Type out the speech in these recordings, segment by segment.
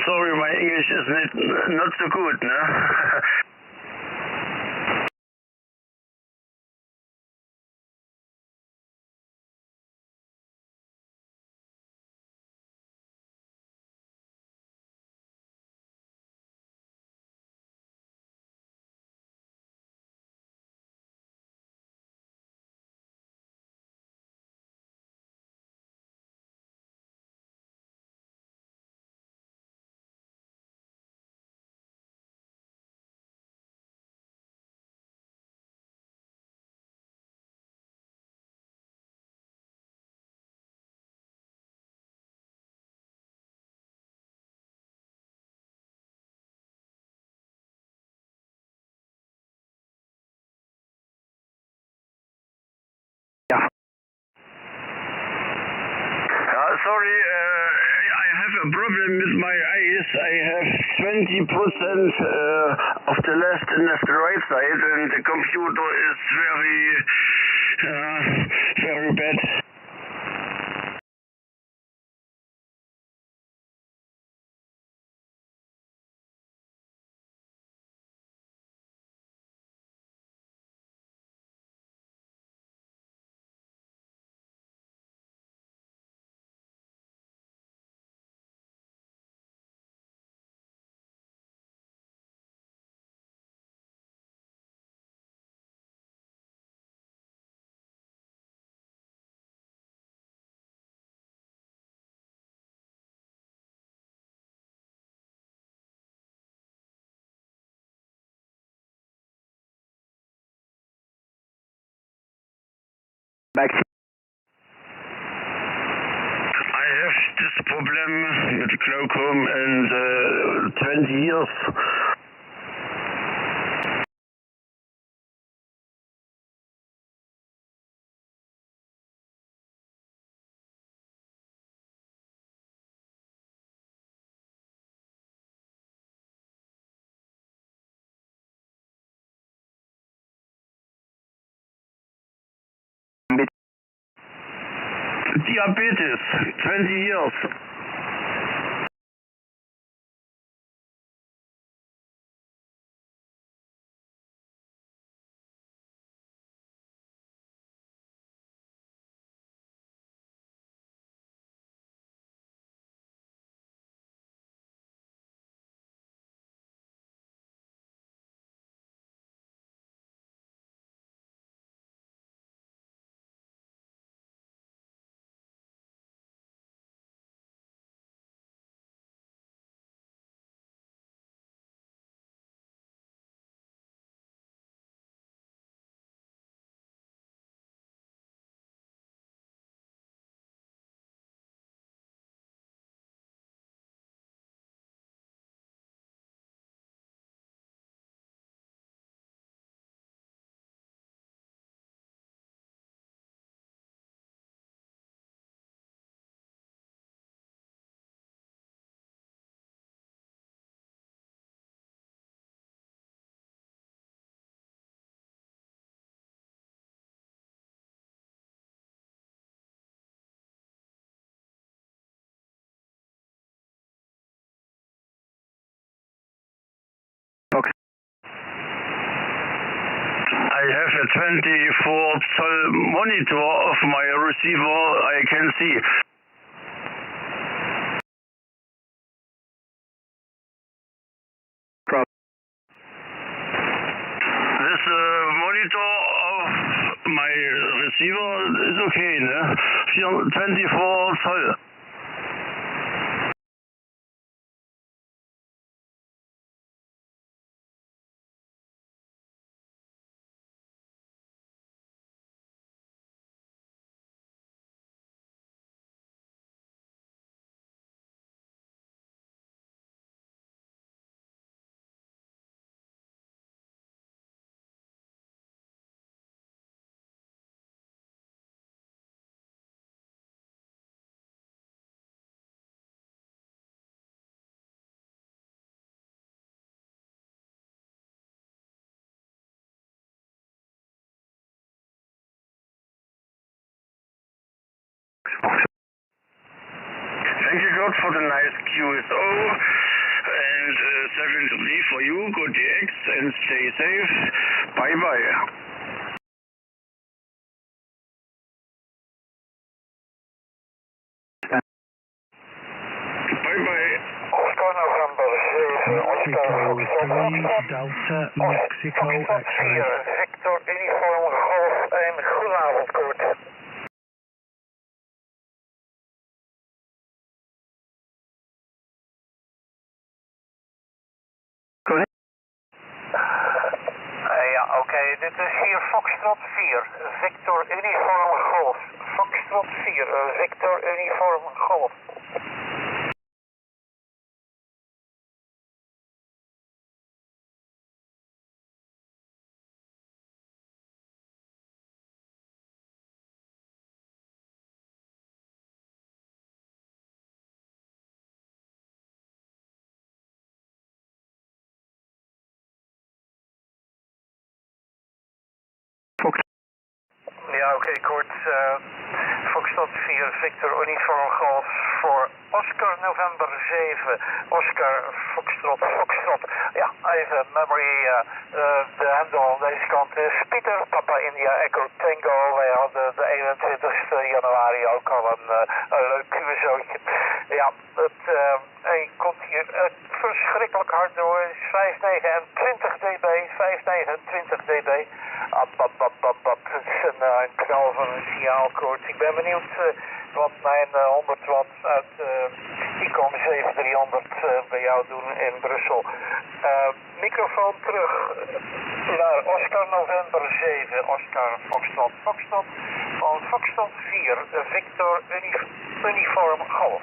sorry, my English is not so good, ne? Yeah. Sorry, I have a problem with my eyes. I have 20% of the left in the right side, and the computer is very bad. Back. I have this problem with glaucoma and 20 years. Diabetes, 20 years. Okay. I have a 24-zoll monitor of my receiver. I can see. This monitor of my receiver is okay, ne? 24 Zoll. Thank you God for the nice QSO. and 7 to me for you. Good DX and stay safe. Bye bye. Oscar November 7, Oscar Mexico 3, Delta, Mexico X-ray. Victor Uniform Golf en goedenavond, Koert. Ja, oké, dit is hier Foxtrot 4, Victor Uniform Golf. Foxtrot 4, Victor Uniform Golf. Ja, oké, Koert. Foxtrot 4, Victor Uniform Golf voor Oscar November 7, Oscar Foxtrot. Ja, even memory, de handle aan deze kant is Pieter, Papa India Echo Tango. Wij hadden de 21 januari ook al een leuk QSO'tje. Ja, hij komt hier verschrikkelijk hard door. 529 dB, 529 dB. Het is een knal van een signaalkoord. Ik ben benieuwd wat mijn 100 watt uit ICOM 7300 bij jou doen in Brussel. Microfoon terug naar Oscar November 7, Oscar Foxtrot van Foxtrot 4, Victor Uniform Golf.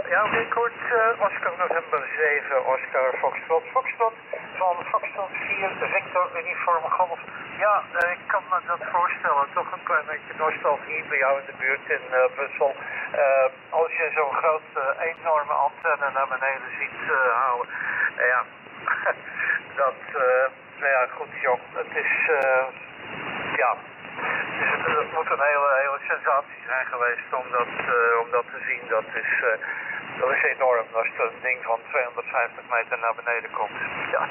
Ja, oké, kort. Oscar November 7, Oscar Foxtrot van Foxtrot 4, Victor Uniform Golf. Ja, ik kan me dat voorstellen. Toch een klein beetje nostalgie bij jou in de buurt in Brussel. Als je zo'n grote, enorme antenne naar beneden ziet houden. Ja, dat, nou ja, goed joh. Het is, ja... Dus het moet een hele sensatie zijn geweest om dat te zien. Dat is Dat is enorm als het ding van 250 meter naar beneden komt. Ja,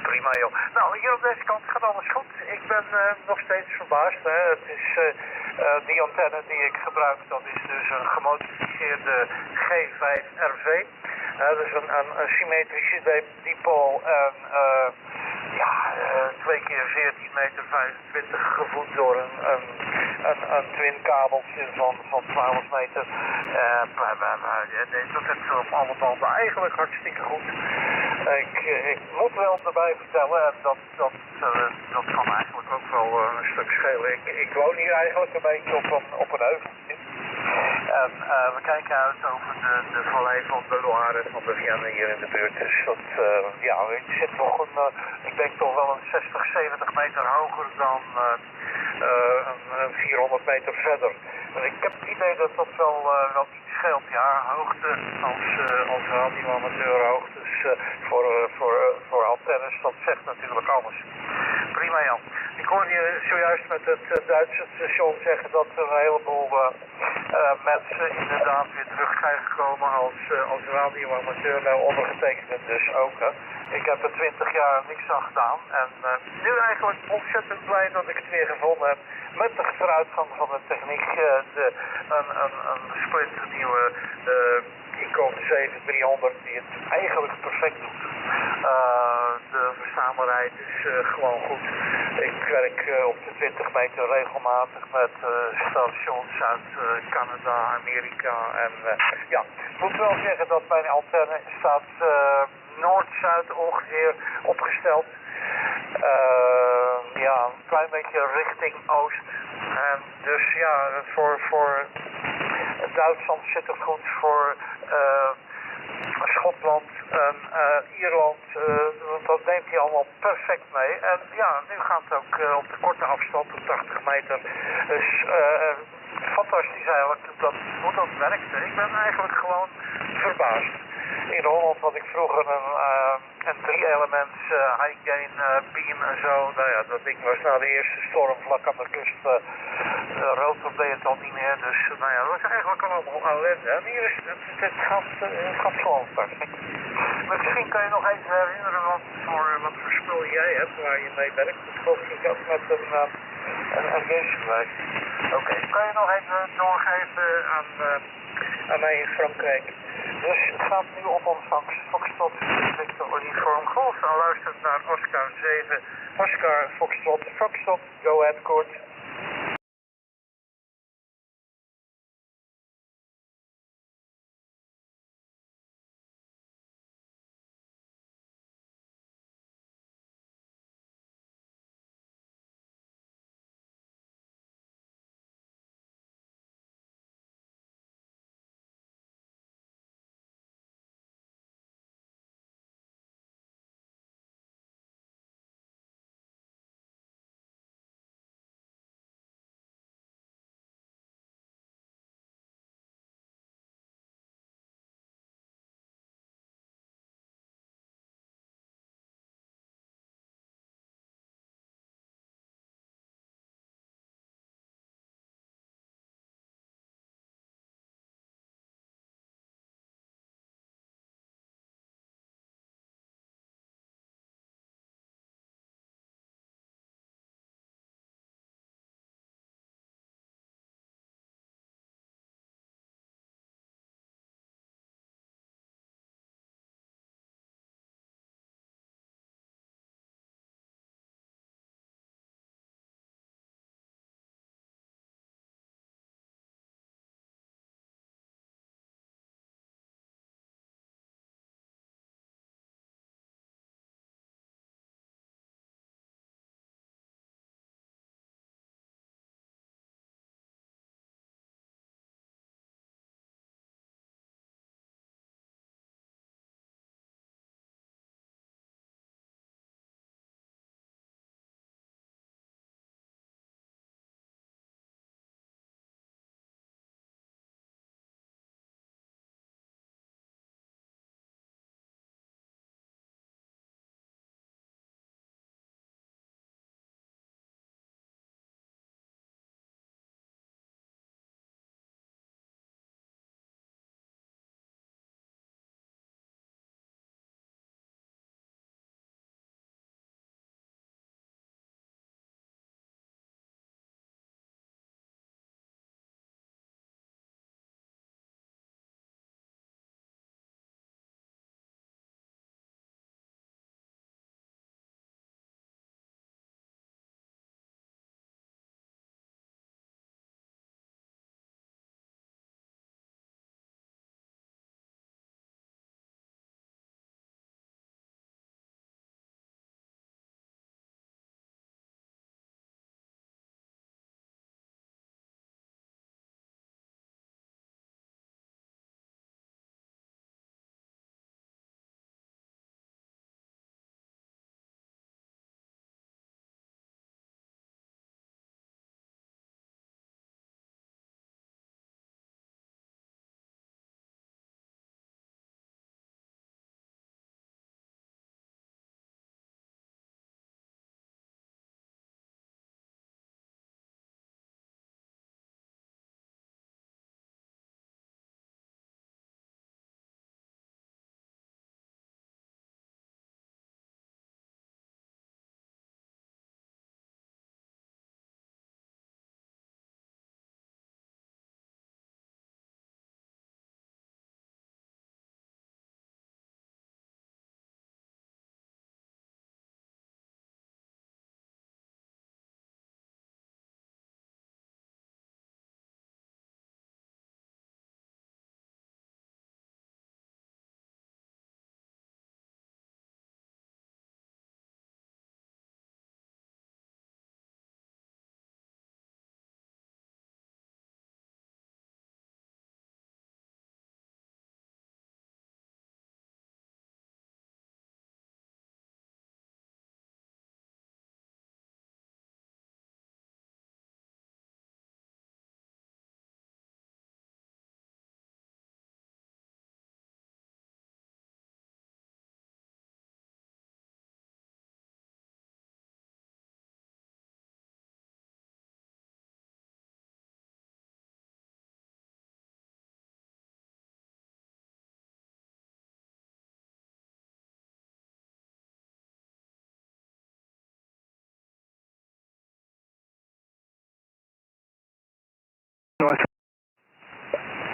prima joh. Nou, hier op deze kant gaat alles goed. Ik ben nog steeds verbaasd. Hè. Het is die antenne die ik gebruik, dat is dus een gemodificeerde G5RV. Dat is een symmetrische dipool en ja, 2 keer 14 meter 25 gevoed door een twin kabeltje van 12 meter. Dat is op alle banden eigenlijk hartstikke goed. Ik moet wel erbij vertellen, en dat kan eigenlijk ook wel een stuk schelen. Ik woon hier eigenlijk een beetje op een heuveltje. En we kijken uit over de vallei van de Loire, van de Vienne hier in de buurt. Dus dat, ja, het zit nog ik denk toch wel een 60, 70 meter hoger dan 400 meter verder. En ik heb het idee dat dat wel iets scheelt. Ja, hoogte als radioamateurhoogtes voor antennes, dat zegt natuurlijk alles. Prima Jan. Ik hoorde je zojuist met het Duitse station zeggen dat er een heleboel mensen inderdaad weer terug zijn gekomen als radioamateur. Nou, ondergetekende dus ook. Hè. Ik heb er 20 jaar niks aan gedaan. En nu eigenlijk ontzettend blij dat ik het weer gevonden heb. Met de vooruitgang van de techniek. Een splinternieuwe Icon 7300 die het eigenlijk perfect doet. De verstaanbaarheid is gewoon goed. Ik werk op de 20 meter regelmatig met stations uit Canada, Amerika en ja, ik moet wel zeggen dat mijn antenne staat noord-zuid ongeveer opgesteld. Ja, een klein beetje richting oost. En dus ja, voor Duitsland zit het goed, voor Schotland en Ierland, dat neemt hij allemaal perfect mee. En ja, nu gaat het ook op de korte afstand, op 80 meter. Dus fantastisch eigenlijk hoe dat werkte. Ik ben eigenlijk gewoon verbaasd. In Holland had ik vroeger een 3-elements high gain beam en zo. Nou ja, dat ding was na de eerste storm vlak aan de kust. Rotor deed het al niet meer. Dus nou ja, dat was eigenlijk allemaal ellende. En hier is het gaat gewoon perfect. Misschien kan je nog even herinneren wat voor spul jij hebt waar je mee werkt. Dat geloof ik ook met een gamebewijs. Oké, kan je nog even doorgeven aan mij in Frankrijk. Dus het gaat nu op ontvangst. Foxtrot, Victor Uniform Golf. En luistert naar Oscar 7. Oscar, Foxtrot, go ahead, Kurt.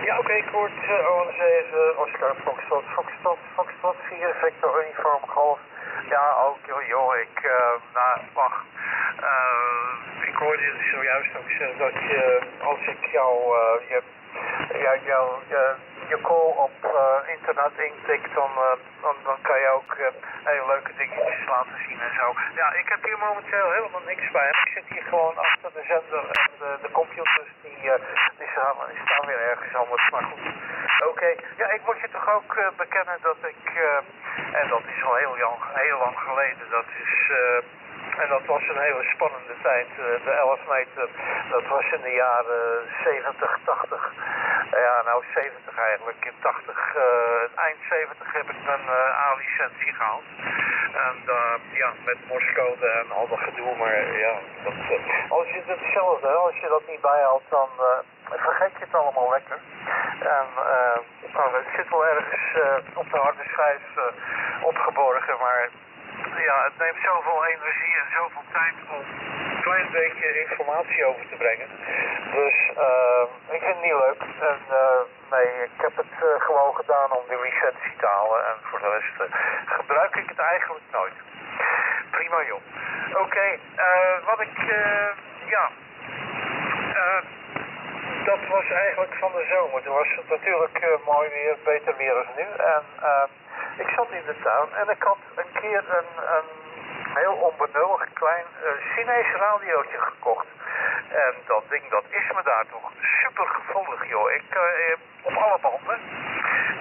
Ja, oké, Koert, ON7, Oscar, Foxtrot, 4, Victor, Uniform, Golf. Ja, ook, joh, wacht. Ik hoorde je zojuist ook zeggen dat je, als ik je call op internet intikt, dan kan je ook hele leuke dingetjes laten zien en zo. Ja, ik heb hier momenteel helemaal niks bij. Ik zit hier gewoon achter de zender en de computers die staan weer ergens anders. Maar goed, oké. Ja, ik moet je toch ook bekennen dat ik, en dat is al heel lang geleden, en dat was een hele spannende tijd. De 11 meter, dat was in de jaren 70, 80. Ja, nou 70 eigenlijk. In 80, eind 70 heb ik mijn A-licentie gehaald. En ja, met morsecode en al dat gedoe. Maar ja, als je hetzelfde, als je dat niet bijhoudt, dan vergeet je het allemaal lekker. En het zit wel ergens op de harde schijf opgeborgen, maar ja, het neemt zoveel energie en zoveel tijd om een klein beetje informatie over te brengen. Dus ik vind het niet leuk. En nee, ik heb het gewoon gedaan om de licentie te halen. En voor de rest gebruik ik het eigenlijk nooit. Prima joh. Oké, wat ik, dat was eigenlijk van de zomer. Toen was het natuurlijk mooi weer, beter weer als nu. En ik zat in de tuin en ik had een keer een heel onbenullig klein Chinees radiootje gekocht. En dat ding, dat is me daar toch super gevoelig, joh. Op alle banden.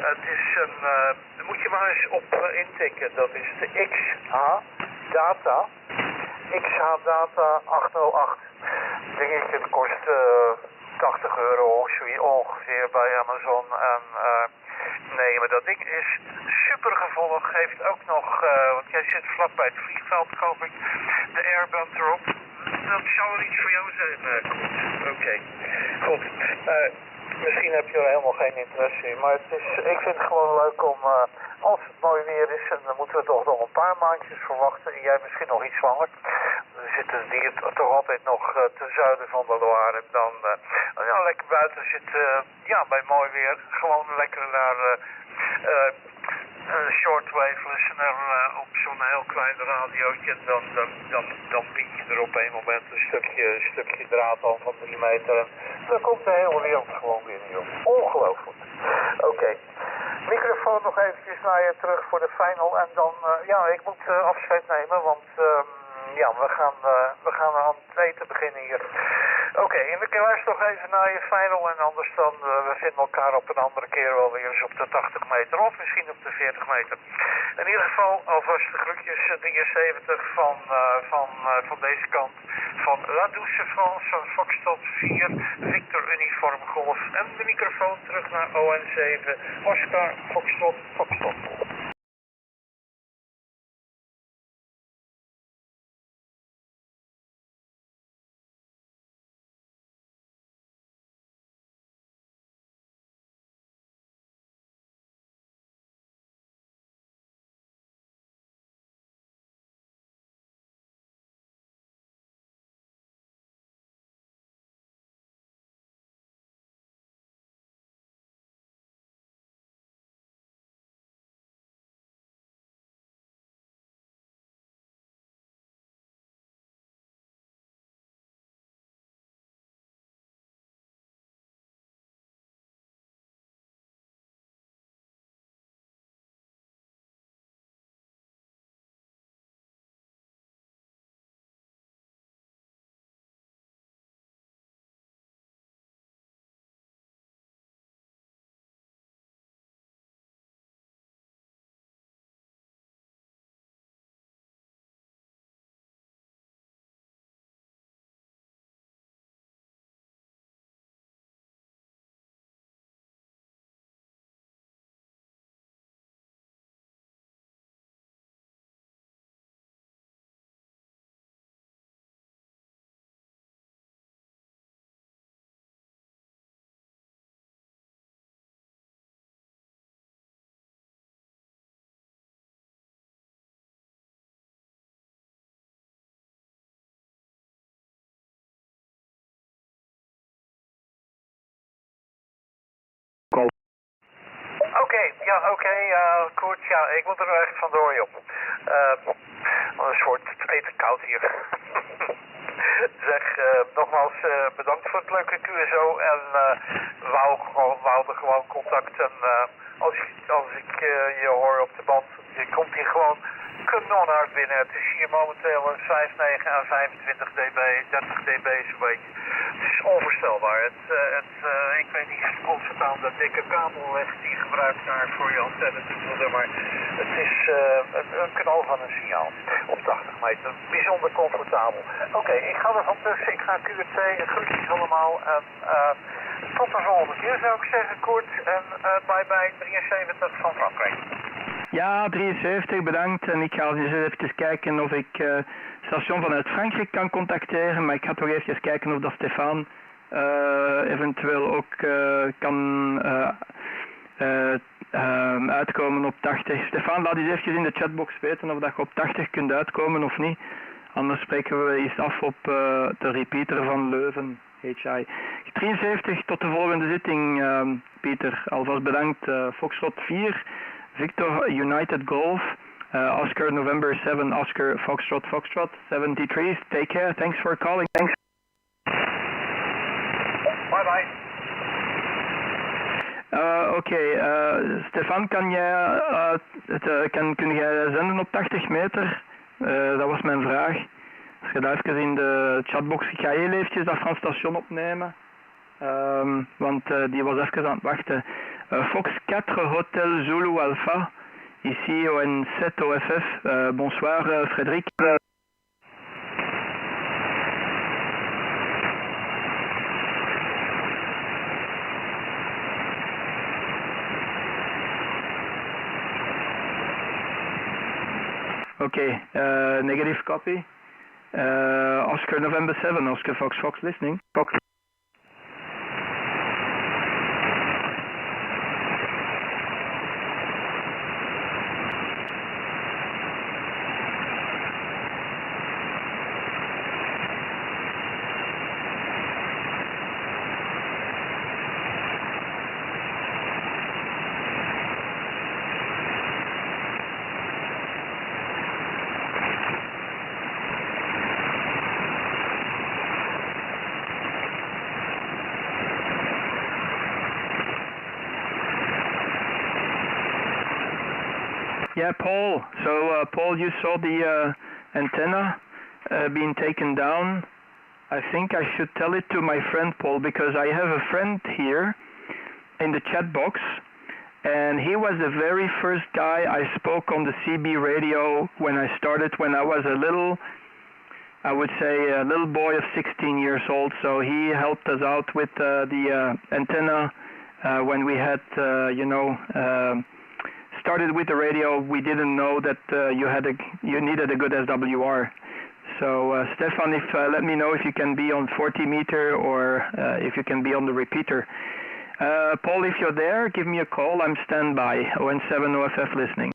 Het is daar moet je maar eens op intikken. Dat is de XH Data. XH Data 808. Dingetje, dat kost €80 ongeveer bij Amazon. En nee, maar dat ding is super gevoelig. Heeft ook nog, want jij zit vlak bij het vliegveld, geloof ik, de airband erop. Dat zou wel iets voor jou zijn, Oké. Goed. Misschien heb je er helemaal geen interesse in, maar ik vind het gewoon leuk om, als het mooi weer is, en dan moeten we toch nog een paar maandjes verwachten, en jij misschien nog iets langer. We zitten hier toch altijd nog ten zuiden van de Loire, en dan lekker buiten zitten, bij mooi weer, gewoon lekker naar shortwave listener op zo'n heel klein radiootje. Dan bied je er op een moment een stukje draad aan van 3 meter. En dan komt de hele wereld gewoon binnen, joh. Ongelooflijk. Oké. Microfoon nog eventjes naar je terug voor de final. En dan, ik moet afscheid nemen, want we gaan aan het eten beginnen hier. Oké, en ik luister nog even naar je final en anders dan, we vinden elkaar op een andere keer wel weer eens op de 80 meter of misschien op de 40 meter. In ieder geval alvast de groetjes 73 van deze kant van La Douce France van Foxtrot 4, Victor Uniform Golf en de microfoon terug naar ON7, Oscar Foxtrot. Oké, Koert, ja, ik moet er echt vandoor, joh. Een soort eten koud hier. Zeg, nogmaals bedankt voor het leuke QSO en we houden gewoon contact. En als ik je hoor op de band, je komt hier gewoon kanonhard binnen. Het is hier momenteel een 5.9 en 25 dB, 30 dB zo'n beetje. Het is onvoorstelbaar. Ik weet niet of het aan de dikke kabel ligt die je gebruikt daar voor je antenne te voeden, maar het is een knal van een signaal op 80 meter. Bijzonder comfortabel. Oké, ik ga er van tussen. Ik ga QRT. Groetjes allemaal. En tot de volgende keer zou ik zeggen, Koert. En bye bye 73 van Frankrijk. Ja, 73, bedankt. En ik ga eens even kijken of ik het station vanuit Frankrijk kan contacteren. Maar ik ga toch even kijken of dat Stefan eventueel ook kan uitkomen op 80. Stefan, laat eens even in de chatbox weten of dat je op 80 kunt uitkomen of niet. Anders spreken we eens af op de repeater van Leuven, HI. 73, tot de volgende zitting, Pieter. Alvast bedankt. Foxtrot 4. Victor United Golf, Oscar November 7, Oscar Foxtrot 73. Take care. Thanks for calling. Thanks. Bye bye. Oké, Stefan, kun jij zenden op 80 meter? Dat was mijn vraag. Als je daar even in de chatbox, ik ga heel eventjes dat Frans station opnemen. Want die was even aan het wachten. Fox 4 Hotel Zulu Alpha, ici ON 7 OFF. Bonsoir Frédéric. Okay, negative copy. Oscar November 7, Oscar Fox listening. Fox. Yeah, Paul. So, Paul, you saw the antenna being taken down. I think I should tell it to my friend Paul, because I have a friend here in the chat box, and he was the very first guy I spoke on the CB radio when I started, when I was a little, I would say a little boy of 16 years old. So he helped us out with the antenna when we had, started with the radio. We didn't know that you needed a good SWR. So Stefan, let me know if you can be on 40 meter or if you can be on the repeater. Paul, if you're there, give me a call. I'm standby. ON7 OFF listening.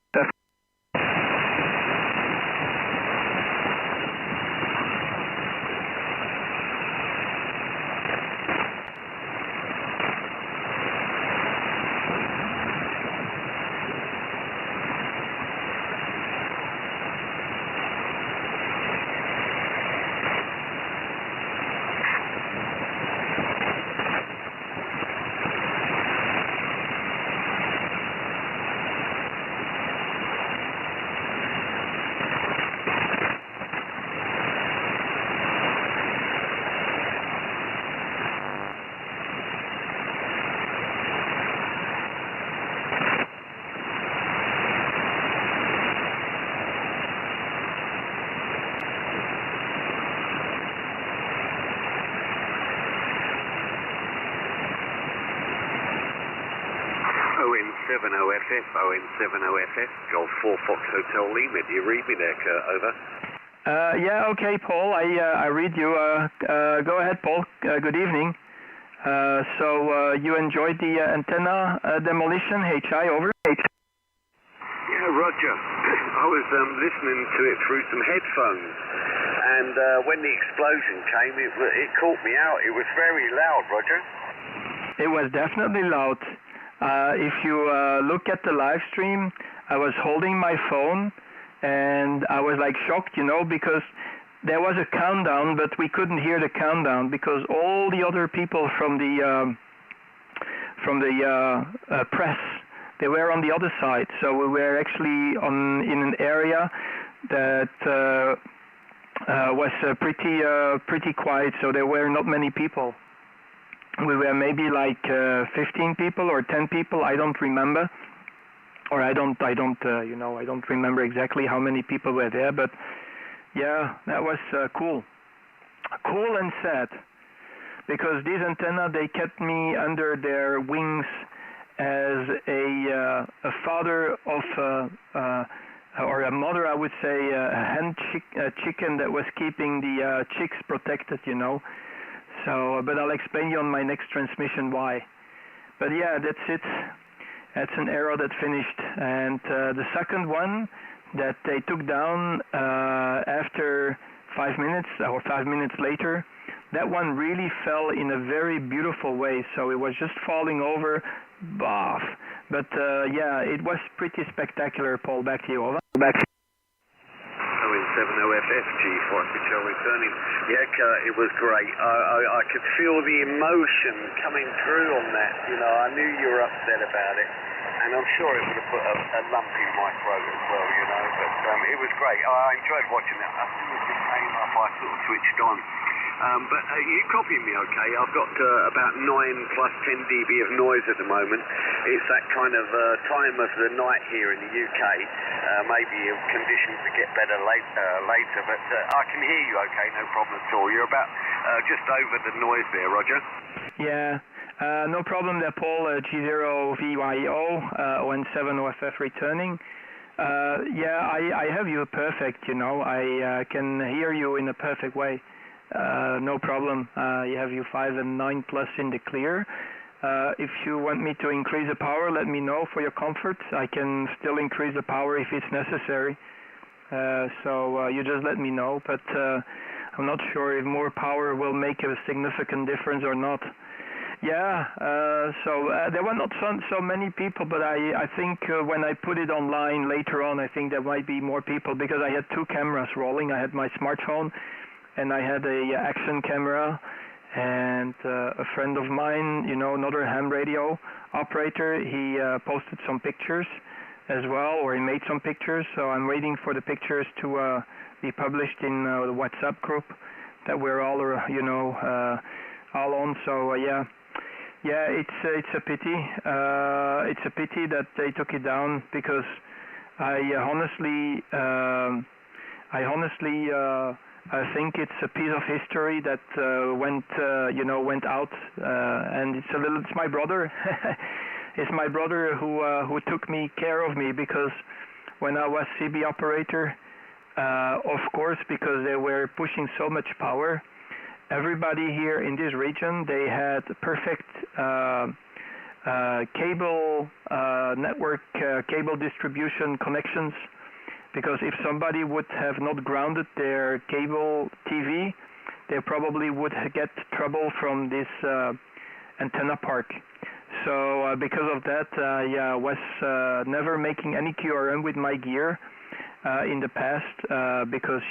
ON7 OFF, ON7 OFF, Golf 4 Fox Hotel Lima. Do you read me there, Kurt? Over. Yeah, okay, Paul. I read you. Go ahead, Paul. Good evening. So you enjoyed the antenna demolition, HI, over? Yeah, Roger. I was listening to it through some headphones, and when the explosion came, it caught me out. It was very loud, Roger. It was definitely loud. If you look at the live stream, I was holding my phone and I was like shocked, because there was a countdown, but we couldn't hear the countdown because all the other people from the press, they were on the other side. So we were actually in an area that was pretty quiet. So there were not many people. We were maybe like 15 people or 10 people. I don't remember, or I don't remember exactly how many people were there. But yeah, that was cool and sad, because these antenna, they kept me under their wings as a father of or a mother, I would say, a hen chicken that was keeping the chicks protected, So, but I'll explain you on my next transmission why. But yeah, that's it. That's an arrow that finished. And the second one that they took down after 5 minutes or 5 minutes later, that one really fell in a very beautiful way. So it was just falling over, boff. But yeah, it was pretty spectacular. Paul, back to you. Over. Back to you. 70FF G4 Control returning. Yeah, Kurt, it was great. I could feel the emotion coming through on that. I knew you were upset about it, and I'm sure it would have put a lump in my throat as well, But it was great. I enjoyed watching it. As soon as it came up, I sort of switched on. But you copying me okay? I've got about 9 plus 10 dB of noise at the moment. It's that kind of time of the night here in the UK. Maybe conditions will get better later, but I can hear you okay, no problem at all. You're about just over the noise there, Roger. Yeah, no problem there, Paul. G0VYO, ON7OFF returning. Yeah, I have you perfect, I can hear you in a perfect way. No problem. You have you 5 and 9 plus in the clear. If you want me to increase the power, let me know for your comfort. I can still increase the power if it's necessary. So you just let me know. But I'm not sure if more power will make a significant difference or not. Yeah, so there were not so many people, but I think when I put it online later on, I think there might be more people, because I had 2 cameras rolling. I had my smartphone, and I had a action camera, and a friend of mine, another ham radio operator, he posted some pictures as well, or he made some pictures. So I'm waiting for the pictures to be published in the WhatsApp group that we're all, all on. So yeah, it's a pity. It's a pity that they took it down, because I honestly I think it's a piece of history that went out, and it's my brother. It's my brother who took care of me, because when I was CB operator, of course, because they were pushing so much power, everybody here in this region, they had perfect cable network, cable distribution connections. Because if somebody would have not grounded their cable TV, they probably would get trouble from this antenna park. So because of that, I was never making any QRM with my gear in the past, because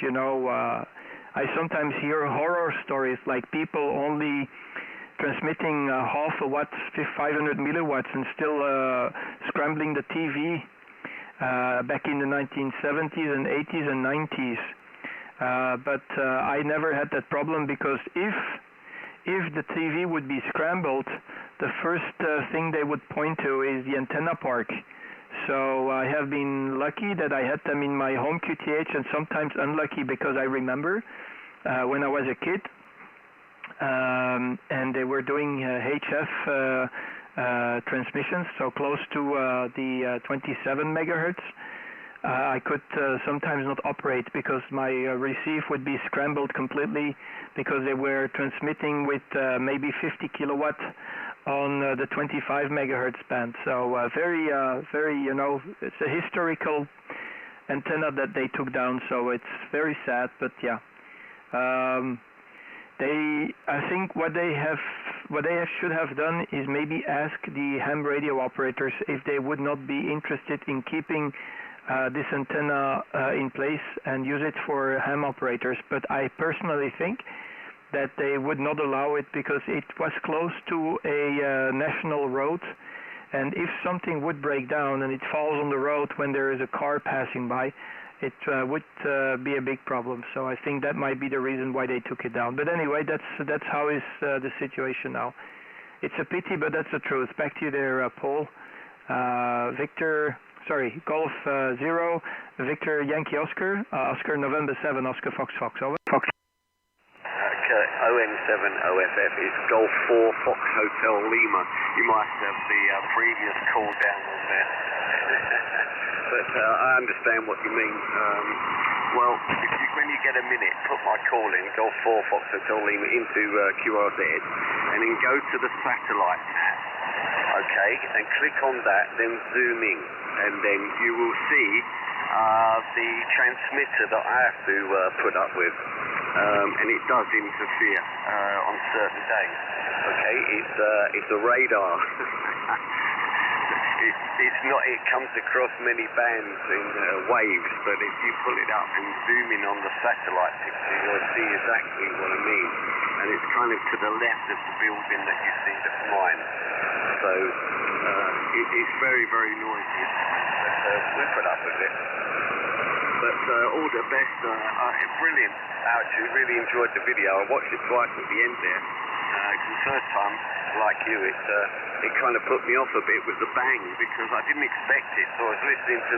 I sometimes hear horror stories, like people only transmitting half a watt, 500 milliwatts, and still scrambling the TV. Back in the 1970s and 80s and 90s, but I never had that problem, because if the TV would be scrambled, the first thing they would point to is the antenna park. So I have been lucky that I had them in my home QTH, and sometimes unlucky, because I remember when I was a kid, and they were doing HF transmissions, so close to the 27 megahertz. I could sometimes not operate, because my receive would be scrambled completely, because they were transmitting with maybe 50 kilowatt on the 25 megahertz band. So very, it's a historical antenna that they took down. So it's very sad, but yeah. I think what they have should have done is maybe ask the ham radio operators if they would not be interested in keeping this antenna in place and use it for ham operators. But I personally think that they would not allow it because it was close to a national road, and if something would break down and it falls on the road when there is a car passing by, it would be a big problem. So I think that might be the reason why they took it down. But anyway, that's how is the situation now. It's a pity, but that's the truth. Back to you there, Paul. Golf 0, Victor Yankee Oscar, Oscar November 7, Oscar Fox Fox, over. Fox. ON7 OFF is Golf 4 Fox Hotel Lima. You might have the previous call down on there. But I understand what you mean. Well, when you get a minute, put my call in, Golf 4 Fox Hotel Lima, into QRZ, and then go to the satellite map, okay, and click on that, then zoom in, and then you will see the transmitter that I have to put up with. And it does interfere on certain days. Okay, it's a radar. It's not. It comes across many bands in waves, but if you pull it up and zoom in on the satellite picture, you'll see exactly what I mean. And it's kind of to the left of the building that you see the mine. So it's very, very noisy. But we put up with it. But all the best. Brilliant. Actually, really enjoyed the video. I watched it twice at the end there. The first time, like you, it kind of put me off a bit with the bang because I didn't expect it. So I was listening to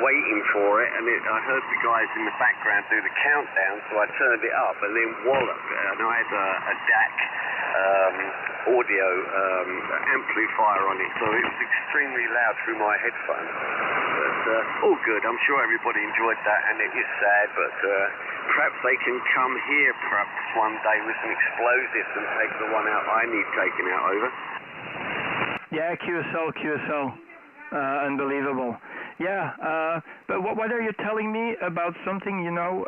waiting for it, and I heard the guys in the background do the countdown. So I turned it up, and then wallop, and I had a DAC audio amplifier on it, so it was extremely loud through my headphones. But all good. I'm sure everybody enjoyed that, and it is sad, but perhaps they can come here perhaps one day with some explosives and take the one out I need taken out. Over. Yeah, QSL. Unbelievable. Yeah, but what are you telling me about something, you know,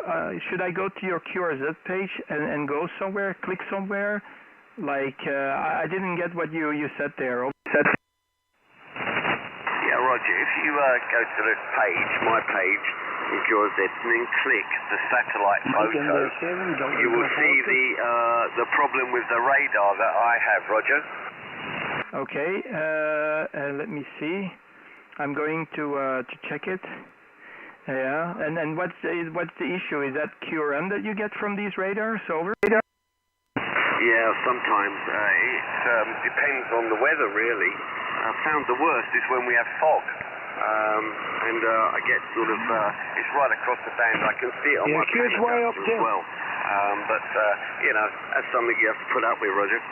should I go to your QRZ page and go somewhere, click somewhere? Like, I didn't get what you said there. Yeah, Roger, if you go to the page, my page, in QRZ, and then click the satellite photo, you will see the problem with the radar that I have, Roger. Okay, let me see. I'm going to check it. Yeah, and what's the issue? Is that QRM that you get from these radars? Over. Yeah, sometimes it depends on the weather, really. I found the worst is when we have fog, and I get sort of it's right across the band. I can see it on my way up as well. But you know, that's something you have to put up with, Roger.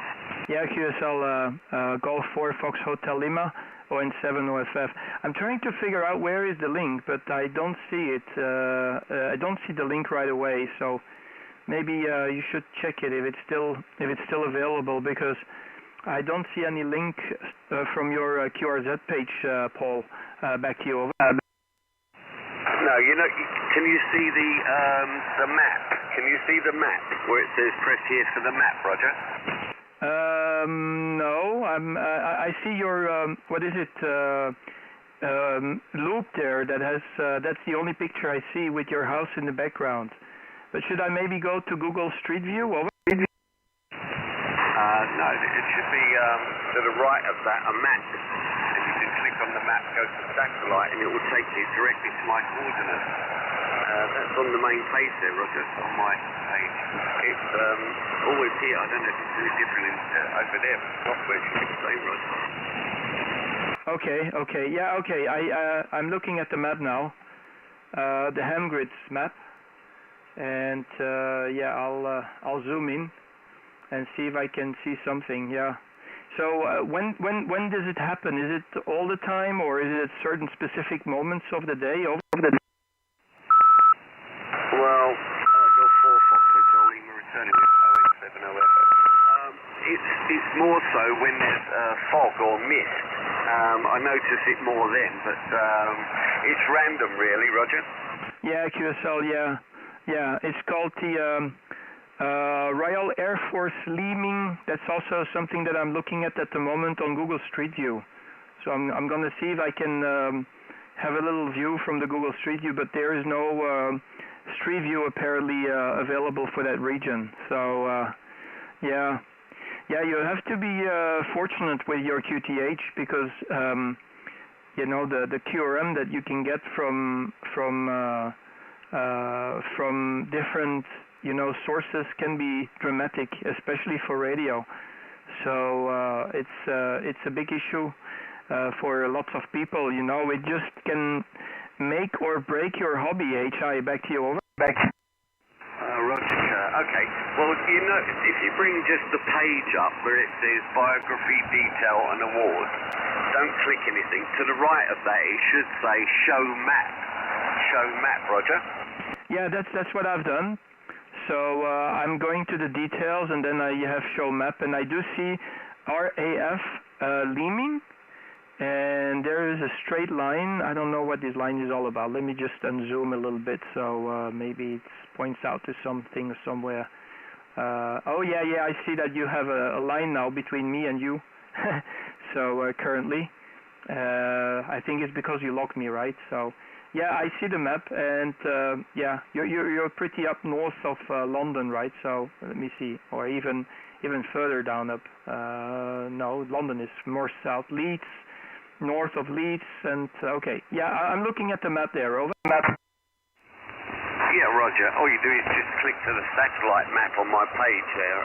Yeah, QSL Golf 4 Fox Hotel Lima, ON7 OFF. I'm trying to figure out where is the link, but I don't see it. I don't see the link right away. So maybe you should check it if it's still available, because I don't see any link from your QRZ page, Paul. Back to you. Over. No, you know, can you see the map? Can you see the map where it says press here for the map, Roger? No, I see your what is it? Loop there that has that's the only picture I see with your house in the background. But should I maybe go to Google Street View? Over? No, it should be to the right of that, a map. And you can click on the map, go to satellite, and it will take you directly to my coordinates. That's on the main page there, Roger. It's on my page. It's always here. I don't know if it's really different over there, but software should be the same, Roger. Okay. Yeah, okay. I'm looking at the map now. The Hamgrids map. And yeah, I'll zoom in and see if I can see something. Yeah. So when does it happen? Is it all the time, or is it certain specific moments of the day? Well, Golf 4 Fox Hotel Lima returning with ON7 OFF. It's more so when there's fog or mist. I notice it more then, but it's random, really, Roger. Yeah, QSL. Yeah. It's called the Royal Air Force Leeming, that's also something that I'm looking at the moment on Google Street View. So I'm going to see if I can have a little view from the Google Street View, but there is no Street View apparently available for that region. So yeah, you have to be fortunate with your QTH because you know the QRM that you can get from different sources can be dramatic, especially for radio. So it's a big issue for lots of people. It just can make or break your hobby. HI, back to you. Over. Back. Roger. Okay. Well, if you bring just the page up where it says biography, detail, and awards, don't click anything. To the right of that, it should say show map. Show map, Roger. Yeah, that's what I've done. So I'm going to the details, and then I have show map, and I do see RAF Leeming, and there is a straight line. I don't know what this line is all about. Let me just unzoom a little bit, so maybe it points out to something somewhere. Oh yeah, I see that you have a line now between me and you. So currently, I think it's because you locked me, right? So. Yeah, I see the map, and yeah, you're pretty up north of London, right? So let me see, or even further down up. No, London is more south. Leeds, north of Leeds, and okay. Yeah, I'm looking at the map there. Over. Map. Yeah, Roger. All you do is just click to the satellite map on my page there.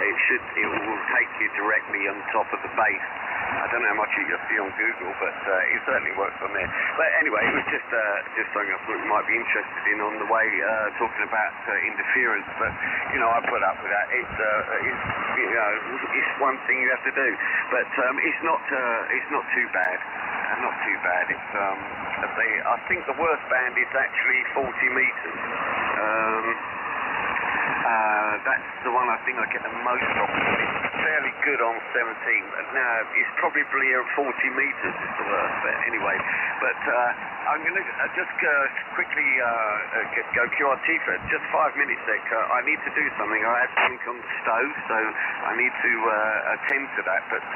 It will take you directly on top of the base. I don't know how much you can see on Google, but it certainly works on there. But anyway, it was just something I thought you might be interested in on the way, talking about interference. But I put up with that. It's one thing you have to do, but it's not too bad. Not too bad. It's I think the worst band is actually 40 meters. That's the one I think I get the most of. It's fairly good on 17. Now it's probably 40 meters is the worst. But anyway, I'm going to just quickly go QRT for just 5 minutes. I need to do something. I have something on the stove, so I need to attend to that. But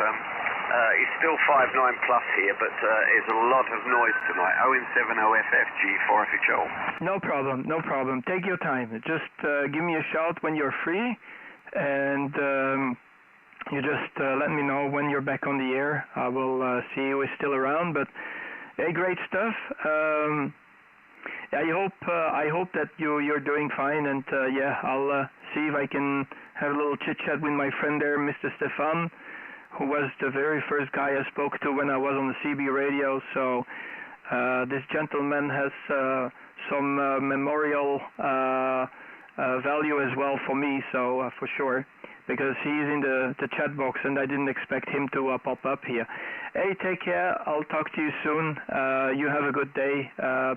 it's still 59 plus here, but there's a lot of noise tonight. ON70FFG 4FHL. No problem. Take your time. Just give me a shout when you're free, and you just let me know when you're back on the air. I will see you is still around, but hey, great stuff. I hope that you're doing fine, and yeah, I'll see if I can have a little chit chat with my friend there, Mr. Stefan, who was the very first guy I spoke to when I was on the CB radio. So this gentleman has some memorial value as well for me, so for sure, because he's in the chat box and I didn't expect him to pop up here. Hey, take care. I'll talk to you soon. You have a good day,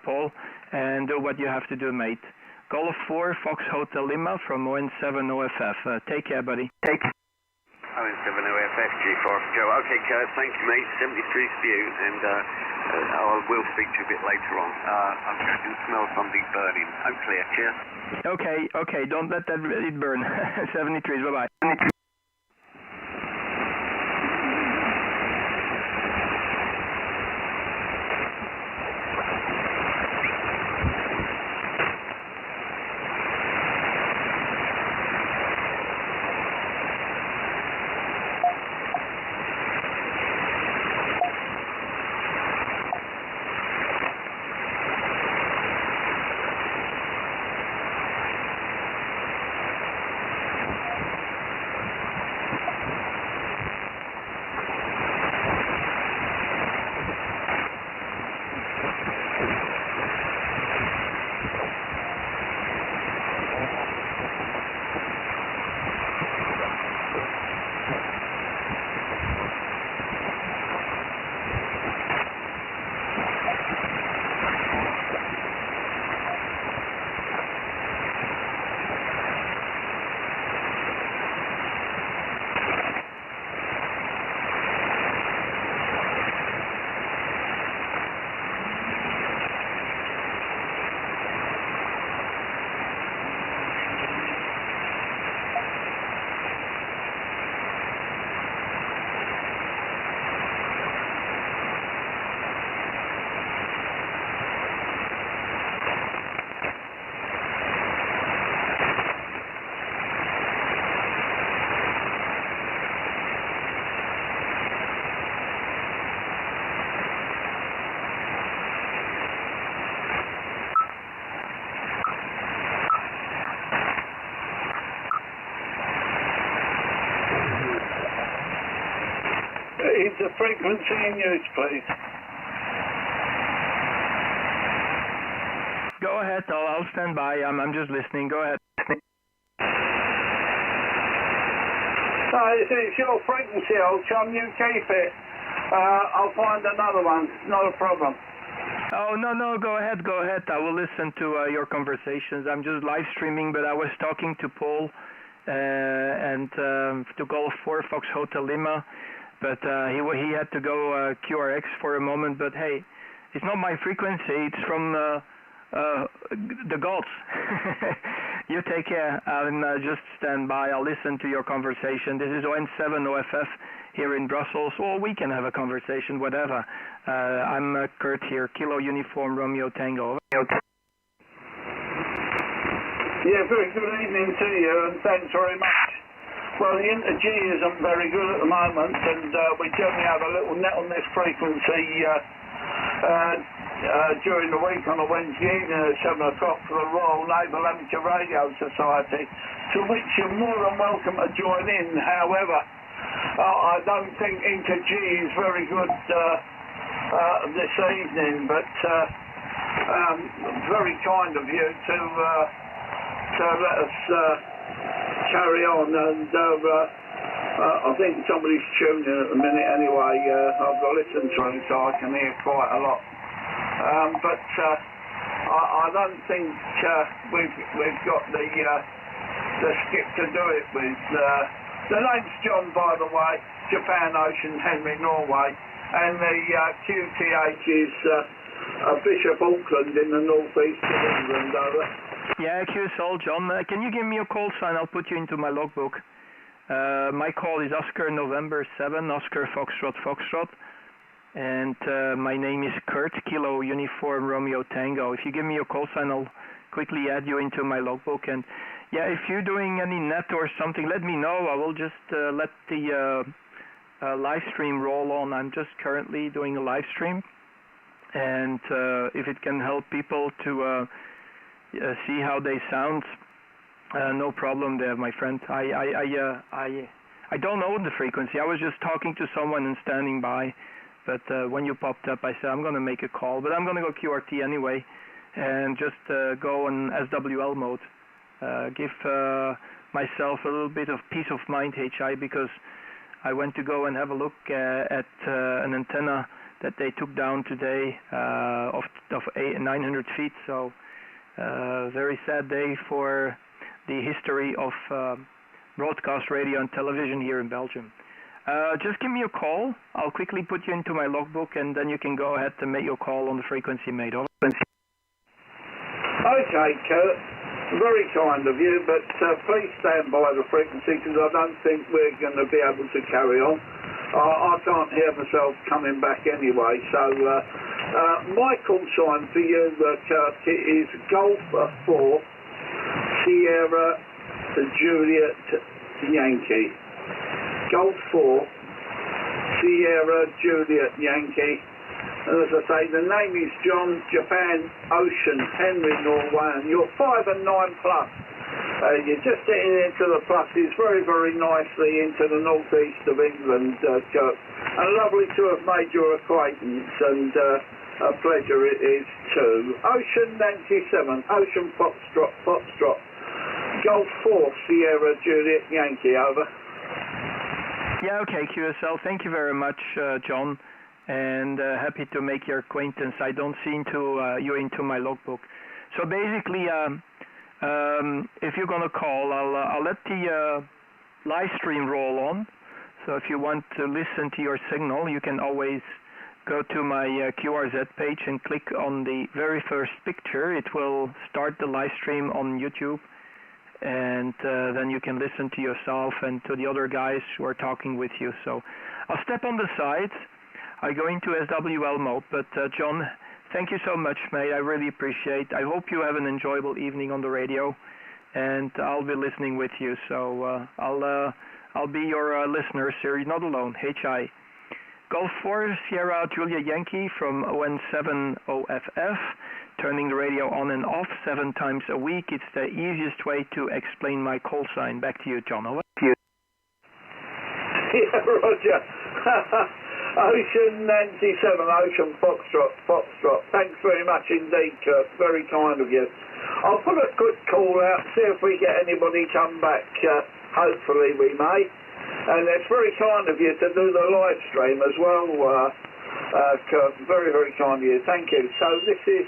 Paul, and do what you have to do, mate. Golf 4, Fox Hotel Lima from ON70FF. Take care, buddy. Take care. ON70FF G4 Joe. Okay, Kurt, thank you, mate. 73's view, and I will speak to you a bit later on. I'm going to smell something burning. I'm clear. Cheers. Okay. Don't let it burn. 73's. Bye-bye. frequency in use, please. Go ahead, I'll stand by. I'm just listening. Go ahead. No, it's your frequency, old chum. You keep it. I'll find another one. Not a problem. Oh, no, go ahead. I will listen to your conversations. I'm just live streaming, but I was talking to Paul and to Golf 4 Fox Hotel Lima, but he had to go QRX for a moment. But hey, it's not my frequency. It's from the gods. You take care. I'll just stand by. I'll listen to your conversation. This is ON7 OFF here in Brussels, or we can have a conversation, whatever. I'm Kurt here, Kilo Uniform Romeo Tango. Yeah, very good evening to you, and thanks very much. Well, the Inter-G isn't very good at the moment, and we generally have a little net on this frequency during the week on a Wednesday evening at 7 o'clock for the Royal Naval Amateur Radio Society, to which you're more than welcome to join in. However, I don't think Inter-G is very good this evening, but very kind of you to let us carry on, and I think somebody's tuning in at the minute anyway. I've got to listen to him so I can hear quite a lot. But I don't think we've got the skip to do it with. The name's John, by the way, Japan Ocean, Henry, Norway, and the QTH is Bishop Auckland in the northeast of England, over. Yeah, QSL, John. Can you give me a call sign? I'll put you into my logbook. My call is Oscar November 7, Oscar Foxtrot Foxtrot. And my name is Kurt, Kilo Uniform Romeo Tango. If you give me a call sign, I'll quickly add you into my logbook. And yeah, if you're doing any net or something, let me know. I will just let the live stream roll on. I'm just currently doing a live stream. And if it can help people to see how they sound, no problem there, my friend. I don't know the frequency. I was just talking to someone and standing by. But when you popped up, I said, I'm going to make a call. But I'm going to go QRT anyway and just go on SWL mode. Give myself a little bit of peace of mind, HI, because I went to go and have a look at an antenna that they took down today of 900 feet. So very sad day for the history of broadcast radio and television here in Belgium. Just give me a call. I'll quickly put you into my logbook, and then you can go ahead and make your call on the frequency made. Over. Okay, Kurt. Very kind of you, but please stand by the frequency, because I don't think we're going to be able to carry on. I can't hear myself coming back anyway. So my call sign for you, Kurt, is Golf 4 Sierra Juliet Yankee. Golf 4 Sierra Juliet Yankee. And as I say, the name is John, Japan Ocean, Henry, Norway, and you're 5 and 9 plus. You're just getting into the pluses very, very nicely into the northeast of England, Kurt. And lovely to have made your acquaintance, and a pleasure it is too. Ocean Nancy 7, Ocean Foxtrot, Foxtrot, Golf 4 Sierra Juliet Yankee, over. Yeah, okay, QSL. Thank you very much, John, and happy to make your acquaintance. I don't see you into my logbook. So basically, if you're going to call, I'll let the live stream roll on. So if you want to listen to your signal, you can always go to my QRZ page and click on the very first picture. It will start the live stream on YouTube. And then you can listen to yourself and to the other guys who are talking with you. So I'll step on the side. I go into SWL mode. But John, thank you so much, mate. I really appreciate. I hope you have an enjoyable evening on the radio, and I'll be listening with you. So I'll be your listener, sir. You're not alone. HI. Golf 4 Sierra Julia Yankee from ON7 OFF. Turning the radio on and off 7 times a week. It's the easiest way to explain my call sign. Back to you, John. Over to you. Yeah, Roger. Ocean 97, Ocean Foxtrot. Thanks very much indeed, Kurt. Very kind of you. I'll put a quick call out, see if we get anybody come back. Hopefully we may. And it's very kind of you to do the live stream as well, Kurt. Very, very kind of you. Thank you. So this is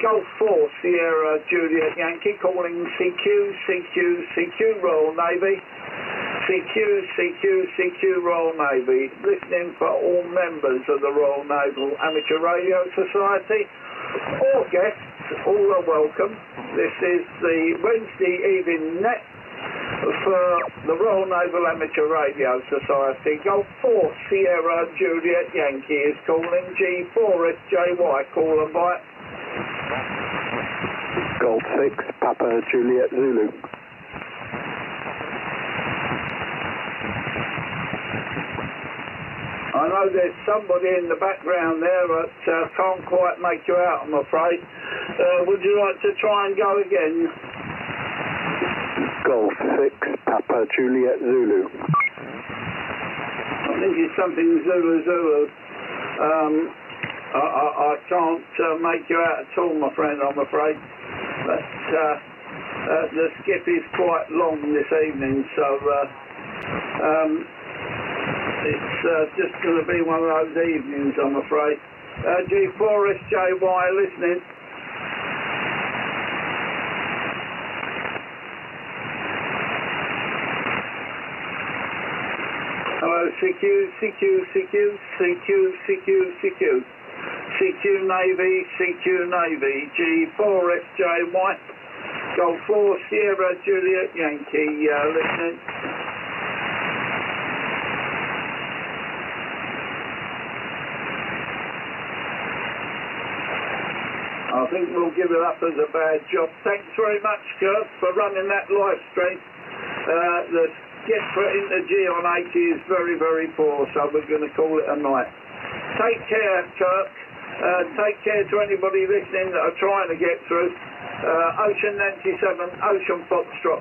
Golf 4 Sierra Juliet Yankee calling CQ Royal Navy. CQ Royal Navy, listening for all members of the Royal Naval Amateur Radio Society. All guests, all are welcome. This is the Wednesday evening net for the Royal Naval Amateur Radio Society. Golf 4 Sierra Juliet Yankee is calling G4SJY, call and bite. Golf 6 Papa Juliet Zulu. I know there's somebody in the background there that can't quite make you out, I'm afraid. Would you like to try and go again? Golf 6 Papa Juliet Zulu. I think it's something Zulu. I can't make you out at all, my friend, I'm afraid. But the skip is quite long this evening, so it's just going to be one of those evenings, I'm afraid. G4SJY listening. Hello, CQ Navy, G4SJY, Golf 4 Sierra Juliet Yankee, listening. I think we'll give it up as a bad job. Thanks very much, Kurt, for running that live stream. The get for into G on 80 is very, very poor, so we're going to call it a night. Take care, Kurt. Take care to anybody listening that are trying to get through. Ocean 97, Ocean Foxtrot,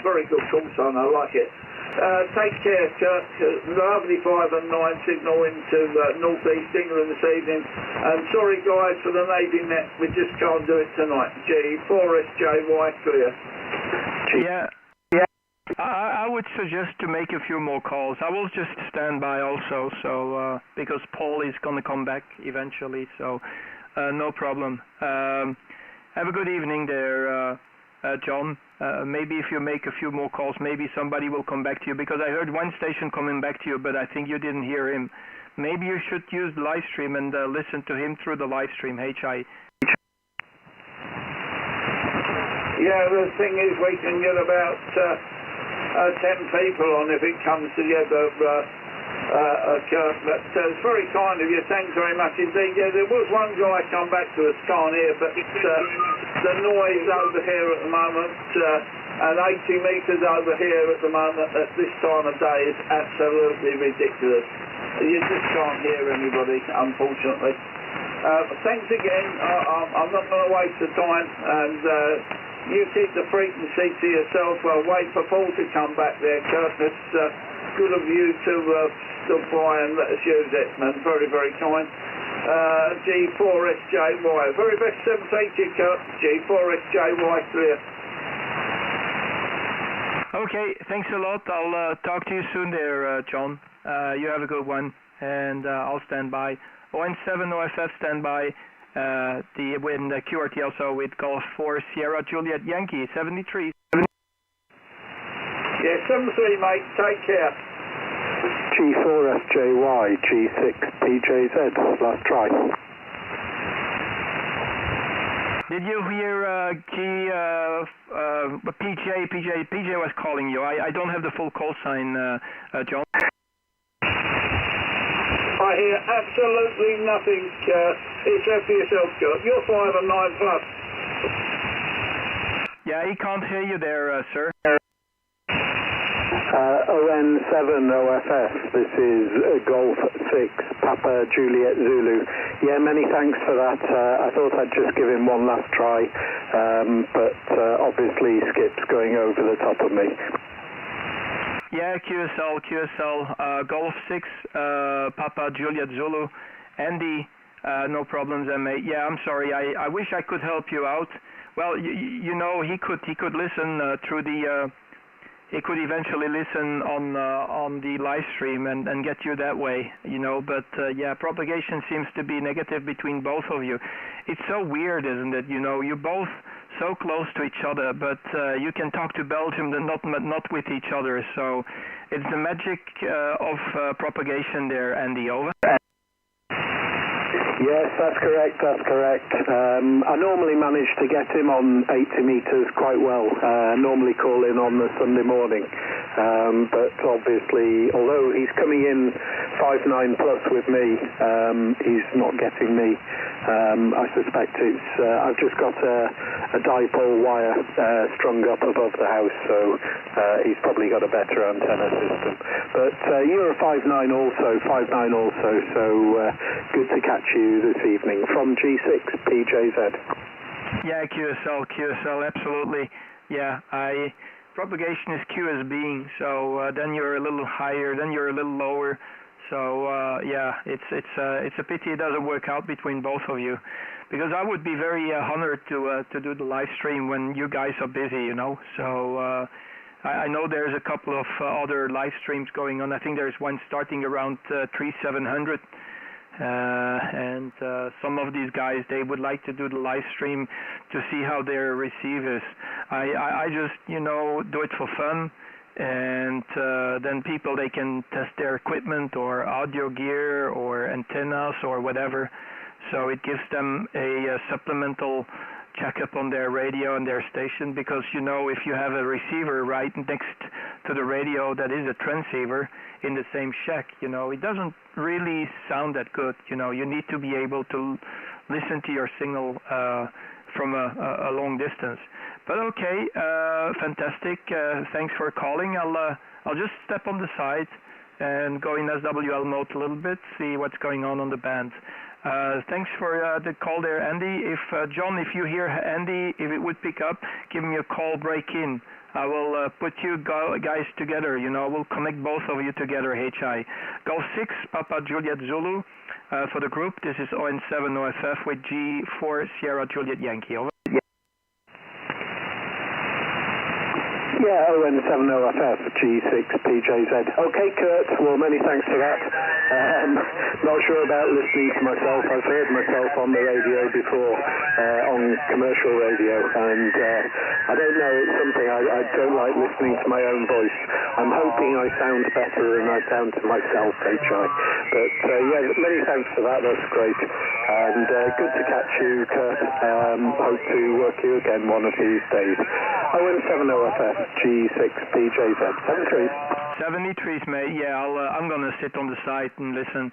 very good call sign, I like it. Take care, Kurt. Lovely 5 and 9 signal into North East England this evening. And sorry guys for the Navy net, we just can't do it tonight. G4SJY clear. Yeah. I would suggest to make a few more calls. I will just stand by also, so because Paul is going to come back eventually, so no problem. Have a good evening there, John. Maybe if you make a few more calls, maybe somebody will come back to you, because I heard one station coming back to you, but I think you didn't hear him. Maybe you should use the live stream and listen to him through the live stream, HI. Yeah, the thing is we can get about 10 people on if it comes together, Kurt, but it's very kind of you. Thanks very much indeed. Yeah, there was one guy come back to us, can't hear, but the noise over here at the moment, and 80 metres over here at the moment at this time of day is absolutely ridiculous. You just can't hear anybody, unfortunately. Thanks again. I'm not going to waste the time, and you keep the frequency to yourself. Well, wait for Paul to come back there, Kurt. It's good of you to stop by and let us use it, man. Very, very kind. G4SJY. Very best 780, Kurt. G4SJY clear. Okay, thanks a lot. I'll talk to you soon there, John. You have a good one, and I'll stand by. ON7 OFF stand by. The QRT also with Golf 4 Sierra Juliet Yankee 73. Yeah, 73, mate. Take care. G4SJY, G6PJZ. Last try. Did you hear PJ was calling you? I don't have the full call sign, John. I hear absolutely nothing. It's up to yourself, Kurt. You're 5 and 9 plus. Yeah, he can't hear you there, sir. ON7 OFF, this is Golf 6 Papa Juliet Zulu. Yeah, many thanks for that. I thought I'd just give him one last try, but obviously Skip's going over the top of me. Yeah, QSL, Golf 6, Papa Juliet Zulu, Andy, no problems, mate. Yeah, I'm sorry. I wish I could help you out. Well, you know, he could listen through the. He could eventually listen on the live stream and get you that way, you know. But yeah, propagation seems to be negative between both of you. It's so weird, isn't it? You know, you're both so close to each other, but you can talk to Belgium, but not with each other. So it's the magic of propagation there, Andy. Over. Yes, that's correct. I normally manage to get him on 80 metres quite well. Normally call in on the Sunday morning. But obviously, although he's coming in 5.9 plus with me, he's not getting me. I suspect it's, I've just got a dipole wire strung up above the house, so he's probably got a better antenna system. But you're a 5.9 also, so good to catch you this evening from G6 PJZ. Yeah, QSL, absolutely. Yeah, propagation is Q as being, so then you're a little higher, then you're a little lower. So yeah, it's a pity it doesn't work out between both of you, because I would be very honored to do the live stream when you guys are busy, you know. So I know there's a couple of other live streams going on. I think there's one starting around 700. And some of these guys, they would like to do the live stream to see how their receivers. I just, you know, do it for fun, and then people, they can test their equipment or audio gear or antennas or whatever. So it gives them a supplemental checkup on their radio and their station, because, you know, if you have a receiver right next to the radio that is a transceiver in the same shack, you know, it doesn't really sound that good. You know, you need to be able to listen to your signal from a long distance. But okay, fantastic. Thanks for calling. I'll just step on the side and go in SWL mode a little bit, see what's going on the band. Thanks for the call there, Andy. If John, if you hear Andy, if it would pick up, give me a call, break in. I will put you guys together, you know, we'll connect both of you together, HI. Golf 6, Papa Juliet Zulu for the group. This is ON7 OFF with G4 Sierra Juliet Yankee. Over. Yeah, ON7 OFF, G6 PJZ. Okay, Kurt, well, many thanks for that. Not sure about listening to myself. I've heard myself on the radio before, on commercial radio, and I don't know, it's something I don't like listening to my own voice. I'm hoping I sound better than I sound to myself, HI. But yeah, many thanks for that, that's great. And good to catch you, Kurt. Hope to work you again one of these days. ON7 OFF, G6 PJZ. 73s, mate. Yeah, I'm gonna sit on the side and listen.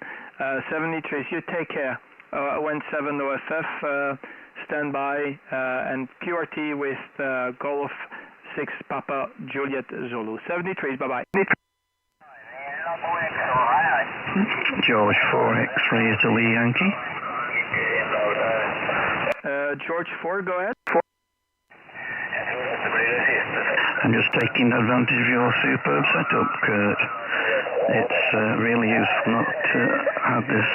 73s, you take care. ON7 OFF, stand by, and QRT with Golf 6 Papa Juliet Zulu. 73s, bye-bye. George 4 X-ray Italy Yankee. George 4, go ahead. I'm just taking advantage of your superb setup, Kurt. It's really useful not to have this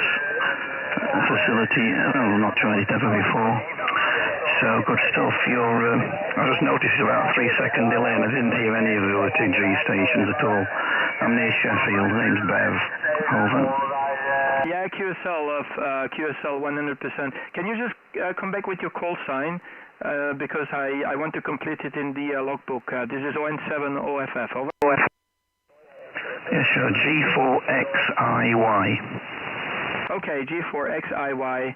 facility. I've not tried it ever before. So good stuff. I just noticed about a 3-second delay, and I didn't hear any of the other 2G stations at all. I'm near Sheffield. Name's Bev. Over. Yeah, QSL 100%. Can you just come back with your call sign? Because I want to complete it in the logbook. This is ON7 OFF. Over. Yes, sure. G4XIY. Okay, G4XIY.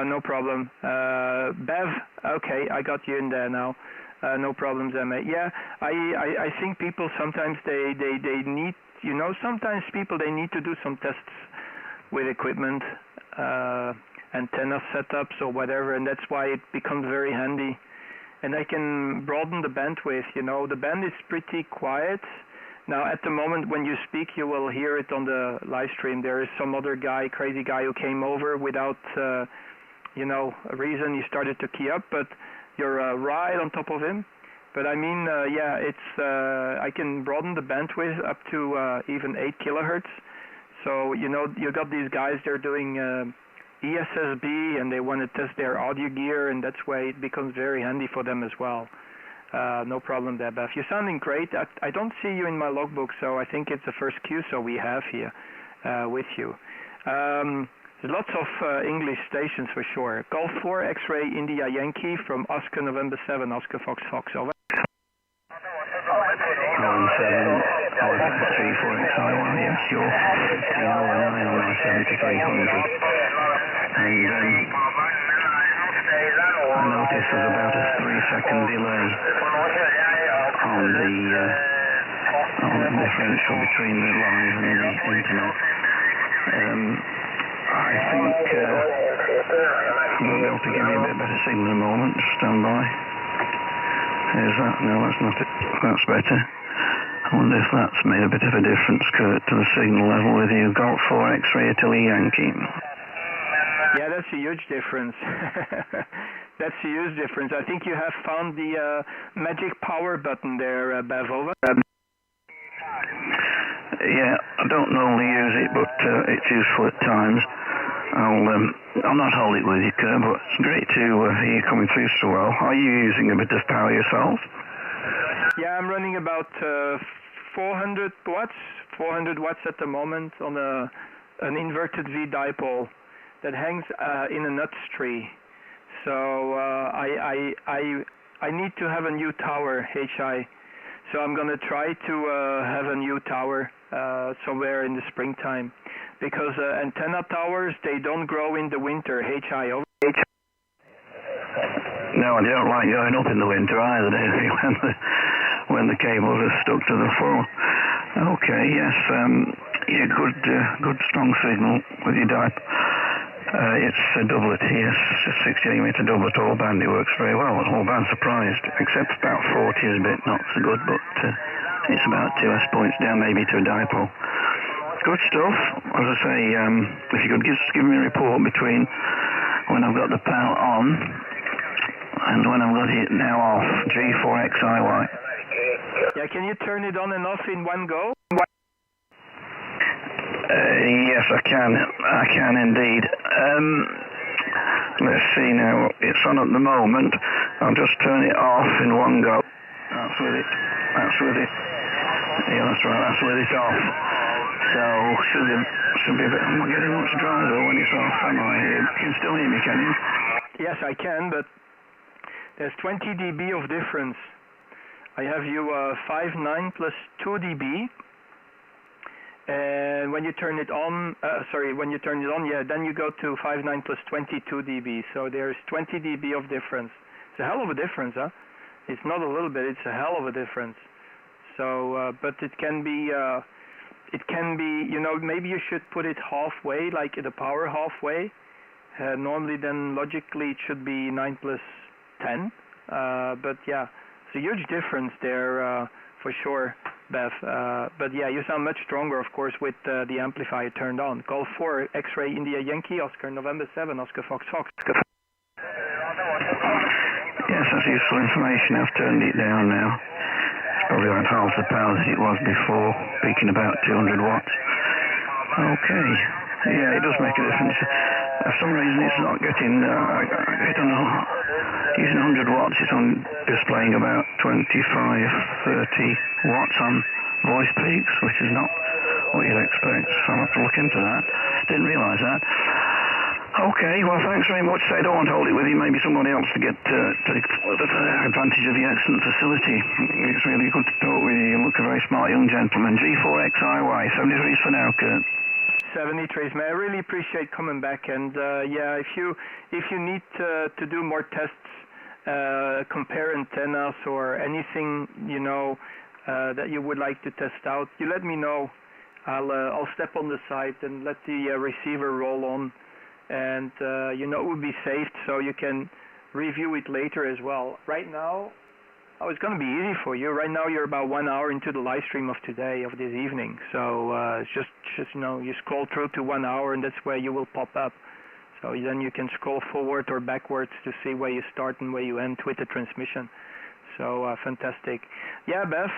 No problem. Bev. Okay, I got you in there now. No problems, mate. Yeah, I think people sometimes they need, you know, sometimes people they need to do some tests with equipment. Antenna setups or whatever, and that's why it becomes very handy. And I can broaden the bandwidth, you know. The band is pretty quiet. Now at the moment when you speak, you will hear it on the live stream. There is some other guy, crazy guy, who came over without, you know, a reason. He started to key up, but you're right on top of him. But I mean, yeah, it's I can broaden the bandwidth up to even 8 kilohertz. So you know, you got these guys, they're doing ESSB, and they want to test their audio gear, and that's why it becomes very handy for them as well. No problem there, Beth. You're sounding great. I don't see you in my logbook, so I think it's the first QSO we have here with you. There's lots of English stations for sure. Golf 4 X-Ray India Yankee from Oscar November 7, Oscar Fox Fox, over. 7, OFS 34XI, well, yes, you're 1509 on my 7300. And I noticed there's about a 3-second delay on the differential between the live and the internet. I think I'm going to be able to give you a bit better signal in a moment. Just stand by. Here's that. No, that's not it. That's better. I wonder if that's made a bit of a difference, Kurt, to the signal level with you. Golf 4 X-Ray Italy Yankee. Yeah, that's a huge difference. That's a huge difference. I think you have found the magic power button there, Bev, over. Yeah, I don't normally use it, but it's useful at times. I'll not hold it with you, Kurt, but it's great to hear you coming through so well. Are you using a bit of power yourself? Yeah, I'm running about 400 watts at the moment on an inverted V dipole that hangs in a nuts tree. So I need to have a new tower, HI. So I'm going to try to have a new tower somewhere in the springtime, because antenna towers, they don't grow in the winter, HI. Over. No, I don't like going up in the winter either, when the cables are stuck to the floor. Okay, yes, yeah, good strong signal with your dipole. It's a doublet here, 68 meter doublet all band. It works very well. All band surprised, except about 40 is a bit not so good, but it's about 2 S points down maybe to a dipole. Good stuff. As I say, if you could just give me a report between when I've got the power on and when I've got it now off. G4XIY. Yeah, can you turn it on and off in one go? Yes, I can indeed. Let's see now, it's on at the moment. I'll just turn it off in one go. That's with it. Yeah, that's right, that's with it off. So, should be a bit, I'm not getting much driver when it's off, am I? You can still hear me, can you? Yes, I can, but there's 20 dB of difference. I have you 5.9 plus 2 dB. And when you turn it on, yeah, then you go to 5.9 plus 22 dB. So there's 20 dB of difference. It's a hell of a difference, huh? It's not a little bit, it's a hell of a difference. So, but it can be, you know, maybe you should put it halfway, like the power halfway. Normally then logically it should be 9 plus 10. But yeah, it's a huge difference there for sure. Bev, but yeah, you sound much stronger, of course, with the amplifier turned on. Golf 4 X-Ray India Yankee, Oscar November 7, Oscar Fox Fox. Yes, that's useful information. I've turned it down now. It's probably about half the power that it was before, peaking about 200 watts. Okay, yeah, it does make a difference. For some reason it's not getting, I don't know, using 100 watts, it's on displaying about 25, 30 watts on voice peaks, which is not what you'd expect, so I'll have to look into that. Didn't realise that. Okay, well, thanks very much. I don't want to hold it with you, maybe somebody else to get take advantage of the excellent facility. It's really good to talk with you. You look a very smart young gentleman. G4XIY, 73s for now, Kurt. 73s, man. I really appreciate coming back, and yeah, if you need to do more tests, compare antennas or anything, you know, that you would like to test out, you let me know. I'll step on the site and let the receiver roll on, and you know, it would be saved so you can review it later as well. Right now, it's going to be easy for you. Right now you're about 1 hour into the live stream of today, of this evening. So it's just you know, you scroll through to 1 hour and that's where you will pop up. So then you can scroll forward or backwards to see where you start and where you end with the transmission. So fantastic. Yeah, Bev,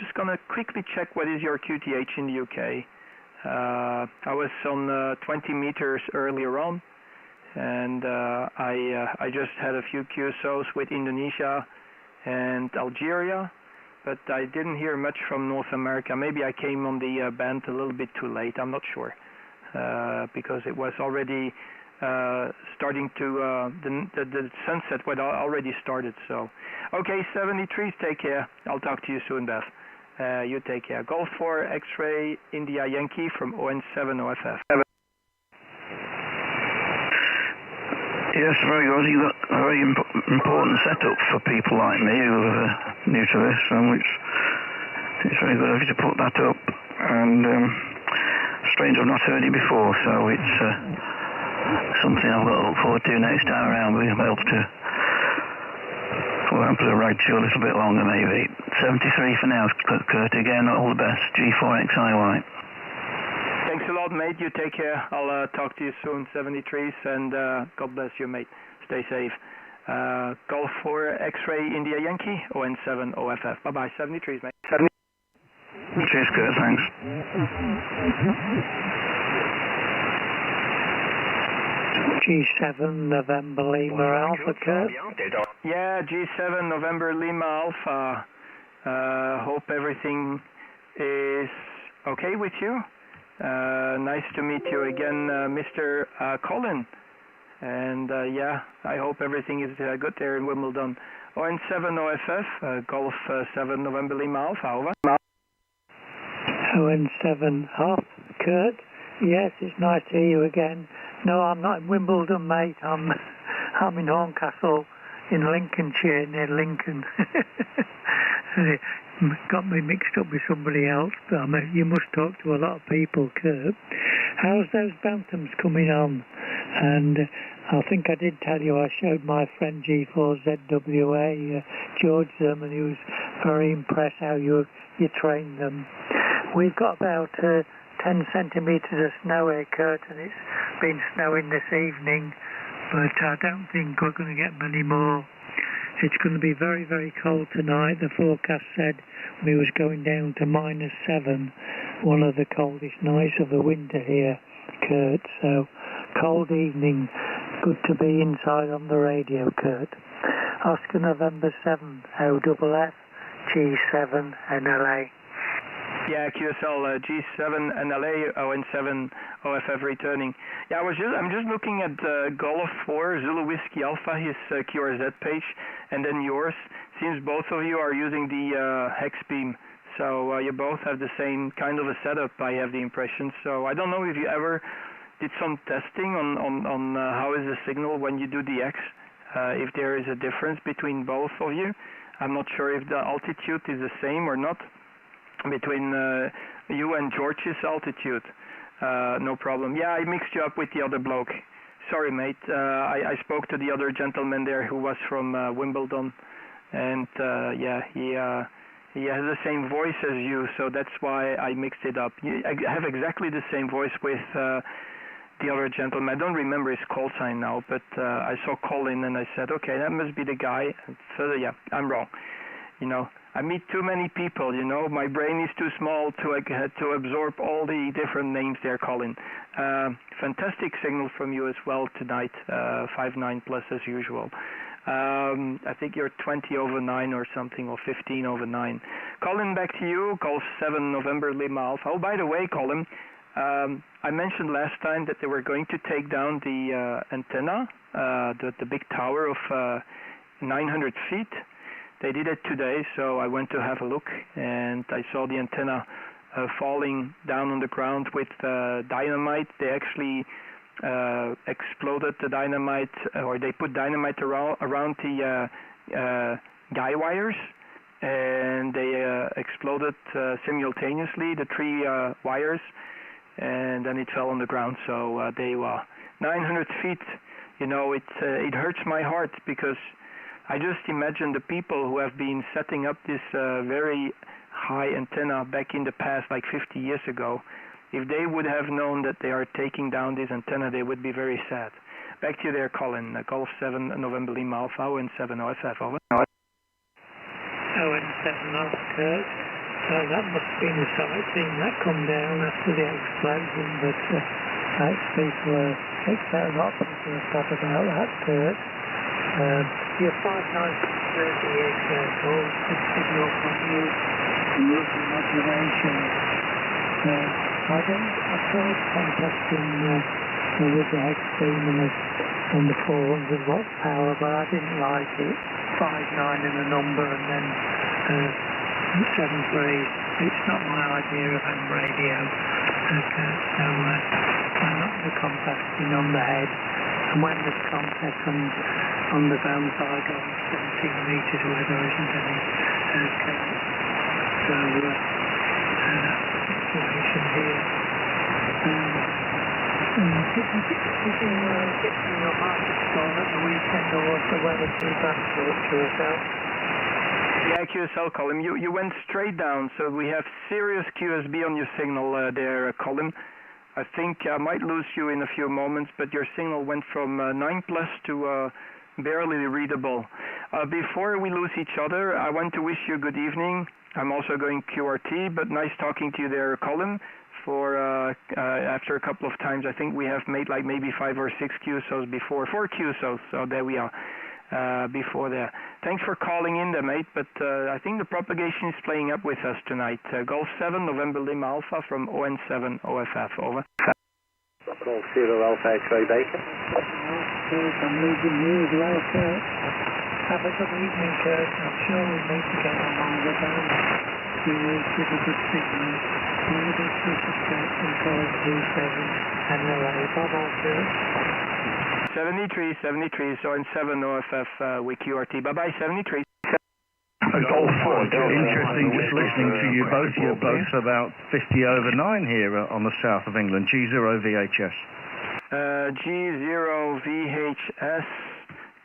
just gonna quickly check what is your QTH in the UK. I was on 20 meters earlier on, and I just had a few QSOs with Indonesia and Algeria, but I didn't hear much from North America. Maybe I came on the band a little bit too late, I'm not sure, because it was already starting to, the sunset had already started. So, okay, 73, take care. I'll talk to you soon, Beth. You take care. Golf 4 X-Ray India Yankee from ON7 OFF. Yes, very good. You've got a very important setup for people like me who are new to this, and it's very good of you to put that up. And strange I've not heard it before, so it's something I've got to look forward to next time around. We'll be able to ride to you a little bit longer, maybe. 73 for now, Kurt. Again, all the best. G4XIY. Thanks a lot, mate. You take care. I'll talk to you soon, 73s, and God bless you, mate. Stay safe. Golf 4 X-Ray India Yankee, ON7 OFF. Bye-bye, 73s, mate. Cheers, Kurt. Thanks. G7 November Lima Alpha, Kurt. Yeah, G7 November Lima Alpha. Hope everything is okay with you. Nice to meet you again, Mr. Colin. And yeah, I hope everything is good there in Wimbledon. ON7 OFF, Golf 7 November Lima Alpha, over. ON7 Alpha, Kurt. Yes, it's nice to hear you again. No, I'm not in Wimbledon, mate. I'm in Horncastle in Lincolnshire, near Lincoln. Got me mixed up with somebody else, but you must talk to a lot of people, Kurt. How's those Bantams coming on? And I think I did tell you I showed my friend G4ZWA, George them, and he was very impressed how you trained them. We've got about 10 centimetres of snow here, Kurt, and it's been snowing this evening, but I don't think we're going to get many more. It's going to be very, very cold tonight. The forecast said we was going down to -7, one of the coldest nights of the winter here, Kurt. So, cold evening. Good to be inside on the radio, Kurt. Oscar November 7, OFF, G7 NLA. Yeah, QSL G7 NLA ON7 OFF returning. Yeah, I'm just looking at Golf 4 Zulu Whiskey Alpha, his QRZ page, and then yours. Seems both of you are using the hex beam, so you both have the same kind of a setup, I have the impression. So I don't know if you ever did some testing on how is the signal when you do the X, if there is a difference between both of you. I'm not sure if the altitude is the same or not between you and George's altitude. No problem. Yeah, I mixed you up with the other bloke. Sorry, mate. I spoke to the other gentleman there who was from Wimbledon, and yeah, he has the same voice as you, so that's why I mixed it up. I have exactly the same voice with the other gentleman. I don't remember his call sign now, but I saw Colin and I said, okay, that must be the guy. So yeah, I'm wrong. You know, I meet too many people, you know, my brain is too small to absorb all the different names there, Colin. Fantastic signal from you as well tonight, 5.9 plus as usual. I think you're 20/9 or something, or 15/9. Colin, back to you, Golf 7 November Lima Alpha. Oh, by the way, Colin, I mentioned last time that they were going to take down the antenna, the big tower of 900 feet. They did it today, so I went to have a look, and I saw the antenna falling down on the ground with dynamite. They actually exploded the dynamite, or they put dynamite around the guy wires, and they exploded simultaneously, the three wires, and then it fell on the ground. So they were 900 feet. You know, it hurts my heart, because I just imagine the people who have been setting up this very high antenna back in the past, like 50 years ago. If they would have known that they are taking down this antenna, they would be very sad. Back to you there, Colin. Golf 7 November Lima Alpha and 7 OFF. Over. off, Kurt. That must have been a sight seeing that come down after the explosion, but people a lot of people have thought about that, Kurt. Your 5938 goals could figure up on you using modulation. I tried contacting with the hex beam and the 400 watt power, but I didn't like it. 59 in a number and then 73. It's not my idea of ham radio. So I'm not the contacting on the head. And when there's contact on the van side on 17 metres where there isn't any current. So that's the situation here. Did you get to your market store at the weekend, or was the weather too bad for yourself? Yeah, QSL Colin, you went straight down, so we have serious QSB on your signal there, Colin. I think I might lose you in a few moments, but your signal went from 9+ to barely readable. Before we lose each other, I want to wish you good evening. I'm also going QRT, but nice talking to you there, Colin. For after a couple of times, I think we have made like maybe 5 or 6 QSOs before, 4 QSOs, so there we are. Before there. Thanks for calling in there, mate, but I think the propagation is playing up with us tonight. Golf 7, November Lima Alpha from ON7 OFF, over. Golf 0 Alpha X-ray Baker. I'm losing you as well, Kurt. Have a good evening, Kurt. I'm sure we'll need to get along with that. You will give a good signal. All the best wishes, Kurt, from College G7 and LA. Bye-bye, Kurt. 73, so in 7 OFF with QRT. Bye-bye, 73. Golf 4. Interesting just listening to you both. You're both about 50 over 9 here on the south of England. G0 VHS. G0 VHS.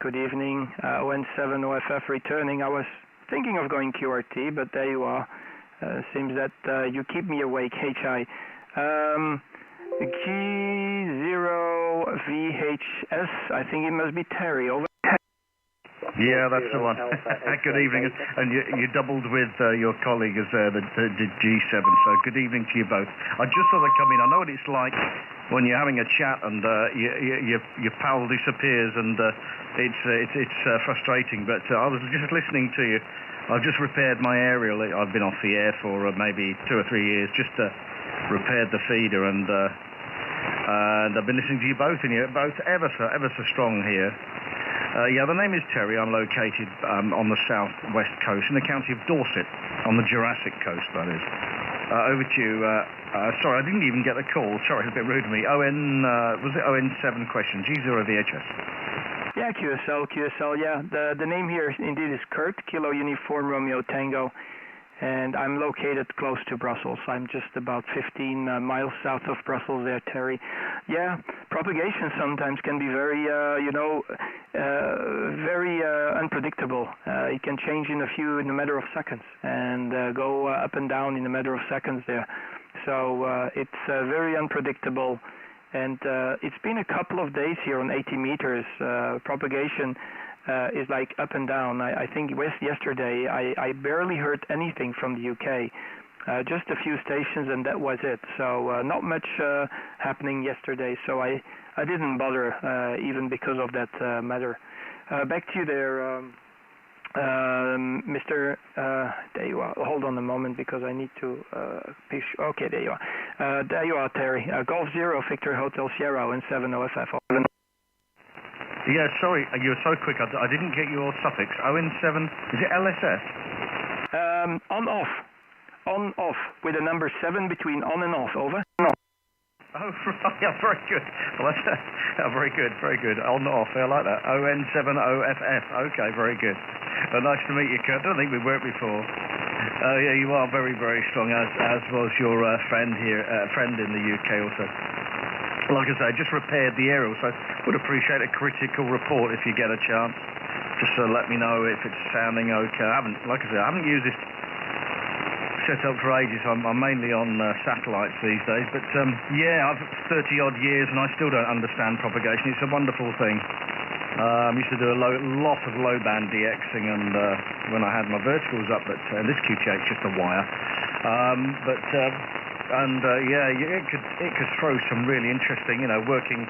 Good evening. ON7 OFF returning. I was thinking of going QRT, but there you are. Seems that you keep me awake, HI. G0 VHS, I think it must be Terry, over. Yeah, that's the one. Good evening. And you doubled with your colleague as the G7, so good evening to you both. I just thought I'd come in. I know what it's like when you're having a chat and your pal disappears, and it's frustrating, but I was just listening to you. I've just repaired my aerial. I've been off the air for maybe 2 or 3 years, just repaired the feeder, and I've been listening to you both, and you're both ever so strong here. Yeah, the name is Terry. I'm located on the southwest coast in the county of Dorset, on the Jurassic coast, that is. Over to you. Sorry, I didn't even get the call. Sorry, it's a bit rude of me. Was it ON7 question? G0 VHS. Yeah, QSL, yeah. The name here indeed is Kurt, Kilo Uniform Romeo Tango, and I'm located close to Brussels. I'm just about 15 miles south of Brussels there, Terry. Yeah, propagation sometimes can be very, very unpredictable. It can change in a matter of seconds and go up and down in a matter of seconds there. So it's very unpredictable. And it's been a couple of days here on 80 meters. Propagation is like up and down. I think yesterday I barely heard anything from the UK. Just a few stations, and that was it. So not much happening yesterday. So I didn't bother even because of that matter. Back to you there, Mr. There you are. Hold on a moment because I need to okay, there you are. There you are, Terry. Golf 0, Victor Hotel Sierra, and 7 OFF. Yeah, sorry, you were so quick. I didn't get your suffix. ON7, is it LSS? On off with a number 7 between on and off. Over. Oh, right. Yeah, very good. Well, that's very good. On off. I like that. ON7OFF. Okay, very good. Nice to meet you, Kurt. I don't think we've worked before. Yeah, you are very, very strong, as was your friend here, friend in the UK also. Like I say, I just repaired the aerial, so would appreciate a critical report if you get a chance. Just let me know if it's sounding okay. I haven't used this setup for ages. I'm mainly on satellites these days, but yeah, I've 30 odd years and I still don't understand propagation. It's a wonderful thing. Used to do a lot of low band DXing, and when I had my verticals up, but this QTH just a wire. Yeah, it could throw some really interesting, working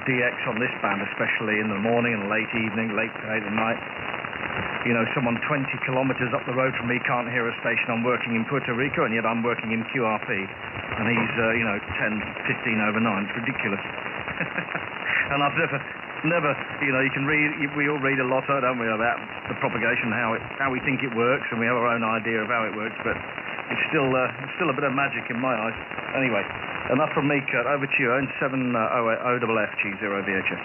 DX on this band, especially in the morning and late evening, late at night. Someone 20 kilometers up the road from me can't hear a station I'm working in Puerto Rico, and yet I'm working in QRP, and he's 10, 15 over 9. It's ridiculous. And I've never, you can read, we all read a lot, don't we, about the propagation, how we think it works, and we have our own idea of how it works, but it's still a bit of magic in my eyes. Anyway, enough from me, Kurt. Over to you. 7OFG0VHS.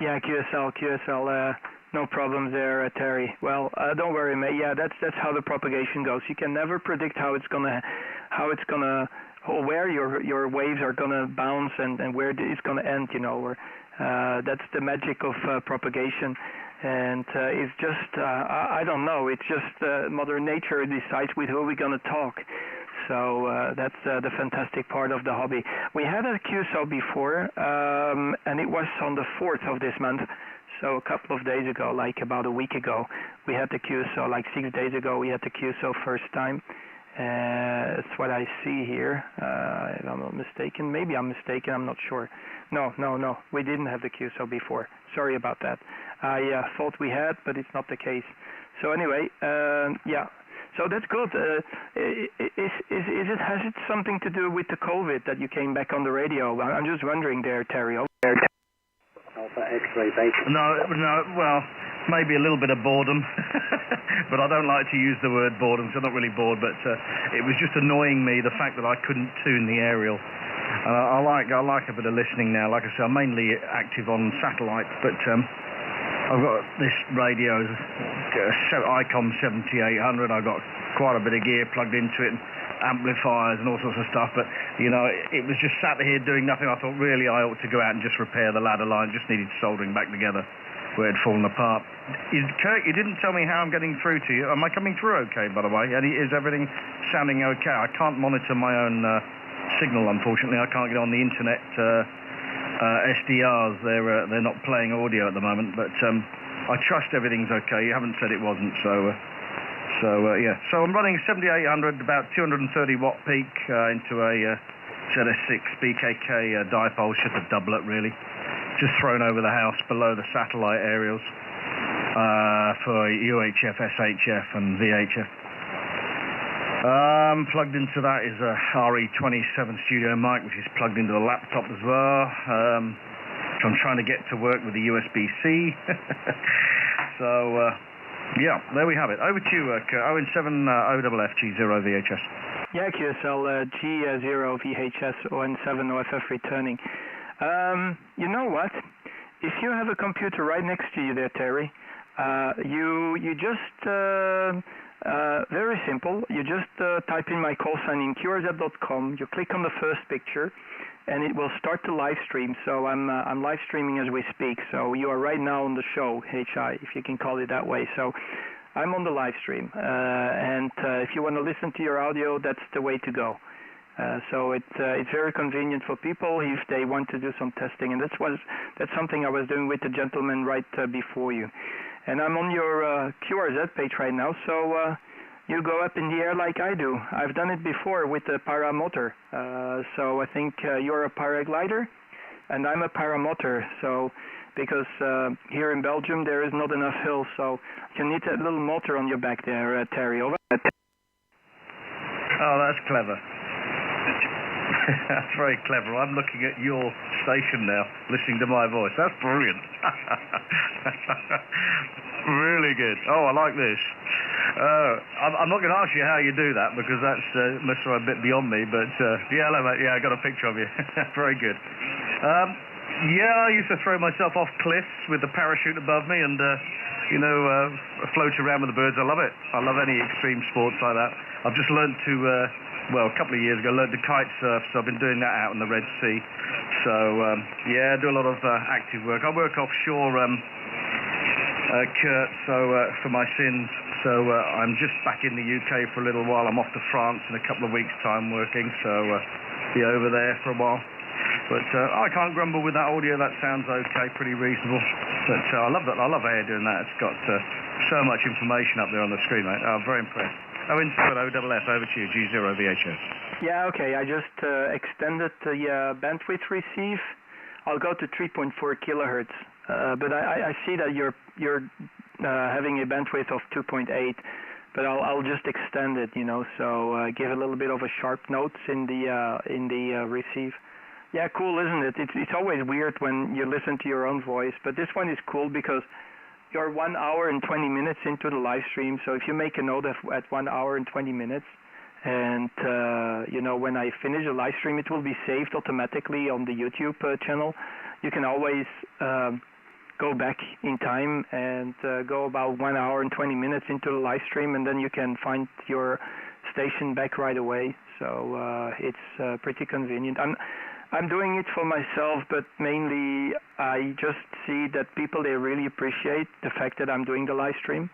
Yeah, QSL. No problems there, Terry. Well, don't worry, mate. Yeah, that's how the propagation goes. You can never predict how it's gonna, or where your waves are gonna bounce and where it's gonna end. Or that's the magic of propagation. And it's just, I don't know. It's just Mother Nature decides with who we're gonna talk. So that's the fantastic part of the hobby. We had a QSO before, and it was on the 4th of this month. So a couple of days ago, like about a week ago, we had the QSO. Like 6 days ago, we had the QSO first time. That's what I see here. If I'm not mistaken. Maybe I'm mistaken. I'm not sure. No. We didn't have the QSO before. Sorry about that. I thought we had, but it's not the case. So anyway, yeah. So that's good. Has it something to do with the COVID that you came back on the radio? I'm just wondering there, Terry. Alpha X-ray base. No, well, maybe a little bit of boredom, but I don't like to use the word boredom, so I'm not really bored, but it was just annoying me, the fact that I couldn't tune the aerial. And I like a bit of listening now. Like I said, I'm mainly active on satellite, but I've got this radio, ICOM 7800. I've got quite a bit of gear plugged into it, amplifiers and all sorts of stuff, but it was just sat here doing nothing. I thought really I ought to go out and just repair the ladder line. Just needed soldering back together where it had fallen apart. Kurt, you didn't tell me how I'm getting through to you. Am I coming through okay, by the way? And is everything sounding okay? I can't monitor my own signal, unfortunately. I can't get on the internet SDRs. They're not playing audio at the moment, but I trust everything's okay. You haven't said it wasn't, so yeah. So I'm running 7800, about 230 watt peak into a ZS6 BKK dipole, just a doublet really, just thrown over the house below the satellite aerials for UHF, SHF and VHF. Plugged into that is a RE27 studio mic, which is plugged into the laptop as well. So I'm trying to get to work with the USB-C. So yeah, there we have it. Over to you, ON7 OFFG0VHS. Yeah, QSL G0VHS ON7 OFF returning. You know what? If you have a computer right next to you there, Terry, you just very simple. You just type in my call sign in QRZ.com. You click on the first picture, and it will start the live stream. So I'm live streaming as we speak. So you are right now on the show, HI, if you can call it that way. So I'm on the live stream, and if you want to listen to your audio, that's the way to go. So it's very convenient for people if they want to do some testing, and that's something I was doing with the gentleman right before you. And I'm on your QRZ page right now, so you go up in the air like I do. I've done it before with a paramotor. So I think you're a paraglider, and I'm a paramotor. So because here in Belgium there is not enough hills, so you need a little motor on your back there, Terry. Over. Oh, that's clever. That's very clever. I'm looking at your station now, listening to my voice. That's brilliant. Really good. Oh, I like this. I'm not going to ask you how you do that, because that's must be a bit beyond me, but yeah, hello, mate. Yeah, I got a picture of you. Very good. Yeah, I used to throw myself off cliffs with the parachute above me and, float around with the birds. I love it. I love any extreme sports like that. I've just learned to, a couple of years ago, learned to kite surf, so I've been doing that out in the Red Sea. So, yeah, I do a lot of active work. I work offshore, Kurt, so for my sins. So I'm just back in the UK for a little while. I'm off to France in a couple of weeks' time working, so be over there for a while. But I can't grumble with that audio. That sounds okay, pretty reasonable. But I love that. I love how you're doing that. It's got so much information up there on the screen, mate. I'm very impressed. Owen Stewart, OFF, over to you, G0VHS. Yeah, okay. I just extended the bandwidth receive. I'll go to 3.4 kilohertz. But I see that you're having a bandwidth of 2.8. But I'll just extend it, you know. So give a little bit of a sharp notes in the receive. Yeah, cool, isn't it? It's always weird when you listen to your own voice, but this one is cool because you're 1 hour and 20 minutes into the live stream. So if you make a note at 1 hour and 20 minutes, and you know, when I finish the live stream, it will be saved automatically on the YouTube channel. You can always go back in time and go about 1 hour and 20 minutes into the live stream, and then you can find your station back right away. So it's pretty convenient. I'm doing it for myself, but mainly I just see that people, they really appreciate the fact that I'm doing the live stream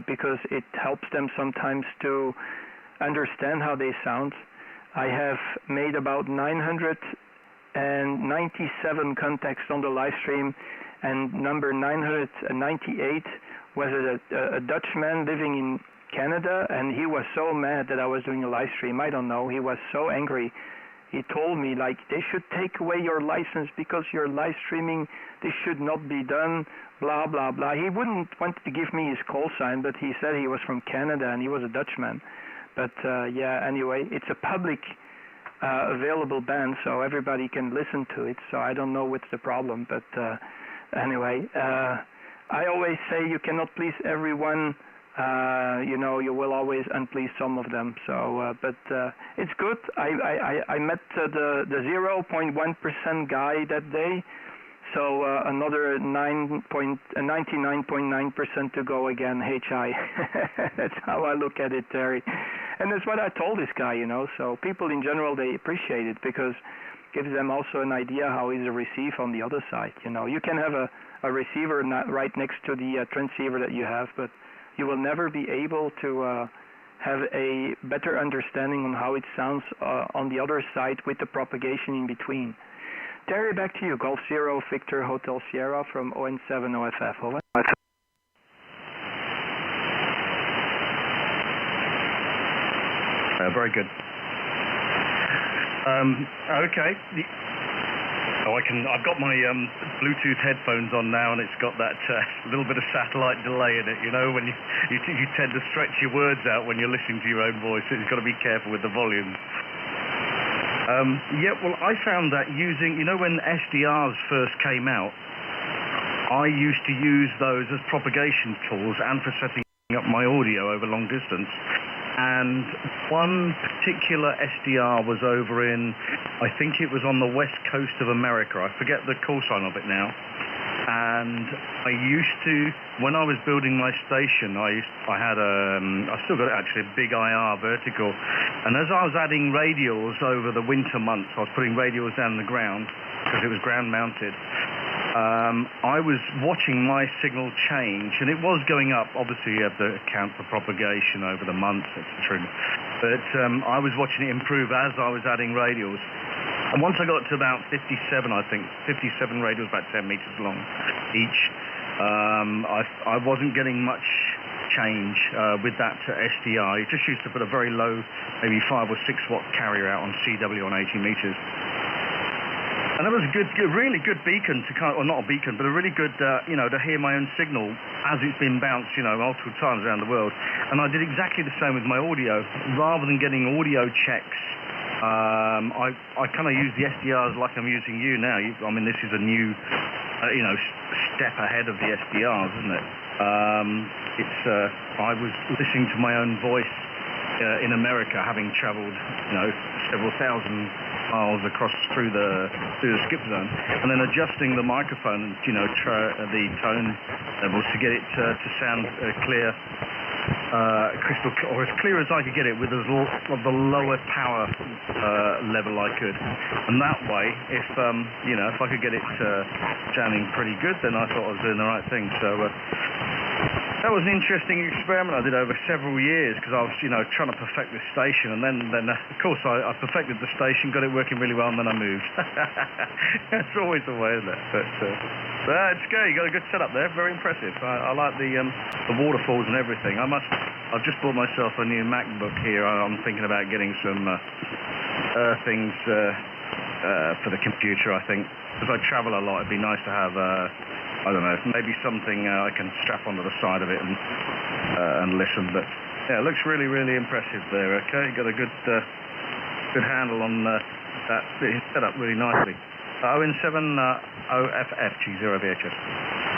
because it helps them sometimes to understand how they sound. I have made about 997 contacts on the live stream, and number 998 was a Dutchman living in Canada, and he was so mad that I was doing a live stream. I don't know, he was so angry. He told me, like, they should take away your license because you're live streaming. This should not be done, blah, blah, blah. He wouldn't want to give me his call sign, but he said he was from Canada and he was a Dutchman. But, yeah, anyway, it's a public available band, so everybody can listen to it. So I don't know what's the problem. But anyway, I always say you cannot please everyone. You know, you will always unplease some of them. So, but it's good. I met the 0.1% guy that day. So another 99.9% to go again. HI. That's how I look at it, Terry. And that's what I told this guy. You know, so people in general, they appreciate it because it gives them also an idea how is the receive on the other side. You know, you can have a receiver right next to the transceiver that you have, but you will never be able to have a better understanding on how it sounds on the other side with the propagation in between. Terry, back to you. Golf 0, Victor, Hotel Sierra from ON7 OFF. Over. Very good. Okay. I've got my Bluetooth headphones on now, and it's got that little bit of satellite delay in it. You know, when you tend to stretch your words out when you're listening to your own voice. So you've got to be careful with the volume. Yeah, well, I found that using, you know, when SDRs first came out, I used to use those as propagation tools and for setting up my audio over long distance. And one particular SDR was over in, I think it was on the west coast of America. I forget the call sign of it now. And I used to, when I was building my station, I still got actually a big IR vertical. And as I was adding radials over the winter months, I was putting radials down the ground because it was ground mounted. I was watching my signal change, and it was going up. Obviously, you have to account for propagation over the months, etc. But I was watching it improve as I was adding radials. And once I got to about 57, I think, 57 radials, about 10 meters long each, I wasn't getting much change with that SDR. You just used to put a very low, maybe 5 or 6 watt carrier out on CW on 80 meters. And that was a really good beacon to kind of, or not a beacon, but a really good, you know, to hear my own signal as it's been bounced, you know, multiple times around the world. And I did exactly the same with my audio. Rather than getting audio checks, I kind of use the SDRs like I'm using you now. I mean, this is a new, you know, step ahead of the SDRs, isn't it? I was listening to my own voice in America, having travelled, you know, several thousand miles across through the skip zone, and then adjusting the microphone, you know, the tone levels to get it to sound clear, crystal, or as clear as I could get it with the lower power level I could. And that way, if you know, if I could get it sounding pretty good, then I thought I was doing the right thing. So That was an interesting experiment I did over several years because I was, trying to perfect this station, and then of course, I perfected the station, got it working really well, and then I moved. It's always the way, isn't it? But it's good. You got a good setup there. Very impressive. I like the waterfalls and everything. I've just bought myself a new MacBook here. I'm thinking about getting some earthings for the computer. I think because I travel a lot, it'd be nice to have. I don't know, maybe something I can strap onto the side of it and listen. But yeah, it looks really, really impressive there. Okay, got a good handle on that. It's set up really nicely. ON7 OFF G0VHS.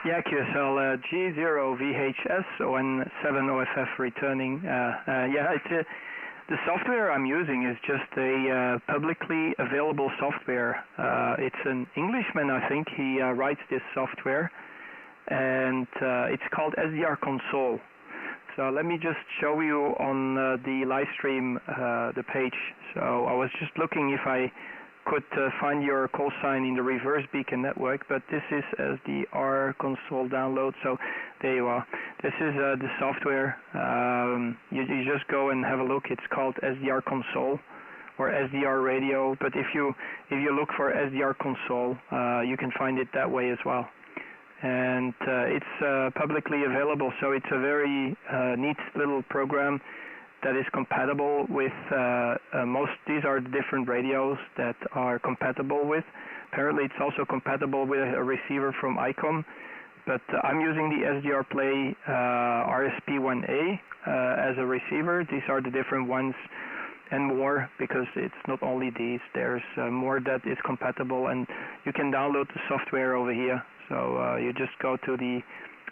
Yeah, QSL G0VHS ON7 OFF returning. It's the software I'm using is just a publicly available software. It's an Englishman, I think. He writes this software, and it's called SDR Console. So let me just show you on the live stream the page. So I was just looking if I could find your call sign in the reverse beacon network, but this is SDR Console download. So there you are. This is the software. You just go and have a look. It's called SDR Console or SDR Radio. But if you look for SDR Console, you can find it that way as well. And it's publicly available. So it's a very neat little program that is compatible with these are the different radios that are compatible with. Apparently it's also compatible with a receiver from ICOM, but I'm using the SDR Play RSP1A as a receiver. These are the different ones and more, because it's not only these, there's more that is compatible, and you can download the software over here. So you just go to the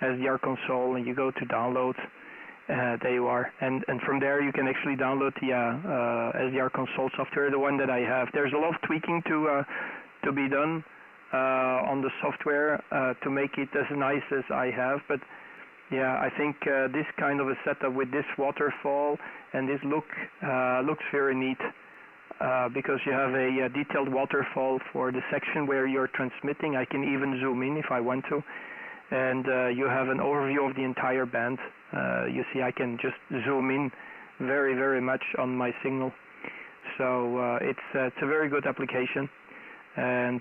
SDR Console and you go to download. There you are, and from there you can actually download the SDR Console software, the one that I have. There's a lot of tweaking to be done on the software to make it as nice as I have. But yeah, I think this kind of a setup with this waterfall and this looks very neat because you have a detailed waterfall for the section where you're transmitting. I can even zoom in if I want to. And you have an overview of the entire band. You see, I can just zoom in very, very much on my signal. So it's a very good application, and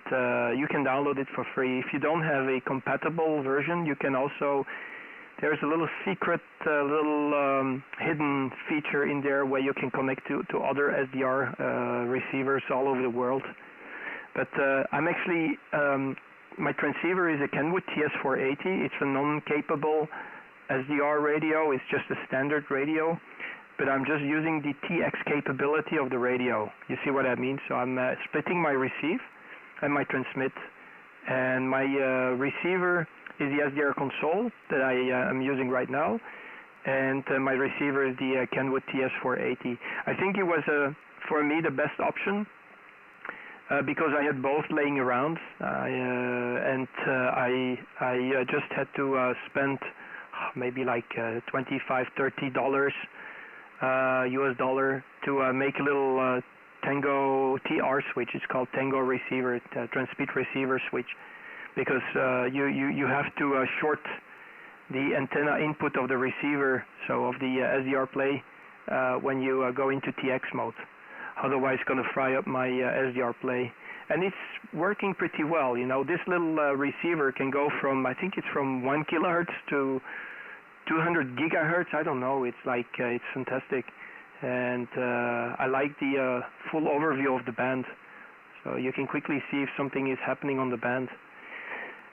you can download it for free. If you don't have a compatible version, you can also. There's a little secret, hidden feature in there where you can connect to other SDR receivers all over the world. But I'm actually. My transceiver is a Kenwood TS480. It's a non-capable SDR radio. It's just a standard radio, but I'm just using the TX capability of the radio. You see what I mean? So I'm splitting my receive and my transmit, and my receiver is the SDR Console that I am using right now, and my receiver is the Kenwood TS480. I think it was, for me, the best option. Because I had both laying around, and I just had to spend maybe like $25–30 US dollar to make a little Tango TR switch. It's called Tango receiver, transmit receiver switch, because you have to short the antenna input of the receiver, so of the SDR Play, when you go into TX mode. Otherwise, it's going to fry up my SDR Play. And it's working pretty well. You know, this little receiver can go from, I think it's from 1 kilohertz to 200 gigahertz. I don't know. It's like, it's fantastic. And I like the full overview of the band. So you can quickly see if something is happening on the band.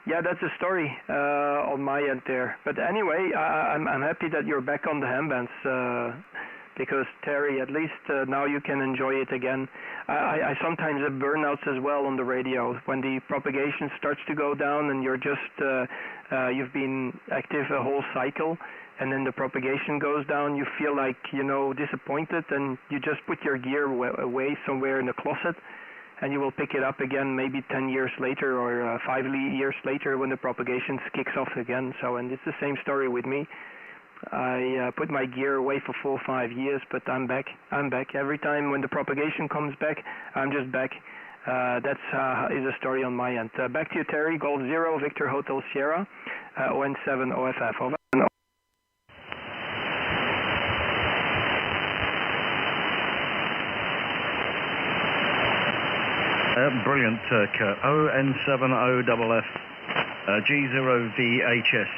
Yeah, that's the story on my end there. But anyway, I'm happy that you're back on the ham bands. Because Terry, at least now you can enjoy it again. I sometimes have burnouts as well on the radio when the propagation starts to go down and you're just you've been active a whole cycle, and then the propagation goes down. You feel like, you know, disappointed, and you just put your gear away somewhere in the closet, and you will pick it up again maybe 10 years later or 5 years later when the propagation kicks off again. So, and it's the same story with me. I put my gear away for 4 or 5 years, but I'm back. Every time when the propagation comes back, I'm just back. That's is a story on my end. Back to you, Terry. Golf 0, Victor Hotel Sierra, ON7 OFF. Over. Brilliant, Kurt. ON7OFF G0VHS.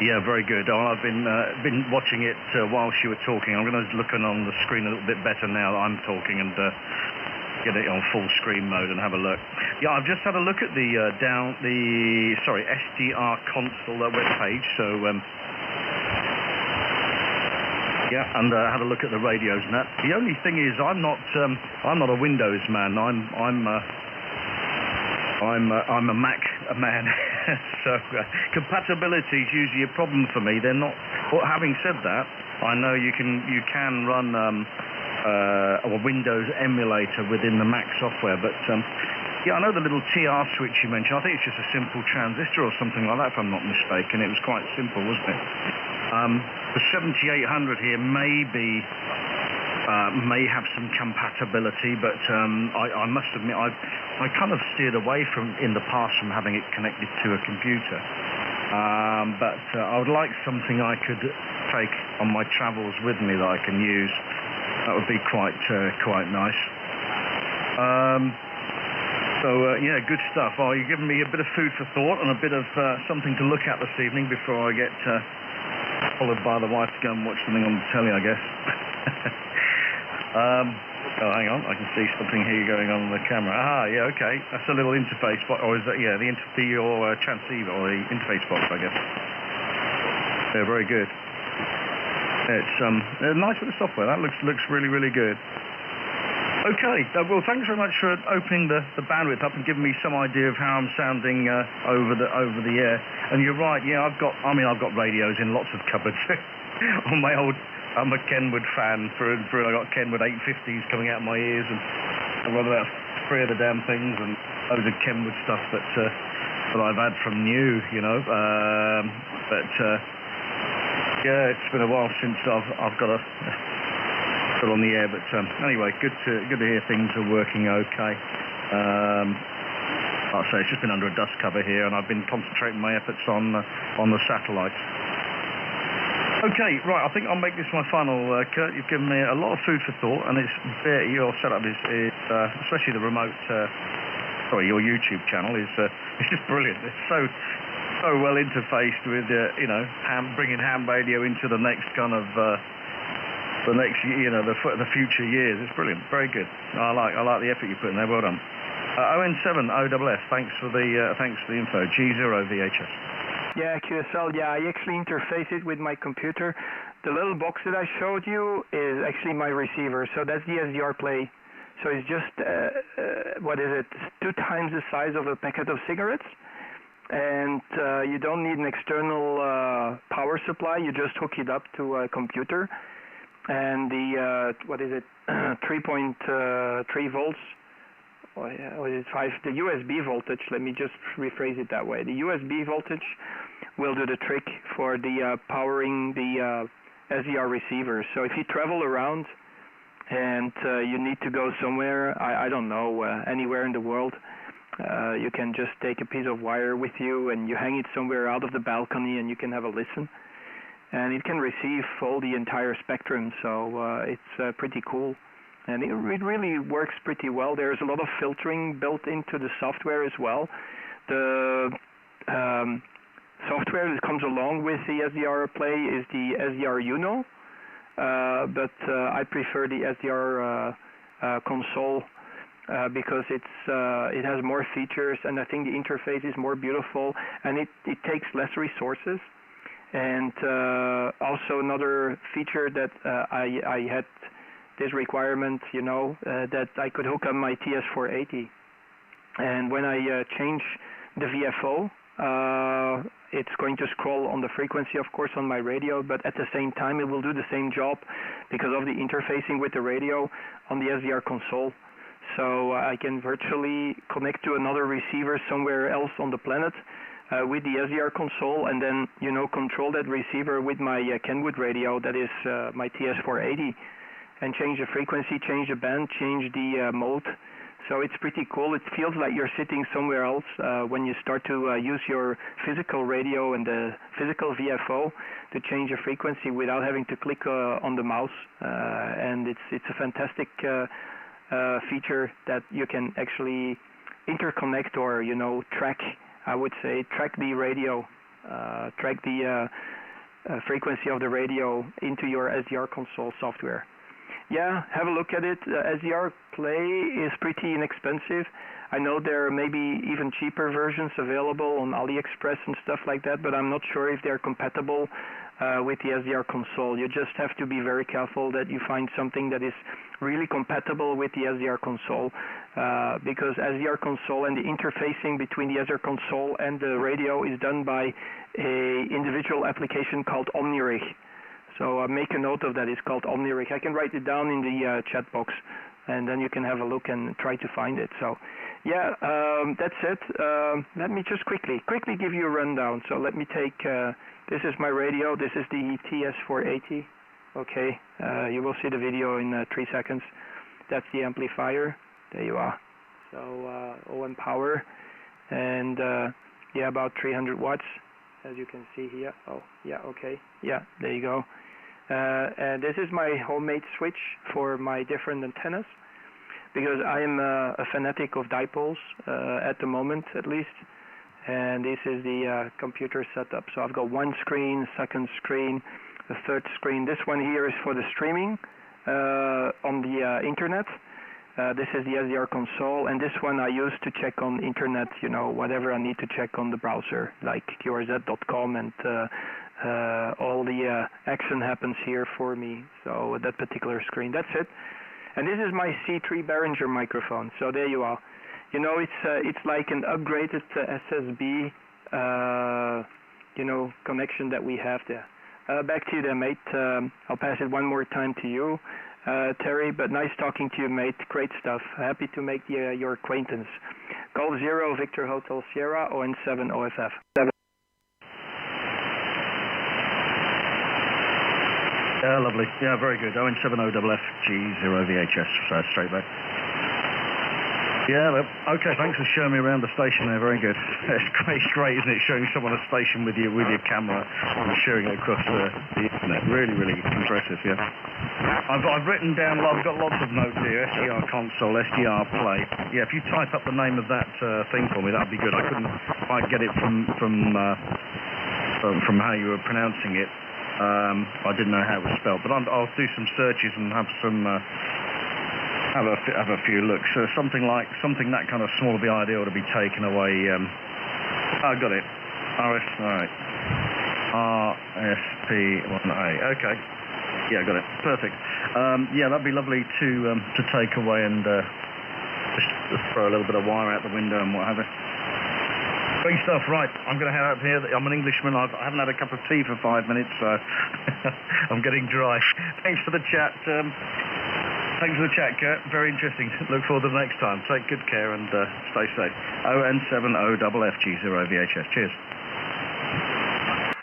Yeah, very good. I've been watching it whilst you were talking. I'm going to look on the screen a little bit better now that I'm talking and get it on full screen mode and have a look. Yeah, I've just had a look at the SDR console webpage. So yeah, and had a look at the radios and that. The only thing is, I'm not a Windows man. I'm a Mac man. So compatibility is usually a problem for me. They're not. Well, having said that, I know you can run a Windows emulator within the Mac software, but yeah, I know the little TR switch you mentioned. I think it's just a simple transistor or something like that, if I'm not mistaken. It was quite simple, wasn't it? The 7800 here may have some compatibility, but I must admit I kind of steered away from in the past from having it connected to a computer. But I would like something I could take on my travels with me that I can use. That would be quite nice. Yeah, good stuff. Oh, you're giving me a bit of food for thought and a bit of something to look at this evening before I get followed by the wife to go and watch something on the telly, I guess. Oh, hang on, I can see something here going on the camera. Ah, yeah, okay. That's a little interface box, or is that, yeah, your transceiver, or the interface box, I guess. Yeah, very good. It's nice bit of software. That looks really, really good. Okay, well, thanks very much for opening the bandwidth up and giving me some idea of how I'm sounding over the air. And you're right, yeah, I've got radios in lots of cupboards. On my old, I'm a Kenwood fan through and through. I got Kenwood 850s coming out of my ears, and I've got about 3 of the damn things, and loads of Kenwood stuff that I've had from new, you know. Yeah, it's been a while since I've got a put on the air, but anyway, good to hear things are working okay. Like I say, it's just been under a dust cover here, and I've been concentrating my efforts on the satellites. Okay, right, I think I'll make this my final, Kurt. You've given me a lot of food for thought, and your setup is especially the remote, your YouTube channel is just brilliant. It's so well interfaced with, bringing ham radio into the next kind of, the future years. It's brilliant, very good. I like the effort you put in there. Well done. ON7OFF. Thanks for the info. G0VHS. Yeah, QSL, yeah, I actually interface it with my computer. The little box that I showed you is actually my receiver, so that's the SDR Play. So it's just, 2 times the size of a packet of cigarettes. And you don't need an external power supply, you just hook it up to a computer. And the, 3.3 volts. The USB voltage, let me just rephrase it that way. The USB voltage will do the trick for the powering the SDR receiver. So if you travel around and you need to go somewhere, I don't know, anywhere in the world, you can just take a piece of wire with you and you hang it somewhere out of the balcony and you can have a listen. And it can receive the entire spectrum, so it's pretty cool. And it really works pretty well. There's a lot of filtering built into the software as well. The software that comes along with the SDR Play is the SDR Uno, but I prefer the SDR console because it has more features, and I think the interface is more beautiful, and it takes less resources. And also another feature that I had this requirement, that I could hook up my TS480. And when I change the VFO, it's going to scroll on the frequency, of course, on my radio, but at the same time it will do the same job because of the interfacing with the radio on the SDR console. So I can virtually connect to another receiver somewhere else on the planet with the SDR console, and then, control that receiver with my Kenwood radio, that is my TS480. And change the frequency, change the band, change the mode. So it's pretty cool. It feels like you're sitting somewhere else when you start to use your physical radio and the physical VFO to change the frequency without having to click on the mouse. And it's a fantastic feature that you can actually interconnect or, you know, track, I would say, track the radio, track the frequency of the radio into your SDR console software. Yeah, have a look at it. SDR Play is pretty inexpensive. I know there are maybe even cheaper versions available on AliExpress and stuff like that, but I'm not sure if they're compatible with the SDR console. You just have to be very careful that you find something that is really compatible with the SDR console, because SDR console and the interfacing between the SDR console and the radio is done by an individual application called Omnirig. So make a note of that. It's called Omnirig. I can write it down in the chat box, and then you can have a look and try to find it. So, yeah, that's it. Let me just quickly give you a rundown. So let me take, this is my radio. This is the TS480. Okay, you will see the video in 3 seconds. That's the amplifier. There you are. So OM power, and yeah, about 300 watts, as you can see here. Oh, yeah, okay. Yeah, there you go. And this is my homemade switch for my different antennas, because I am a fanatic of dipoles at the moment, at least. And this is the computer setup. So I've got one screen, second screen, the third screen. This one here is for the streaming on the internet. This is the SDR console, and this one I use to check on internet, you know, whatever I need to check on the browser, like qrz.com, and all the action happens here for me. So that particular screen, that's it. And this is my C3 Behringer microphone. So there you are. You know, it's like an upgraded SSB, you know, connection that we have there. Back to you there, mate. I'll pass it one more time to you, Terry, but nice talking to you, mate. Great stuff. Happy to make your acquaintance. Golf 0, Victor Hotel Sierra, ON7 OFF. Yeah, lovely. Yeah, very good. ON7OFFG0VHS, straight back. Yeah, okay, thanks for showing me around the station there, very good. It's great, isn't it, showing someone a station with your camera and sharing it across the internet. Really, really impressive, yeah. I've written down, I've got lots of notes here, SDR console, SDR play. Yeah, if you type up the name of that thing for me, that'd be good. I couldn't quite get it from how you were pronouncing it. I didn't know how it was spelled, but I'll do some searches and have some... Have a few looks. So something that kind of small would be ideal to be taken away. I got it. RS, all right. RSP1A. Okay. Yeah, got it. Perfect. Yeah, that'd be lovely to take away and just throw a little bit of wire out the window and what have you. Great stuff. Right, I'm going to head out here. I'm an Englishman. I haven't had a cup of tea for 5 minutes, so I'm getting dry. Thanks for the chat. Thanks for the chat, Kurt. Very interesting. Look forward to the next time. Take good care and stay safe. ON7OFFG0VHS. Cheers.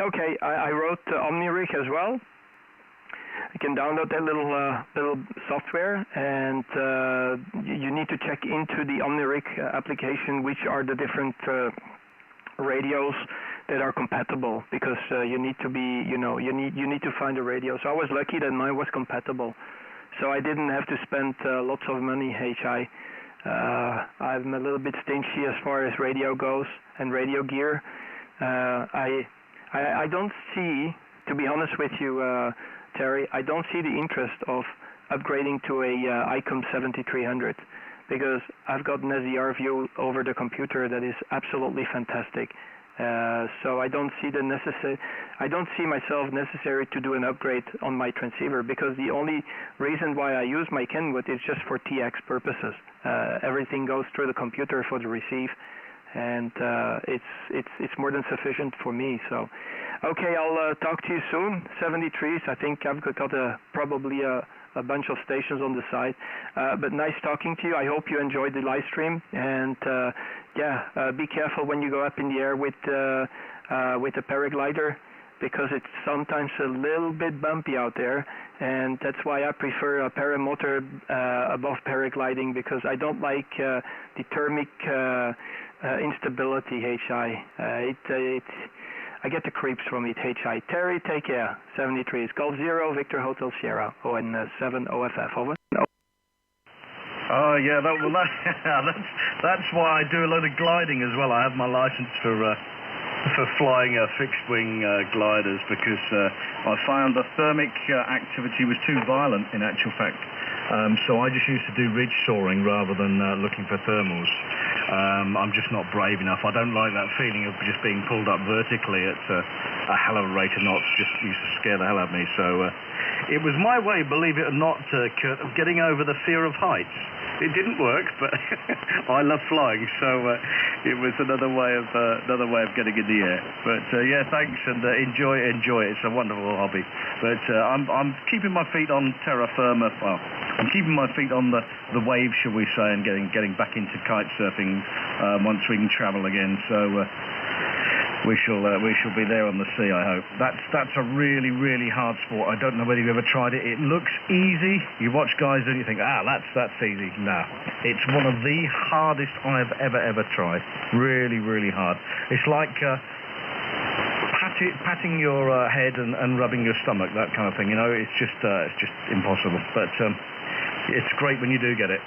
Okay, I wrote Omnirig as well. You can download that little software, and you need to check into the Omnirig application, which are the different radios that are compatible, because you need to be, you know, you need to find a radio. So I was lucky that mine was compatible. So I didn't have to spend lots of money, HI. I'm a little bit stingy as far as radio goes and radio gear. I don't see, to be honest with you, Terry, I don't see the interest of upgrading to a ICOM 7300, because I've got an SDR view over the computer that is absolutely fantastic. So I don't see myself necessary to do an upgrade on my transceiver, because the only reason why I use my Kenwood is just for TX purposes. Everything goes through the computer for the receive, and it's more than sufficient for me. So, okay, I'll talk to you soon. 73s. I think I've got probably a bunch of stations on the side, but nice talking to you. I hope you enjoyed the live stream, and yeah, be careful when you go up in the air with a paraglider, because it's sometimes a little bit bumpy out there, and that's why I prefer a paramotor above paragliding, because I don't like the thermic instability, HI. I get the creeps from it, HI. Terry, take care. 73 is Golf 0, Victor Hotel Sierra, ON7 OFF. Over. Oh yeah, that's why I do a lot of gliding as well. I have my license for flying fixed wing gliders because I found the thermic activity was too violent in actual fact. So I just used to do ridge soaring rather than looking for thermals. I'm just not brave enough. I don't like that feeling of just being pulled up vertically at a hell of a rate of knots. Just used to scare the hell out of me. So it was my way, believe it or not, Kurt, of getting over the fear of heights. It didn't work, but I love flying, so it was another way of getting in the air. But yeah, thanks, and enjoy it. It's a wonderful hobby. But I'm keeping my feet on terra firma. Well, I'm keeping my feet on the wave, shall we say, and getting back into kite surfing once we can travel again. So we shall be there on the sea, I hope. That's a really, really hard sport. I don't know whether you've ever tried it. It looks easy. You watch guys do it and you think, that's easy. No. It's one of the hardest I've ever tried. Really, really hard. It's like patting your head and rubbing your stomach, that kind of thing. You know, it's just impossible. But it's great when you do get it.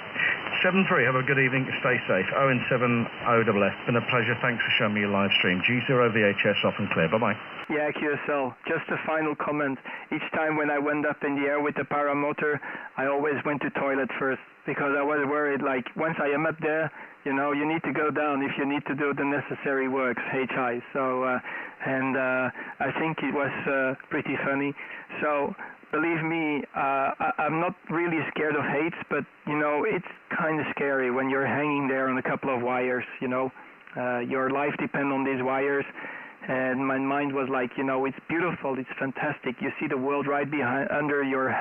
7-3, have a good evening, stay safe. 0N7OFF, been a pleasure, thanks for showing me your live stream. G0VHS off and clear, bye-bye. Yeah, QSL, just a final comment. Each time when I went up in the air with the paramotor, I always went to toilet first, because I was worried, like, once I am up there, you know, you need to go down if you need to do the necessary works, HI. So, I think it was pretty funny. So, believe me, I'm not really scared of heights, but, you know, it's kind of scary when you're hanging there on a couple of wires, you know. Your life depends on these wires, and my mind was like, you know, it's beautiful, it's fantastic. You see the world right behind, under your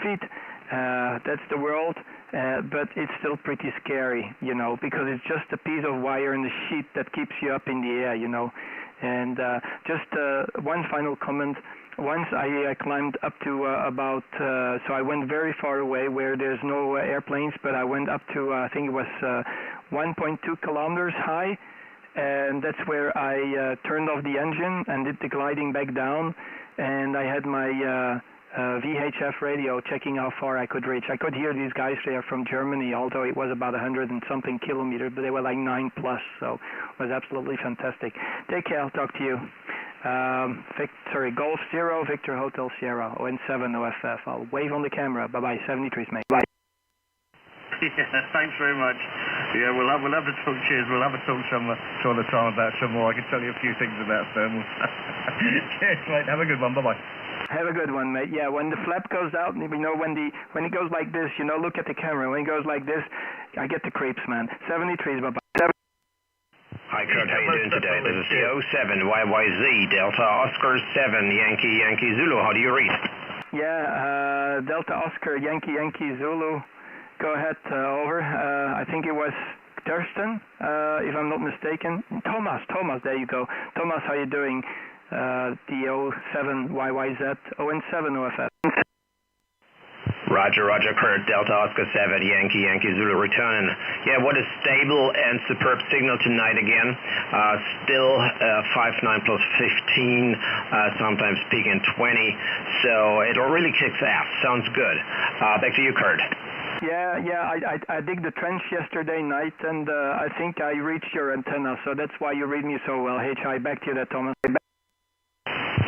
feet. That's the world, but it's still pretty scary, you know, because it's just a piece of wire in the sheet that keeps you up in the air, you know. And just one final comment. Once I climbed up to so I went very far away where there's no airplanes, but I went up to, I think it was 1.2 kilometers high, and that's where I turned off the engine and did the gliding back down, and I had my VHF radio checking how far I could reach. I could hear these guys there from Germany, although it was about 100 and something kilometers, but they were like 9+, so it was absolutely fantastic. Take care, I'll talk to you. Golf 0, Victor Hotel Sierra, ON7OFF. I'll wave on the camera. Bye-bye, 73, mate. Bye. Yeah, thanks very much. Yeah, we'll have to talk, cheers, we'll have a talk some other time about some more. I can tell you a few things about thermals. Cheers, mate, have a good one, bye-bye. Have a good one, mate. Yeah, when the flap goes out, you know, when it goes like this, you know, look at the camera. When it goes like this, I get the creeps, man. 73, bye-bye. Hi, Kurt. How you doing today? This is the 07YYZ Delta Oscar 7 Yankee Zulu. How do you read? Yeah, Delta Oscar Yankee Zulu. Go ahead, over. I think it was Thurston, if I'm not mistaken. Thomas, there you go. Thomas, how you doing? The 07YYZ ON7OFF. Roger, Kurt, Delta Oscar 7, Yankee Zulu returning. Yeah, what a stable and superb signal tonight again. Still 5.9 plus 15, sometimes peaking 20, so it really kicks ass. Sounds good. Back to you, Kurt. Yeah, I dig the trench yesterday night, and I think I reached your antenna, so that's why you read me so well. Hi, back to you there, Thomas.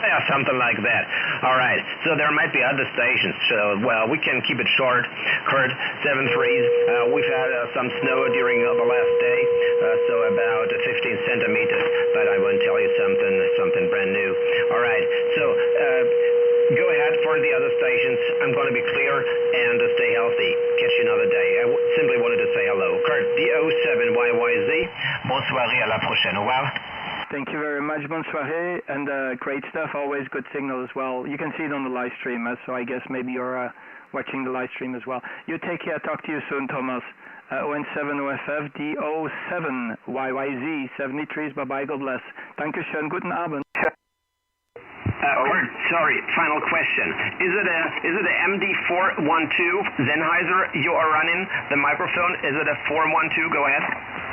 Yeah, something like that. All right, so there might be other stations, so, well, we can keep it short. Kurt, 7-3, we've had some snow during the last day, so about 15 centimeters, but I won't tell you something brand new. All right, so go ahead for the other stations. I'm going to be clear and stay healthy. Catch you another day. I simply wanted to say hello. Kurt, D07YYZ. Bonne soirée, à la prochaine. Au revoir. Thank you very much, bonne soirée, and great stuff, always good signal as well. You can see it on the live stream, so I guess maybe you're watching the live stream as well. You take care, talk to you soon, Thomas. ON7OFF, D07YYZ, 73, bye-bye, God bless. Dankeschön, guten Abend. Sorry, final question. Is it a MD412 Sennheiser you are running, the microphone? Is it a 412? Go ahead.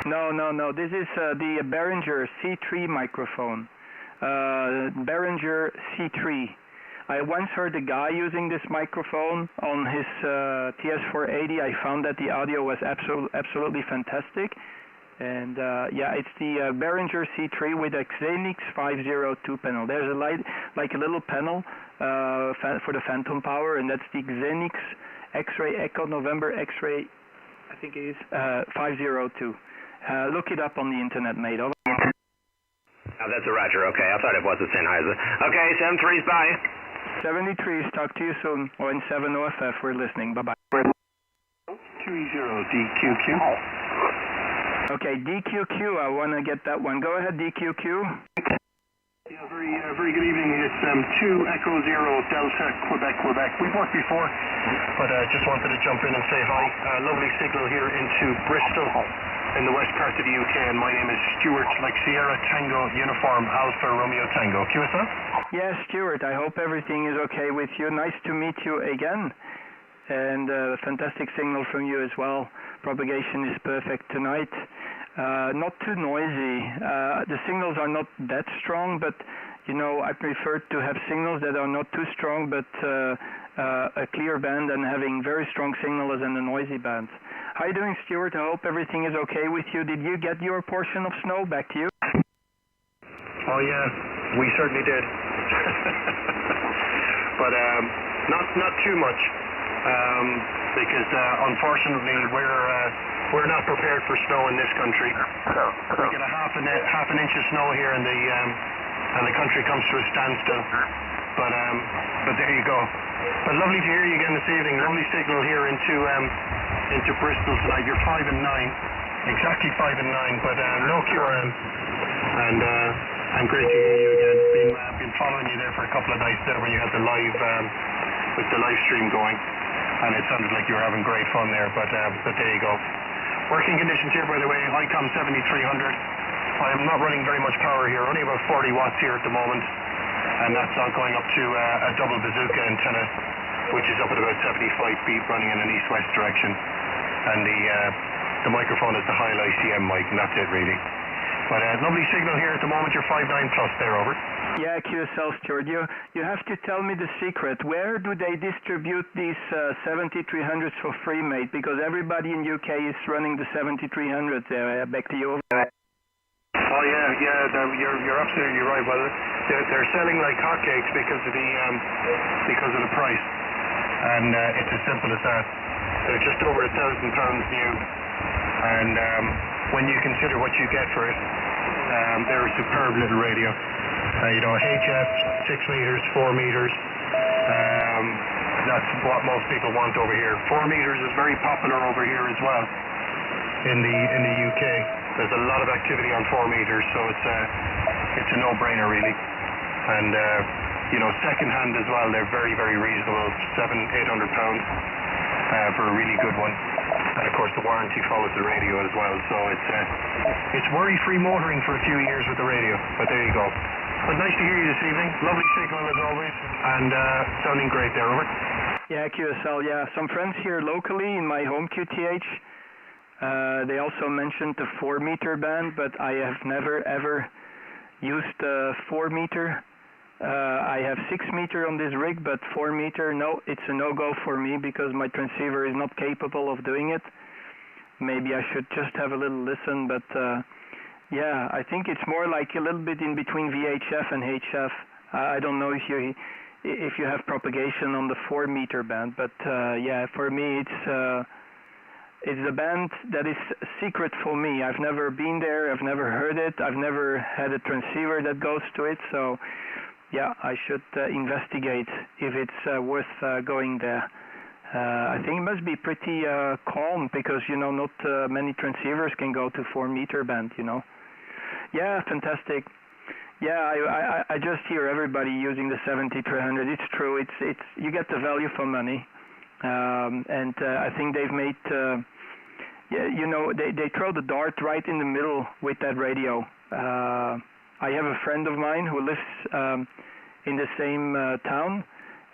No. This is the Behringer C3 microphone. Behringer C3. I once heard a guy using this microphone on his TS480. I found that the audio was absolutely fantastic. And yeah, it's the Behringer C3 with a Xenix 502 panel. There's a like a little panel for the phantom power, and that's the Xenix X-ray Echo November X-ray, I think it is 502. Look it up on the internet, mate. Over. Oh, that's a Roger. Okay, I thought it was a Sennheiser. Okay, 73's bye. 73's, talk to you soon. Or in 7 OFF, we're listening. Bye-bye. 20DQQ. Okay, DQQ, I want to get that one. Go ahead, DQQ. Yeah, very good evening. It's 2 Echo 0 Delta Quebec. We've worked before, but just wanted to jump in and say hi. Lovely signal here into Bristol in the west part of the UK, and my name is Stuart, like Sierra Tango Uniform Alpha Romeo Tango. QSL? Yes, Stuart, I hope everything is okay with you. Nice to meet you again. And fantastic signal from you as well. Propagation is perfect tonight. Not too noisy. The signals are not that strong, but you know, I prefer to have signals that are not too strong, but a clear band, and having very strong signals than a noisy band. How are you doing, Stuart? I hope everything is okay with you. Did you get your portion of snow? Back to you. Oh yeah, we certainly did. But not too much. Because unfortunately we're not prepared for snow in this country. We get a half an inch of snow here, and the country comes to a standstill. But there you go. But lovely to hear you again this evening. Lovely signal here into Bristol tonight. You're 5 and 9, exactly 5 and 9, but no QRM. And I'm great to hear you again. Been following you there for a couple of nights there when you had the live with the live stream going. And it sounded like you were having great fun there, but there you go. Working conditions here, by the way, ICOM 7300. I am not running very much power here, only about 40 watts here at the moment, and that's not going up to a double bazooka antenna, which is up at about 75 feet, running in an east-west direction. And the microphone is the Heil ICM mic, and that's it really. But lovely signal here at the moment. You're 5.9 plus there, over. Yeah, QSL, Stuart. You have to tell me the secret. Where do they distribute these 7300s for free, mate? Because everybody in UK is running the 7300 there. Back to you. Oh yeah, you're absolutely right. Well, they're selling like hotcakes because of the price, and it's as simple as that. They're just over £1,000 new, and when you consider what you get for it, they're a superb little radio. You know, HF, 6 meters, 4 meters. That's what most people want over here. 4 meters is very popular over here as well in the UK. There's a lot of activity on 4 meters, so it's a no-brainer really. And you know, second hand as well, they're very, very reasonable, £700-800 for a really good one. And of course the warranty follows the radio as well, so it's worry-free motoring for a few years with the radio. But there you go. But nice to hear you this evening. Lovely signal as always, and sounding great there, over. Yeah, QSL, yeah. Some friends here locally in my home QTH, they also mentioned the 4 meter band, but I have never ever used a 4 meter. I have 6 meter on this rig, but 4 meter, no, it's a no-go for me because my transceiver is not capable of doing it. Maybe I should just have a little listen, but yeah, I think it's more like a little bit in between VHF and HF. I don't know if you have propagation on the 4 meter band, but yeah, for me it's a band that is secret for me. I've never been there, I've never heard it, I've never had a transceiver that goes to it, so yeah, I should investigate if it's worth going there. I think it must be pretty calm because, you know, not many transceivers can go to 4 meter band, you know. Yeah, fantastic. Yeah, I just hear everybody using the 7300. It's true. It's you get the value for money, and I think they've made. Yeah, you know, they throw the dart right in the middle with that radio. I have a friend of mine who lives in the same town,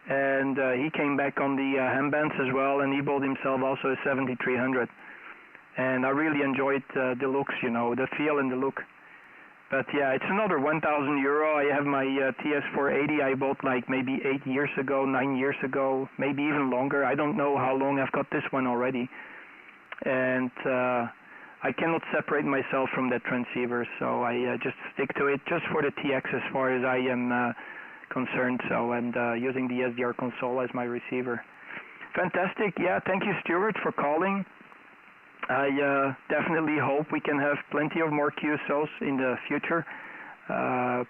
and he came back on the ham bands as well, and he bought himself also a 7300. And I really enjoyed the looks, you know, the feel and the look. But yeah, it's another 1,000 euro. I have my TS480 I bought like maybe 8 years ago, 9 years ago, maybe even longer. I don't know how long I've got this one already. And I cannot separate myself from that transceiver, so I just stick to it just for the TX as far as I am concerned. So, and using the SDR console as my receiver. Fantastic. Yeah, thank you, Stuart, for calling. I definitely hope we can have plenty of more QSOs in the future.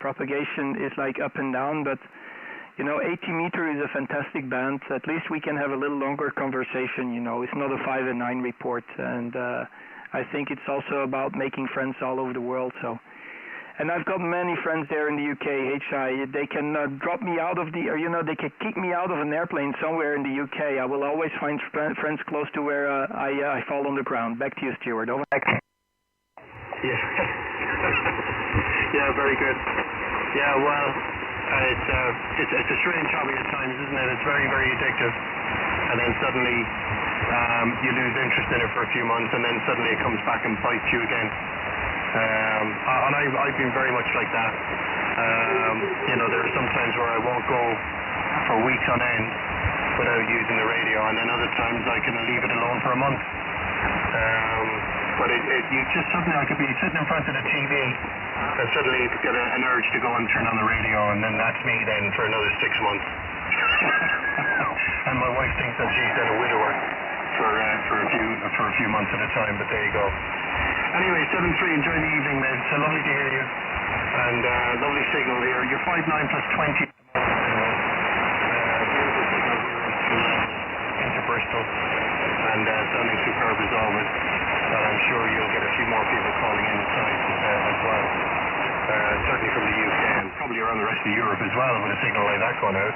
Propagation is like up and down, but you know, 80 meter is a fantastic band. At least we can have a little longer conversation, you know. It's not a 5 and 9 report, and I think it's also about making friends all over the world. So, and I've got many friends there in the UK, HI. They can drop me out of the, or you know, they can kick me out of an airplane somewhere in the UK. I will always find friends close to where I fall on the ground. Back to you, Stuart. Over. Yeah. Yeah, very good. Yeah, well, it's a strange hobby at times, isn't it? It's very, very addictive. And then suddenly you lose interest in it for a few months, and then suddenly it comes back and bites you again. And I've been very much like that. You know, there are some times where I won't go for weeks on end without using the radio, and then other times I can leave it alone for a month. But you just suddenly, I could be sitting in front of the TV and suddenly get an urge to go and turn on the radio, and then that's me then for another 6 months. And my wife thinks that she's then a widower for a few months at a time, but there you go. Anyway, 7-3, enjoy the evening, mate. It's lovely to hear you. And lovely signal here. You're 5-9 plus 20. Beautiful signal here into Bristol. And sounding superb as always. But I'm sure you'll get a few more people calling in tonight as well. Certainly from the UK and probably around the rest of Europe as well with a signal like that going out.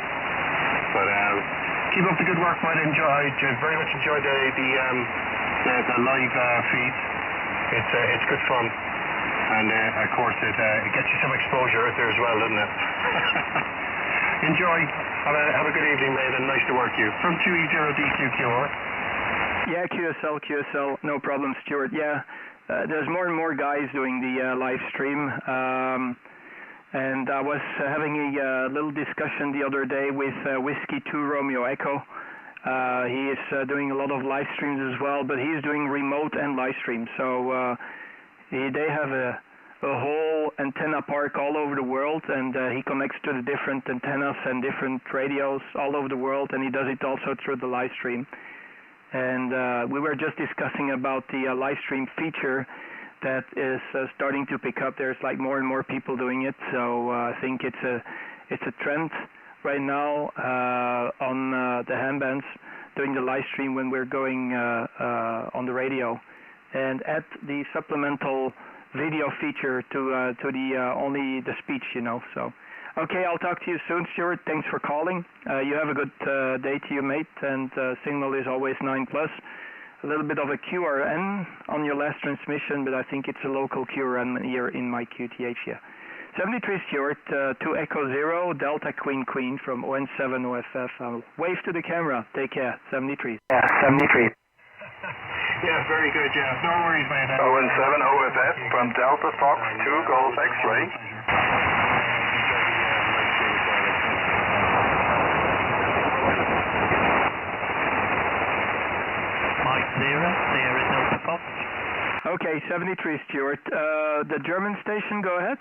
But keep up the good work, mate. I very much enjoyed the live feeds. It's good fun, and of course it gets you some exposure out there as well, doesn't it? Enjoy. Have a good evening, mate, and nice to work you. From 2E0DQQR. Yeah, QSL, no problem, Stuart. Yeah, there's more and more guys doing the live stream, and I was having a little discussion the other day with Whiskey 2 Romeo Echo. He is doing a lot of live streams as well, but he's doing remote and live streams. So they have a whole antenna park all over the world, and he connects to the different antennas and different radios all over the world, and he does it also through the live stream. And we were just discussing about the live stream feature that is starting to pick up. There's like more and more people doing it, so I think it's a trend right now on the handbands doing the live stream when we're going on the radio, and add the supplemental video feature to the only the speech, you know. So okay, I'll talk to you soon, Stuart. Thanks for calling. You have a good day to you, mate, and signal is always 9+. A little bit of a QRN on your last transmission, but I think it's a local QRN here in my QTH, yeah. 73 Stuart, 2 Echo 0, Delta Queen Queen from ON7 OFF. Wave to the camera. Take care. 73. Yeah, 73. Yeah, very good, yeah. No worries, man. ON7 OFF from Delta Fox 2 Golf X-Ray. Mike Sierra Delta Fox. Okay, 73 Stuart. The German station, go ahead.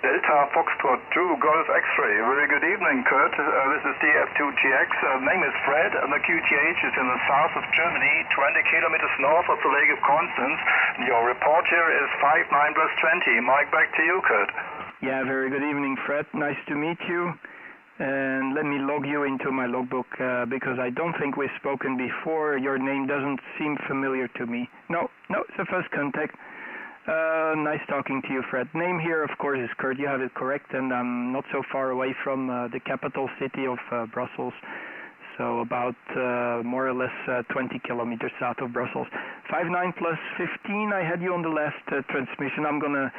Delta Foxtrot 2 Golf X-Ray. Very good evening, Kurt. This is DF2GX. Name is Fred, and the QTH is in the south of Germany, 20 kilometers north of the Lake of Constance. Your report here is 5-9+20. Mike, back to you, Kurt. Yeah, very good evening, Fred. Nice to meet you. And let me log you into my logbook because I don't think we've spoken before. Your name doesn't seem familiar to me. No, it's the first contact. Nice talking to you, Fred. Name here, of course, is Kurt. You have it correct, and I'm not so far away from the capital city of Brussels. So about more or less 20 kilometers south of Brussels. 5-9+15, I had you on the last transmission. I'm going to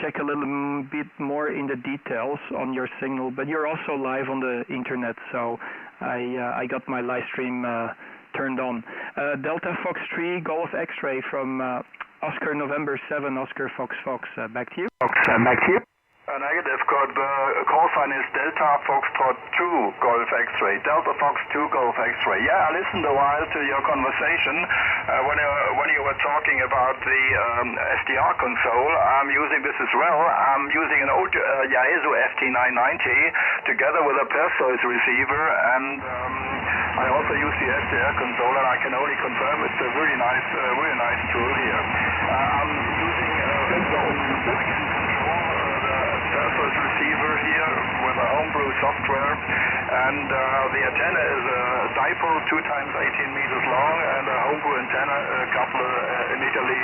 check a little bit more in the details on your signal, but you're also live on the internet, so I got my live stream turned on. Delta Fox 3 Golf X-Ray from Oscar November 7, Oscar Fox Fox. Back to you. Back to you. Negative, code, call sign is Delta Foxtrot 2 Golf X-ray, Delta Fox 2 Golf X-ray. Yeah, I listened a while to your conversation when you were talking about the SDR console. I'm using this as well. I'm using an old Yaesu FT990 together with a Perseus receiver, and I also use the SDR console, and I can only confirm it's a really nice tool here. I'm using Perseus receiver here with a homebrew software, and the antenna is a dipole 2 times 18 meters long, and a homebrew antenna coupler immediately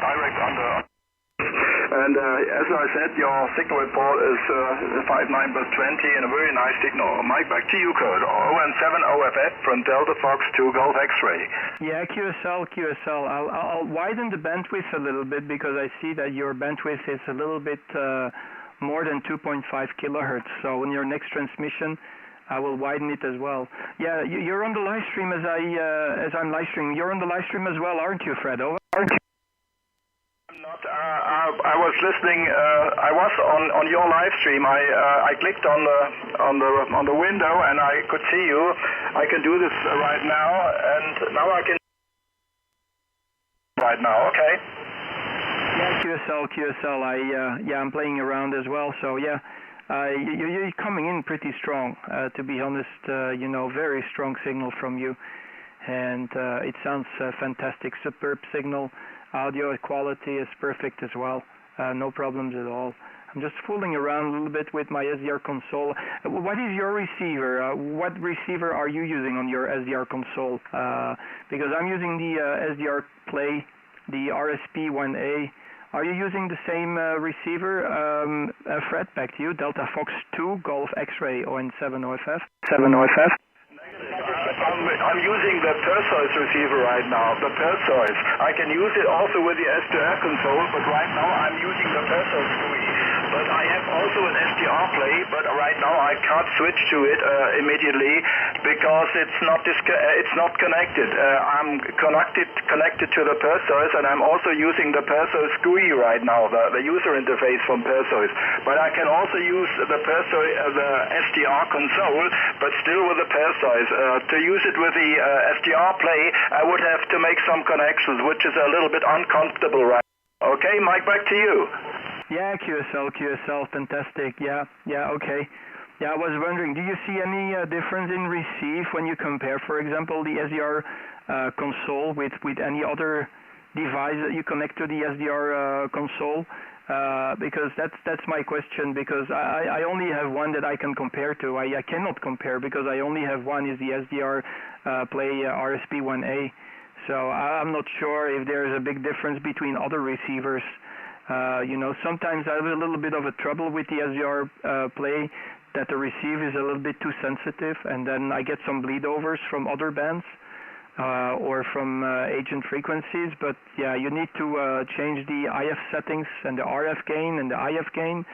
direct under. And as I said, your signal report is 59+20 and a very nice signal. Mike, back to you, Kurt. ON7OFF from Delta Fox 2 Golf X-ray. Yeah, QSL. I'll widen the bandwidth a little bit because I see that your bandwidth is a little bit more than 2.5 kilohertz. So in your next transmission, I will widen it as well. Yeah, you're on the live stream as I'm live streaming. You're on the live stream as well, aren't you, Fred? Over. I was listening. I was on your live stream. I clicked on the window and I could see you. I can do this right now, and now I can. Right now, okay. Yeah, QSL. I'm playing around as well. So yeah, you're coming in pretty strong. To be honest, very strong signal from you, and it sounds fantastic. Superb signal. Audio quality is perfect as well. No problems at all. I'm just fooling around a little bit with my SDR console. What is your receiver? What receiver are you using on your SDR console? Because I'm using the SDR Play, the RSP1A. Are you using the same receiver? Fred, back to you. Delta Fox 2 Golf X-ray ON7OFF. 7OFF. I'm using the Perseus receiver right now, the Perseus. I can use it also with the SDR console, but right now I'm using the Perseus GUI. But I have also an SDR Play, but right now I can't switch to it immediately because it's not connected. I'm connected to the Perseus, and I'm also using the Perseus GUI right now, the user interface from Perseus. But I can also use the Perseus, the SDR console, but still with the Perseus. To use it with the SDR Play, I would have to make some connections, which is a little bit uncomfortable right now. Okay, Mike, back to you. Yeah, QSL, fantastic. Yeah, okay. Yeah, I was wondering, do you see any difference in receive when you compare, for example, the SDR console with any other device that you connect to the SDR console? Because that's my question, because I only have one that I can compare to. I cannot compare because I only have one, is the SDR Play RSP1A. So I'm not sure if there is a big difference between other receivers. Sometimes I have a little bit of a trouble with the SDR Play, that the receive is a little bit too sensitive, and then I get some bleed overs from other bands. Or from agent frequencies, but yeah, you need to change the IF settings and the RF gain and the IF gain,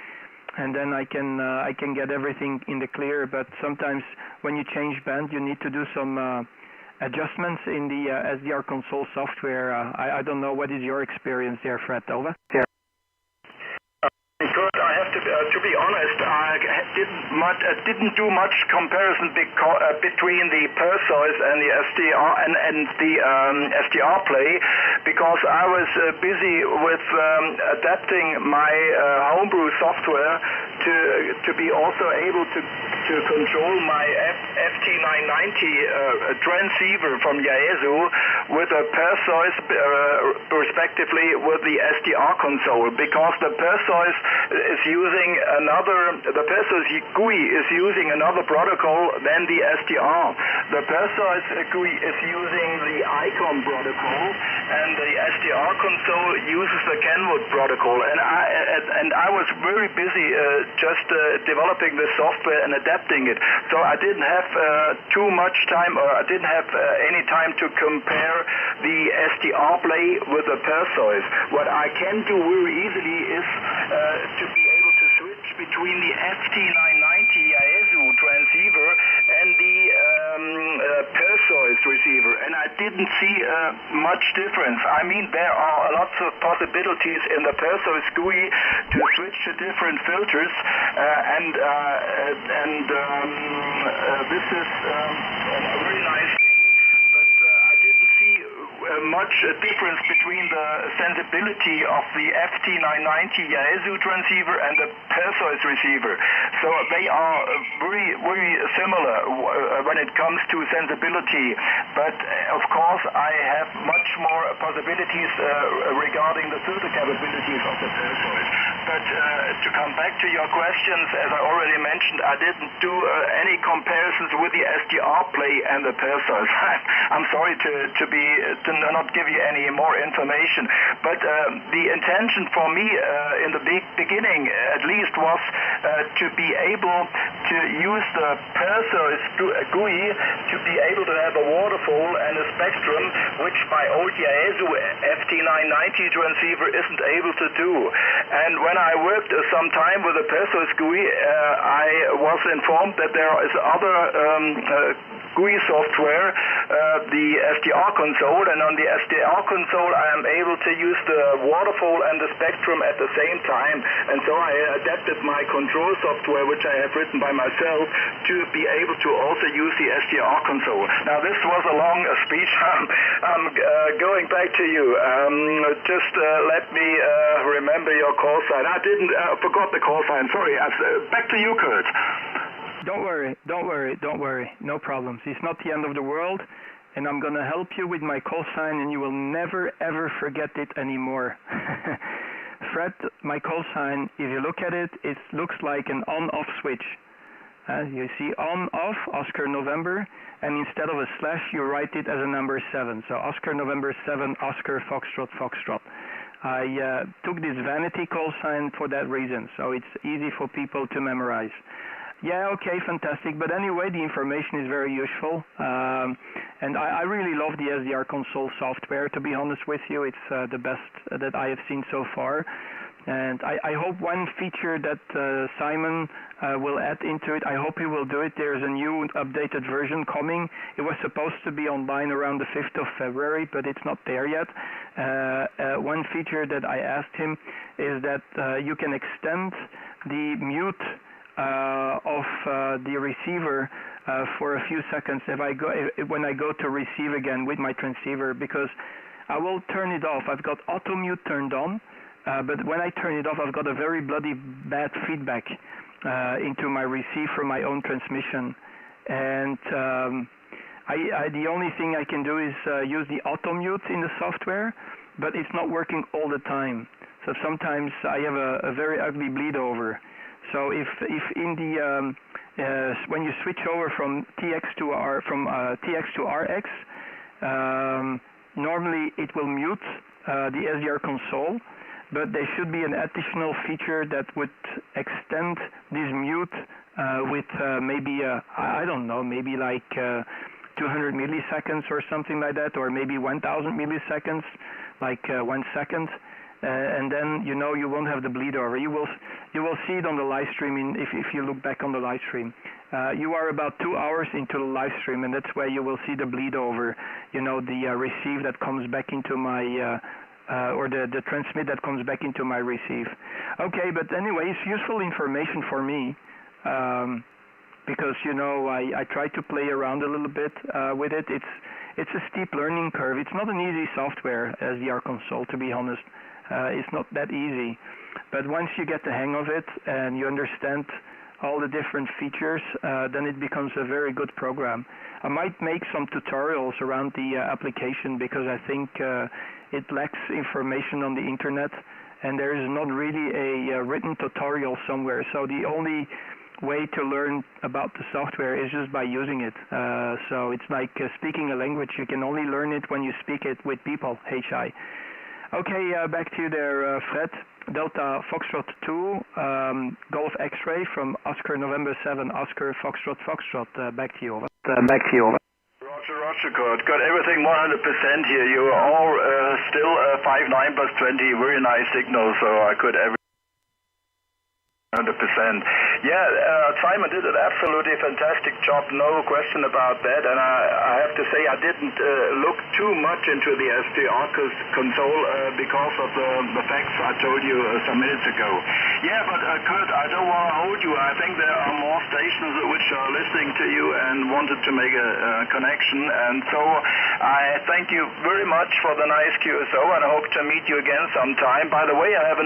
and then I can get everything in the clear. But sometimes when you change band, you need to do some adjustments in the SDR console software. I don't know, what is your experience there, Fred? Over. Yeah. Good. I have to be honest, I didn't do much comparison between the Perseus and the SDR and the SDR Play, because I was busy with adapting my homebrew software to be also able to control my FT990 transceiver from Yaesu with a Perseus, respectively with the SDR console, because the Perseus is using the Perseus GUI is using another protocol than the SDR. The Perseus GUI is using the ICOM protocol, and the SDR console uses the Kenwood protocol. And I was very busy just developing the software and adapting it. So I didn't have too much time, or I didn't have any time to compare the SDR Play with the Perseus. What I can do very easily is to be able to switch between the FT990 Yaesu transceiver and the Perseus receiver. And I didn't see much difference. I mean, there are lots of possibilities in the Perseus GUI to switch to different filters, and this is a very nice thing, but I didn't see much difference between the sensibility of the FT990 Yaesu transceiver and the Perseus receiver. So they are very, very similar when it comes to sensibility, but of course I have much more possibilities regarding the filter capabilities of the Perseus. But to come back to your questions, as I already mentioned, I didn't do any comparisons with the SDR play and the Perseus. I'm sorry to not give you any more information, but the intention for me in the beginning at least was to be able to use the Perseus GUI to be able to have a waterfall and a spectrum, which my old Yaesu FT990 transceiver isn't able to do. And when I worked some time with the Perseus GUI, I was informed that there is other GUI software, the SDR console, and on the SDR console I am able to use the waterfall and the spectrum at the same time, and so I adapted my control software, which I have written by myself, to be able to also use the SDR console. Now this was a long speech. I'm going back to you. Just let me remember your call sign. I forgot the call sign, sorry. Back to you, Kurt. Don't worry. No problems. It's not the end of the world, and I'm going to help you with my call sign, and you will never, ever forget it anymore. Fred, my call sign, if you look at it, it looks like an on-off switch. You see on-off, Oscar November, and instead of a slash, you write it as a number 7. So Oscar November 7, Oscar Foxtrot, Foxtrot. I took this vanity call sign for that reason, so it's easy for people to memorize. Yeah, okay, fantastic. But anyway, the information is very useful. And I really love the SDR console software, to be honest with you. It's the best that I have seen so far. And I hope one feature that Simon will add into it, I hope he will do it. There's a new updated version coming. It was supposed to be online around the 5th of February, but it's not there yet. One feature that I asked him is that you can extend the mute of the receiver for a few seconds when I go to receive again with my transceiver, because I will turn it off. I've got auto mute turned on, but when I turn it off, I've got a very bloody bad feedback into my receive from my own transmission, and the only thing I can do is use the auto mute in the software, but it's not working all the time. So sometimes I have a very ugly bleed over. So if in the when you switch over from TX to RX, normally it will mute the SDR console, but there should be an additional feature that would extend this mute with maybe I don't know, maybe like 200 milliseconds or something like that, or maybe 1,000 milliseconds, like 1 second. And then you won't have the bleed over. You will see it on the live stream if you look back on the live stream. You are about 2 hours into the live stream, and that's where you will see the bleed over. The receive that comes back into my or the transmit that comes back into my receive. Okay, but anyway, it's useful information for me because I try to play around a little bit with it. It's a steep learning curve. It's not an easy software, SDR console, to be honest. It's not that easy, but once you get the hang of it and you understand all the different features, then it becomes a very good program. I might make some tutorials around the application because I think it lacks information on the internet, and there is not really a written tutorial somewhere. So the only way to learn about the software is just by using it. So it's like speaking a language. You can only learn it when you speak it with people. HI. Okay, back to you there, Fred. Delta Foxtrot 2, Golf X-ray from Oscar November 7, Oscar Foxtrot Foxtrot. Back to you, over. Roger, Kurt. Got everything 100% here. You are all still 5.9 plus 20. Very nice signal, so I could 100%. Simon did an absolutely fantastic job, no question about that. And I have to say I didn't look too much into the SDR console because of the facts I told you some minutes ago. Yeah, but Kurt, I don't want to hold you. I think there are more stations which are listening to you and wanted to make a connection. And so I thank you very much for the nice QSO, and I hope to meet you again sometime. By the way, I have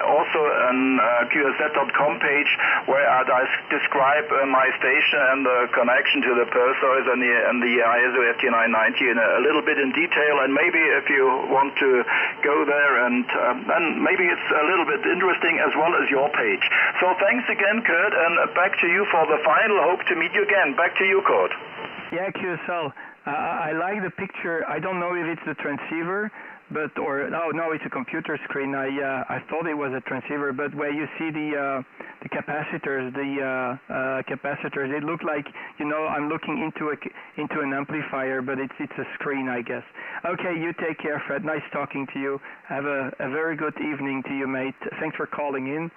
also an QSZ.com page where I describe my station and the connection to the Perseus and the ISO FT990 in a little bit in detail. And maybe if you want to go there, and then maybe it's a little bit interesting as well as your page. So thanks again, Kurt, and back to you for the final. Hope to meet you again. Back to you, Kurt. Yeah, QSL. I like the picture. I don't know if it's the transceiver, no, it's a computer screen. I thought it was a transceiver, but where you see the capacitors, capacitors, it looked like, I'm looking into an amplifier, but it's a screen, I guess. Okay, you take care, Fred. Nice talking to you. Have a very good evening to you, mate. Thanks for calling in.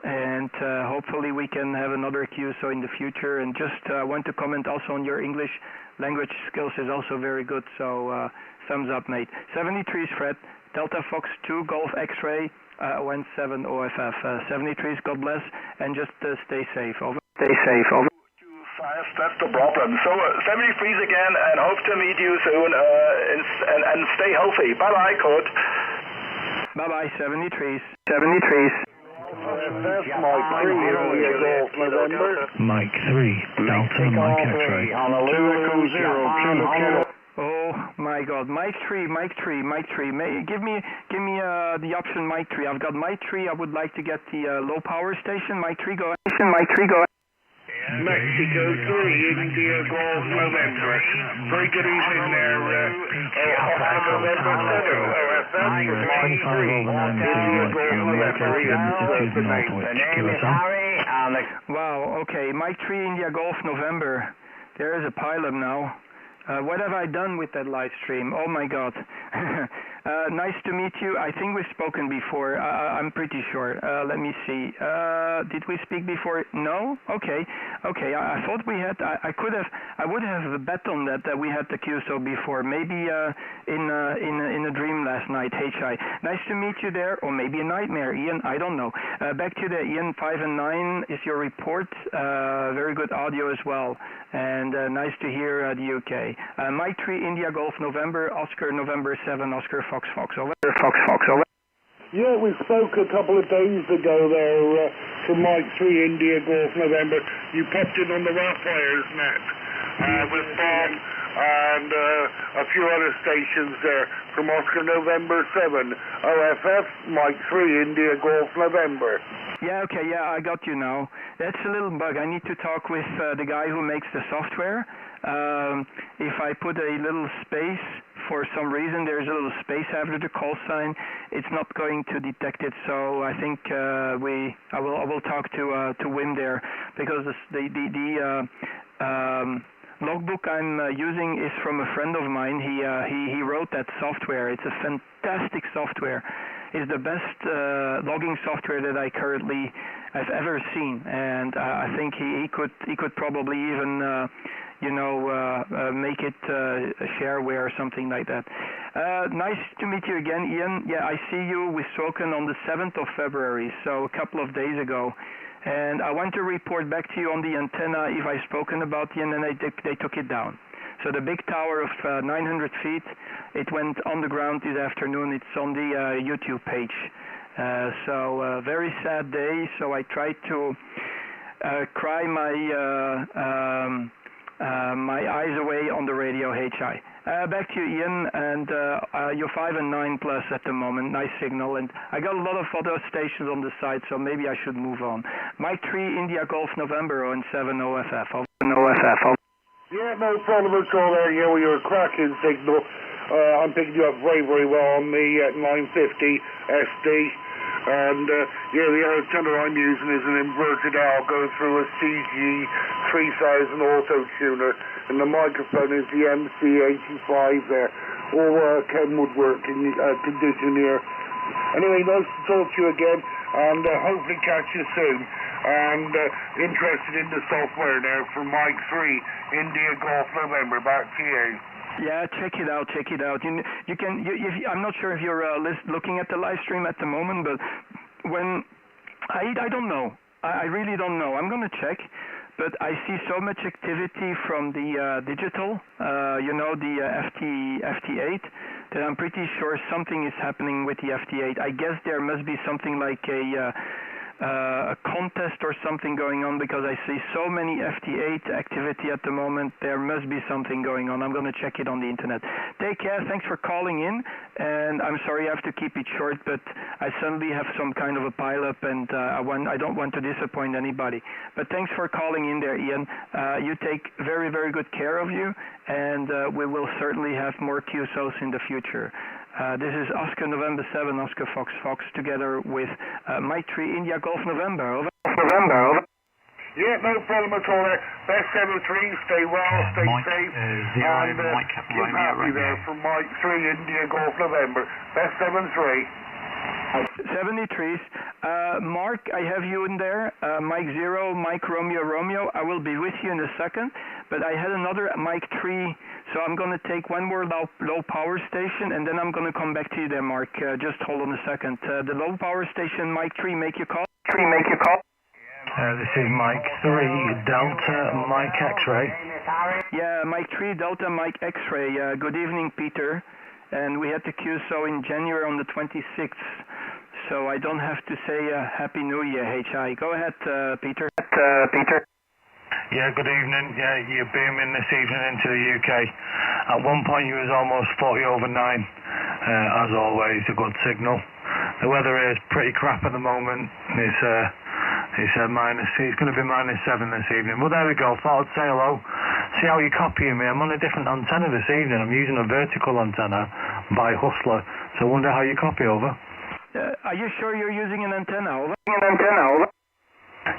And hopefully we can have another QSO in the future. And just want to comment also on your English language skills is also very good. So thumbs up, mate. 73 is Fred. Delta Fox 2 Golf X-Ray 17 OFF. 73 is God bless, and just stay safe. Over. Stay safe. Over. That's the problem. So 73 is again, and hope to meet you soon. And stay healthy. Bye bye, Kurt. Bye bye. 73. 73. Mike 3, Delta, Mike X-ray. Oh my God, Mike 3. Give me the option Mike 3. I've got Mike 3. I would like to get the low power station. Mike 3, go ahead. Mike 3, go ahead. Mexico 3, India Golf November. Very good evening there. November 7, OFF, Mike 3, India Golf November. Wow, okay, Mike 3, India Golf November. There is a pileup now. What have I done with that live stream? Oh my God. Nice to meet you. I think we've spoken before. I'm pretty sure. Let me see. Did we speak before? No? Okay. I thought we had. I would have bet on that we had the QSO before. Maybe in a dream last night. HI. Nice to meet you there, or maybe a nightmare, Ian. I don't know. Back to the Ian 5 and 9 is your report. Very good audio as well, and nice to hear the UK. Mike 3 India Golf November, Oscar November 7, Oscar Fox over. Fox over. Yeah, we spoke a couple of days ago there from Mike 3 India Golf November. You popped in on the Raphael's net with Bob and a few other stations there from Oscar November 7, OFF, Mike 3 India Golf November. Yeah, okay, yeah, I got you now. That's a little bug. I need to talk with the guy who makes the software. If I put a little space, for some reason there's a little space after the call sign, it's not going to detect it. So I think I will talk to Wim there, because the logbook I'm using is from a friend of mine. He wrote that software. It's a fantastic software. It's the best logging software that I've ever seen, and I think he could probably even make it shareware or something like that. Nice to meet you again, Ian. Yeah, I see you. We've spoken on the 7th of February, so a couple of days ago. And I want to report back to you on the antenna if I've spoken about the antenna. They took it down. So the big tower of 900 feet, it went on the ground this afternoon. It's on the YouTube page. So very sad day. So I tried to cry my eyes away on the radio HI. Back to you, Ian, and you're 5 and 9 plus at the moment. Nice signal, and I got a lot of other stations on the side, so maybe I should move on. Mike 3 India Golf November 07 OFF. Yeah, no problem at all there. Yeah, well, you're a cracking signal. I'm picking you up very, very well on the 950 SD. And yeah, the antenna I'm using is an inverted L going through a CG3000 auto tuner, and the microphone is the MC85 there. All Ken Woodworking condition here. Anyway, nice to talk to you again. and hopefully catch you soon. And interested in the software now from Mike 3, India Golf November. Back to you. Yeah, check it out. You can. I'm not sure if you're looking at the live stream at the moment, but when I don't know. I really don't know. I'm gonna check. But I see so much activity from the digital, the FT8, that I'm pretty sure something is happening with the FT8. I guess there must be something like a contest or something going on, because I see so many FT8 activity at the moment. There must be something going on. I'm going to check it on the internet. Take care. Thanks for calling in. And I'm sorry I have to keep it short, but I suddenly have some kind of a pile-up, and I don't want to disappoint anybody. But thanks for calling in there, Ian. You take very, very good care of you, and we will certainly have more QSOs in the future. This is Oscar November 7, Oscar Fox Fox, together with Mike 3, India Golf November. Over. November, over. Yeah, no problem at all. Best 7-3, stay well, stay safe. And keep happy there from Mike 3, India Golf November. Best 7-3. 73s. Mark, I have you in there. Mike 0, Mike Romeo Romeo. I will be with you in a second. But I had another Mike 3, so I'm going to take one more low power station, and then I'm going to come back to you there, Mark. Just hold on a second. The low power station, Mike 3, make your call. This is Mike 3, Delta Mike X-Ray. Yeah, Mike 3, Delta Mike X-Ray. Good evening, Peter. And we had the QSO in January on the 26th, so I don't have to say Happy New Year, HI. Go ahead, Peter. Peter. Yeah, good evening. Yeah, you're beaming this evening into the UK. At one point you was almost 40 over 9. As always, a good signal. The weather is pretty crap at the moment. It's going to be -7 this evening. Well, there we go. Thought I'd say hello. See how you're copying me. I'm on a different antenna this evening. I'm using a vertical antenna by Hustler. So I wonder how you copy over. Are you sure you're using an antenna? Over?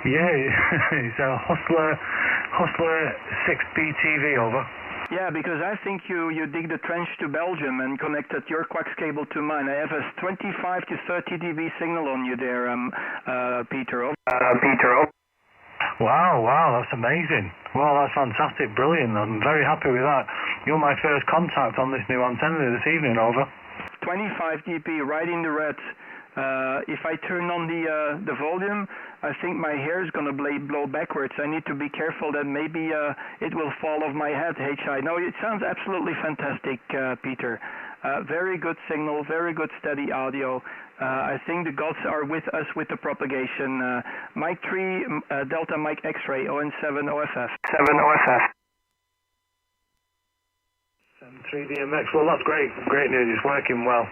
Yeah, it's a Hustler 6BTV, over. Yeah, because I think you dig the trench to Belgium and connected your coax cable to mine. I have a 25 to 30 dB signal on you there, Peter. Over. Peter. Over. Wow, that's amazing. Well, that's fantastic, brilliant. I'm very happy with that. You're my first contact on this new antenna this evening, over. 25 dB, right in the red. If I turn on the volume, I think my hair is going to blow backwards. I need to be careful that maybe it will fall off my head, HI. No, it sounds absolutely fantastic, Peter. Very good signal, very good steady audio. I think the gods are with us with the propagation. Mike 3, Delta Mike X-Ray, ON7 OFF. 7 OFF. 3DMX, well that's great news, it's working well.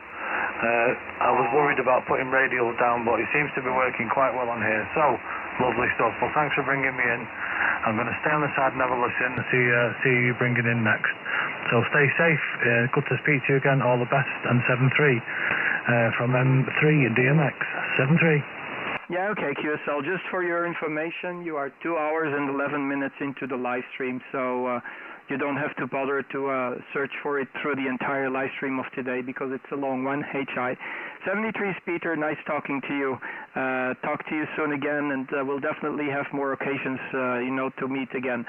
I was worried about putting radials down, but it seems to be working quite well on here, so lovely stuff. Well, thanks for bringing me in. I'm going to stay on the side and have a listen and see you bringing in next. So stay safe, good to speak to you again, all the best, and 7-3 from M3 DMX, 7-3. Yeah, okay, QSL, just for your information, you are 2 hours and 11 minutes into the live stream, so you don't have to bother to search for it through the entire live stream of today, because it's a long one. HI. 73's Peter, nice talking to you. Talk to you soon again, and we'll definitely have more occasions, to meet again.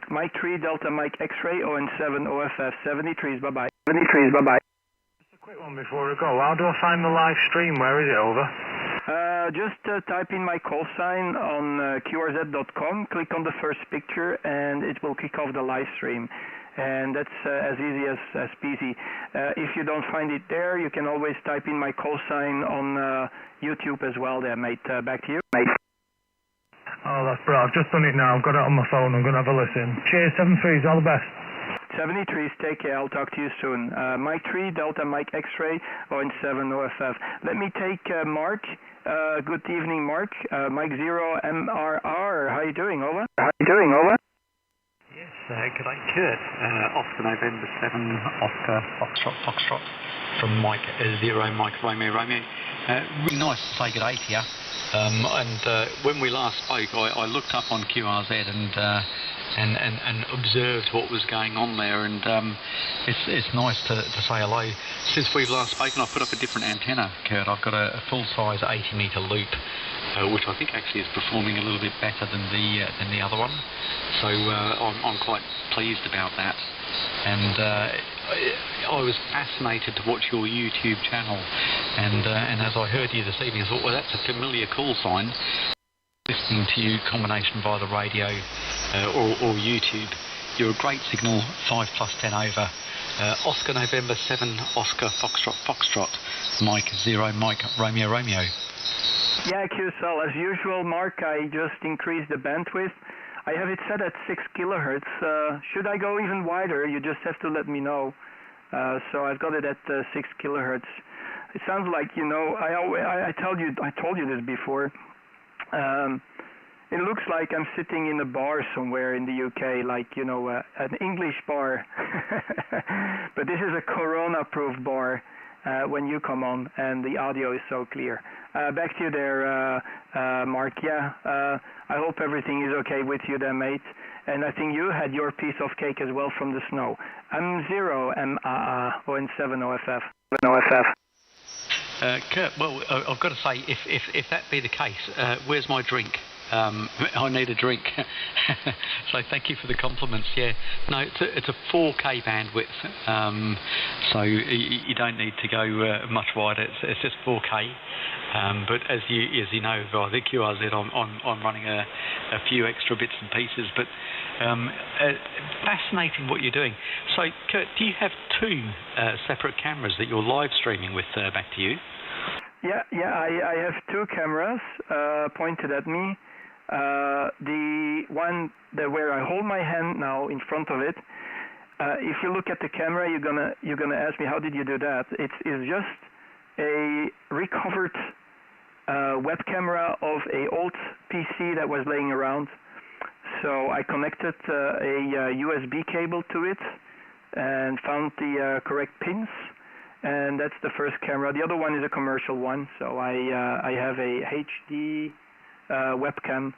Mike 3, Delta Mike X-Ray, ON7 OFF, 73's, bye-bye. 73's, bye-bye. Just a quick one before I go. How do I find the live stream? Where is it, over? Just type in my call sign on QRZ.com, click on the first picture, and it will kick off the live stream. And that's as easy as peasy. If you don't find it there, you can always type in my call sign on YouTube as well there, mate. Back to you. Mate. Oh, that's brilliant. I've just done it now. I've got it on my phone. I'm going to have a listen. Cheers, 73's. All the best. 73's, take care. I'll talk to you soon. Mike 3, Delta Mike X-Ray, ON7 OFF. Let me take Mark. Good evening, Mark. Mike 0 MRR. How you doing? Over. How you doing? Over. Yes, good day, Kurt. Oscar November 7, Oscar Foxtrot from Mike 0, Mike Romeo Romeo. Really nice to say good day to you. And when we last spoke, I looked up on QRZ and and observed what was going on there, and it's nice to say hello. Since we've last spoken, I've put up a different antenna, Kurt. I've got a full-size 80-metre loop, which I think actually is performing a little bit better than the other one. So I'm quite pleased about that. And I was fascinated to watch your YouTube channel, and as I heard you this evening, I thought, well, that's a familiar call sign. Listening to you, combination via the radio or YouTube. You're a great signal, 5+10 over. Oscar November 7, Oscar Foxtrot Foxtrot, Mike 0, Mike Romeo Romeo. Yeah, QSL, as usual, Mark, I just increased the bandwidth. I have it set at 6 kilohertz. Should I go even wider? You just have to let me know. So I've got it at 6 kilohertz. It sounds like, you know, I told you this before. It looks like I'm sitting in a bar somewhere in the UK, like, you know, an English bar. But this is a Corona-proof bar when you come on, and the audio is so clear. Back to you there, Mark. Yeah, I hope everything is okay with you there, mate. And I think you had your piece of cake as well from the snow. M0, M-A-A, ON7, OFF. Kurt, well, I've got to say, if that be the case, where's my drink? I need a drink. So thank you for the compliments. Yeah, no, it's a 4K bandwidth, so you don't need to go much wider. It's just 4K. But as you know, by the QRZ, I'm running a few extra bits and pieces. But fascinating what you're doing. So, Kurt, do you have two separate cameras that you're live streaming with? Back to you. Yeah, I have two cameras pointed at me. The one where I hold my hand now in front of it. If you look at the camera, you're gonna ask me, how did you do that? It's just a recovered web camera of a old PC that was laying around. So I connected a USB cable to it and found the correct pins. And that's the first camera. The other one is a commercial one, so I have a HD webcam,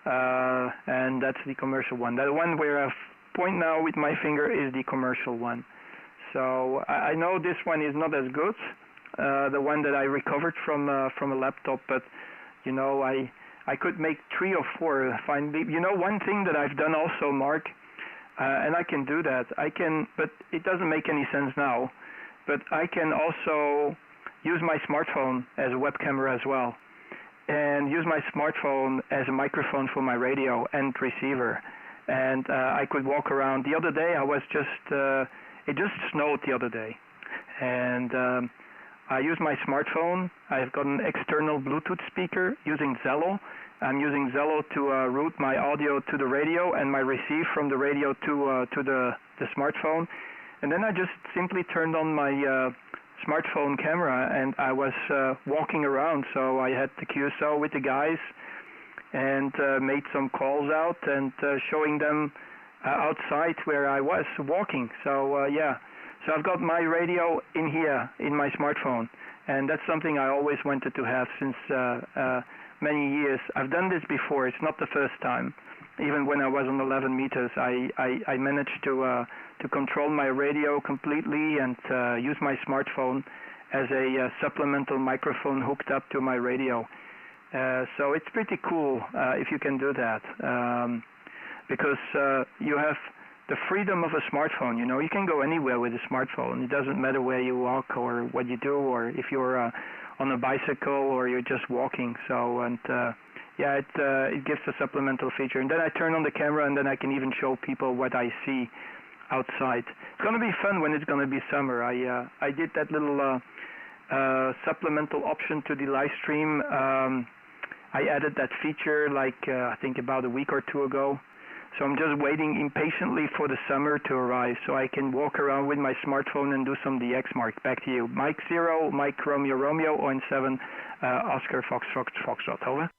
and that's the commercial one. The one where I point now with my finger is the commercial one. So I know this one is not as good, the one that I recovered from a laptop, but you know, I could make 3 or 4 fine. You know, one thing that I've done also, Mark, and I can do that. But it doesn't make any sense now. But I can also use my smartphone as a web camera as well, and use my smartphone as a microphone for my radio and receiver. And I could walk around. The other day I was it just snowed the other day, and I use my smartphone. I've got an external Bluetooth speaker using Zello. I'm using Zello to route my audio to the radio and my receive from the radio to the smartphone. And then I just simply turned on my smartphone camera, and I was walking around. So I had the QSO with the guys and made some calls out and showing them outside where I was walking. So yeah, so I've got my radio in here in my smartphone, and that's something I always wanted to have since many years. I've done this before. It's not the first time. Even when I was on 11 meters, I managed to control my radio completely and use my smartphone as a supplemental microphone hooked up to my radio. So it's pretty cool if you can do that, because you have the freedom of a smartphone. You know, you can go anywhere with a smartphone. It doesn't matter where you walk or what you do, or if you're on a bicycle or you're just walking. So, and yeah, it gives a supplemental feature. And then I turn on the camera, and then I can even show people what I see outside. It's going to be fun when it's going to be summer. I did that little supplemental option to the live stream. I added that feature like I think about a week or 2 ago. So I'm just waiting impatiently for the summer to arrive so I can walk around with my smartphone and do some DX, Mark. Back to you. Mike 0, Mike Romeo Romeo, ON7, Oscar Foxtrot, over.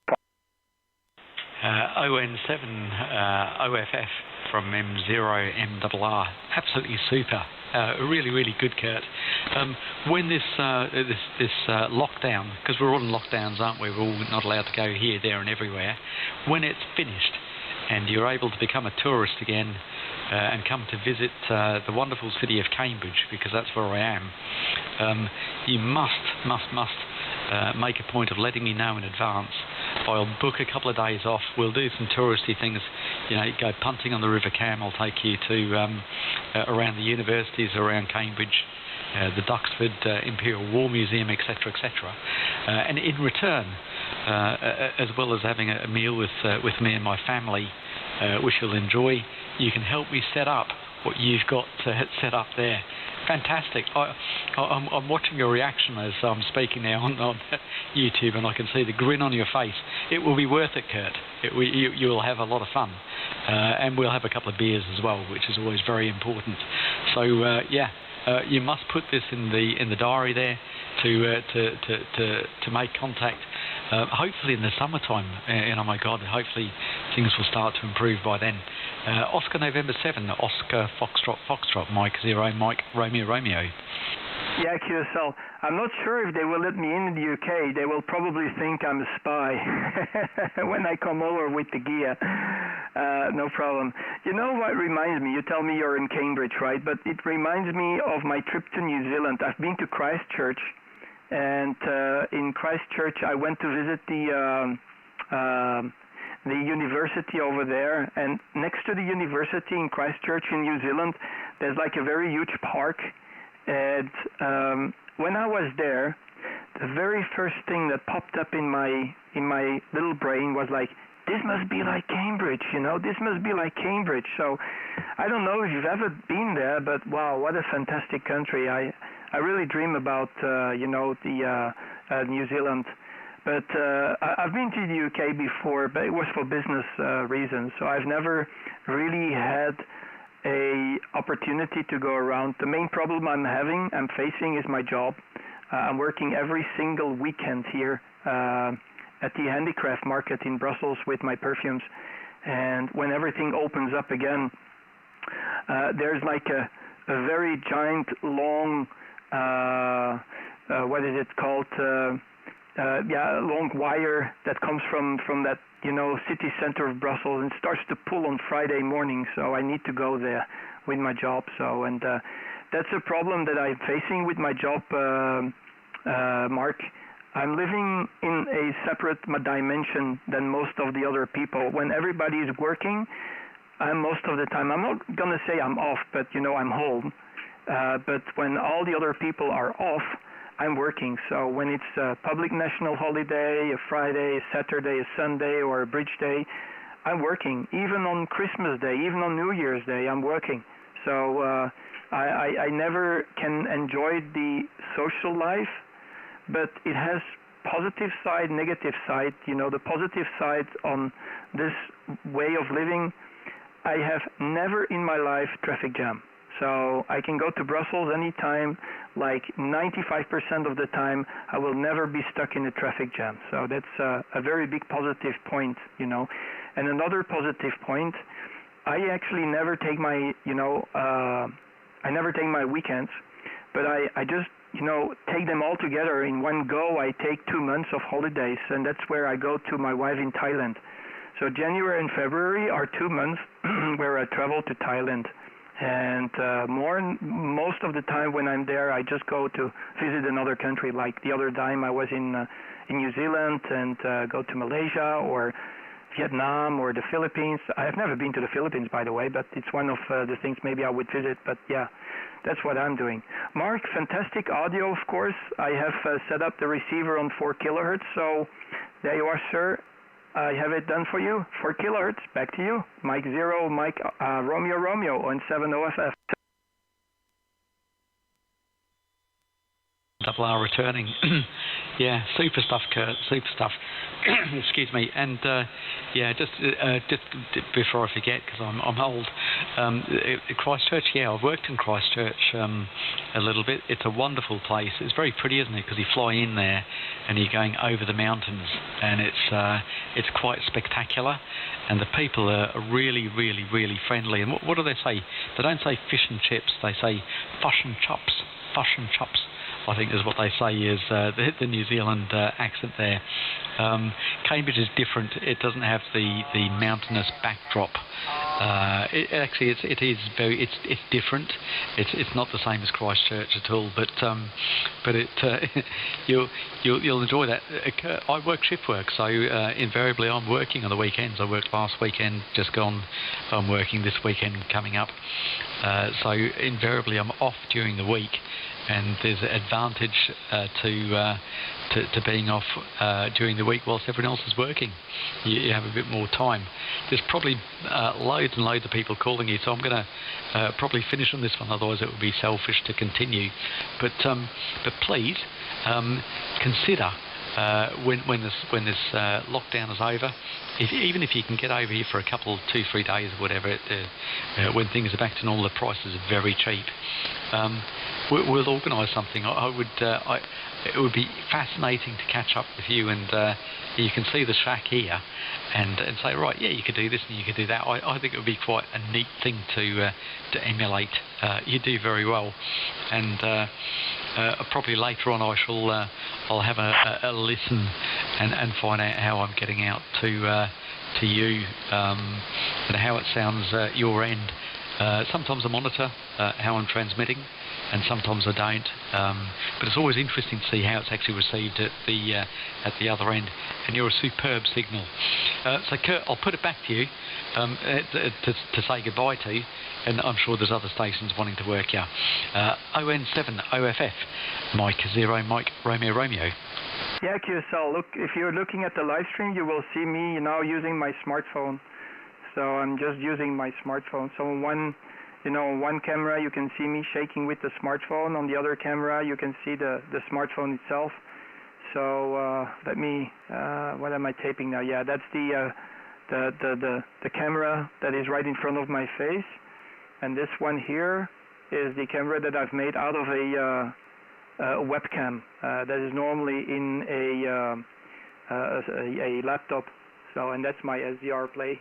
ON7 OFF from M0 MRR. Absolutely super. Really, really good, Kurt. When this lockdown, because we're all in lockdowns, aren't we? We're all not allowed to go here, there and everywhere. When it's finished, and you're able to become a tourist again and come to visit the wonderful city of Cambridge, because that's where I am, you must make a point of letting me know in advance. I'll book a couple of days off. We'll do some touristy things, go punting on the River Cam. I'll take you to around the universities around Cambridge, the Duxford Imperial War Museum, etc., etc. And in return, as well as having a meal with me and my family, which you'll enjoy, you can help me set up what you've got set up there. Fantastic. I'm watching your reaction as I'm speaking now on YouTube, and I can see the grin on your face. It will be worth it, Kurt. You will have a lot of fun, and we'll have a couple of beers as well, which is always very important. So you must put this in the diary there to make contact. Hopefully in the summertime, and oh my God, hopefully things will start to improve by then. Oscar November 7, Oscar Foxtrot, Mike 0, Mike Romeo Romeo. Yeah, QSL. I'm not sure if they will let me in the UK. They will probably think I'm a spy when I come over with the gear. No problem. You know what reminds me? You tell me you're in Cambridge, right? But it reminds me of my trip to New Zealand. I've been to Christchurch, and in Christchurch I went to visit the university over there, and next to the university in Christchurch in New Zealand, there's like a very huge park. And when I was there, the very first thing that popped up in my little brain was like, this must be like Cambridge, this must be like Cambridge. So I don't know if you've ever been there, but wow, what a fantastic country. I really dream about New Zealand. But I've been to the UK before, but it was for business reasons. So I've never really had a opportunity to go around. The main problem I'm facing is my job. I'm working every single weekend here at the handicraft market in Brussels with my perfumes. And when everything opens up again, there's like a very giant, long, what is it called? Long wire that comes from that city center of Brussels, and starts to pull on Friday morning. So I need to go there with my job. So that's a problem that I'm facing with my job, Mark. I'm living in a separate dimension than most of the other people. When everybody is working, most of the time, I'm not gonna say I'm off, but I'm home. But when all the other people are off, I'm working. So when it's a public national holiday, a Friday, a Saturday, a Sunday, or a bridge day, I'm working. Even on Christmas Day, even on New Year's Day, I'm working. So I never can enjoy the social life, but it has positive side, negative side. The positive side on this way of living, I have never in my life traffic jam. So I can go to Brussels anytime, like 95% of the time, I will never be stuck in a traffic jam. So that's a very big positive point, And another positive point, I actually never take my, I never take my weekends, but I just, take them all together in one go. I take 2 months of holidays, and that's where I go to my wife in Thailand. So January and February are 2 months where I travel to Thailand. And most of the time when I'm there, I just go to visit another country. Like the other time I was in New Zealand, and go to Malaysia or Vietnam or the Philippines. I have never been to the Philippines, by the way, but it's one of the things maybe I would visit. But yeah, that's what I'm doing. Mark, fantastic audio, of course. I have set up the receiver on 4 kilohertz, so there you are, sir. I have it done for you. 4 kilohertz. Back to you. Mike 0, Mike Romeo Romeo on 7 OFF. Double R returning. Yeah, super stuff, Kurt. Super stuff. Excuse me. And just before I forget, because I'm old. Christchurch. Yeah, I've worked in Christchurch a little bit. It's a wonderful place. It's very pretty, isn't it? Because you fly in there and you're going over the mountains, and it's quite spectacular. And the people are really, really, really friendly. And what do they say? They don't say fish and chips. They say fush and chops. Fush and chops. I think is what they say is the New Zealand accent there. Cambridge is different. It doesn't have the mountainous backdrop. It's different. It's not the same as Christchurch at all. But you'll enjoy that. I work shift work, so invariably I'm working on the weekends. I worked last weekend, just gone. I'm working this weekend coming up. So invariably I'm off during the week, and there's an advantage to being off during the week whilst everyone else is working. You have a bit more time. There's probably loads and loads of people calling you, so I'm going to probably finish on this one, otherwise it would be selfish to continue. But please consider when this lockdown is over, even if you can get over here for a couple, 2-3 days or whatever, when things are back to normal, the prices are very cheap. We'll organise something. It would be fascinating to catch up with you, and you can see the shack here, and say, right, yeah, you could do this and you could do that. I think it would be quite a neat thing to emulate. You do very well, and probably later on I'll have a listen and find out how I'm getting out to you, and how it sounds at your end. Sometimes I monitor how I'm transmitting, and sometimes I don't. But it's always interesting to see how it's actually received at the other end. And you're a superb signal. So Kurt, I'll put it back to you to say goodbye to, and I'm sure there's other stations wanting to work you. ON7 OFF, Mike 0 Mike Romeo Romeo. Yeah, QSL. Look, if you're looking at the live stream, you will see me now using my smartphone. So I'm just using my smartphone. So on one camera you can see me shaking with the smartphone. On the other camera you can see the smartphone itself. So let me. What am I taping now? Yeah, that's the camera that is right in front of my face, and this one here is the camera that I've made out of a webcam that is normally in a laptop. So, and that's my SDR play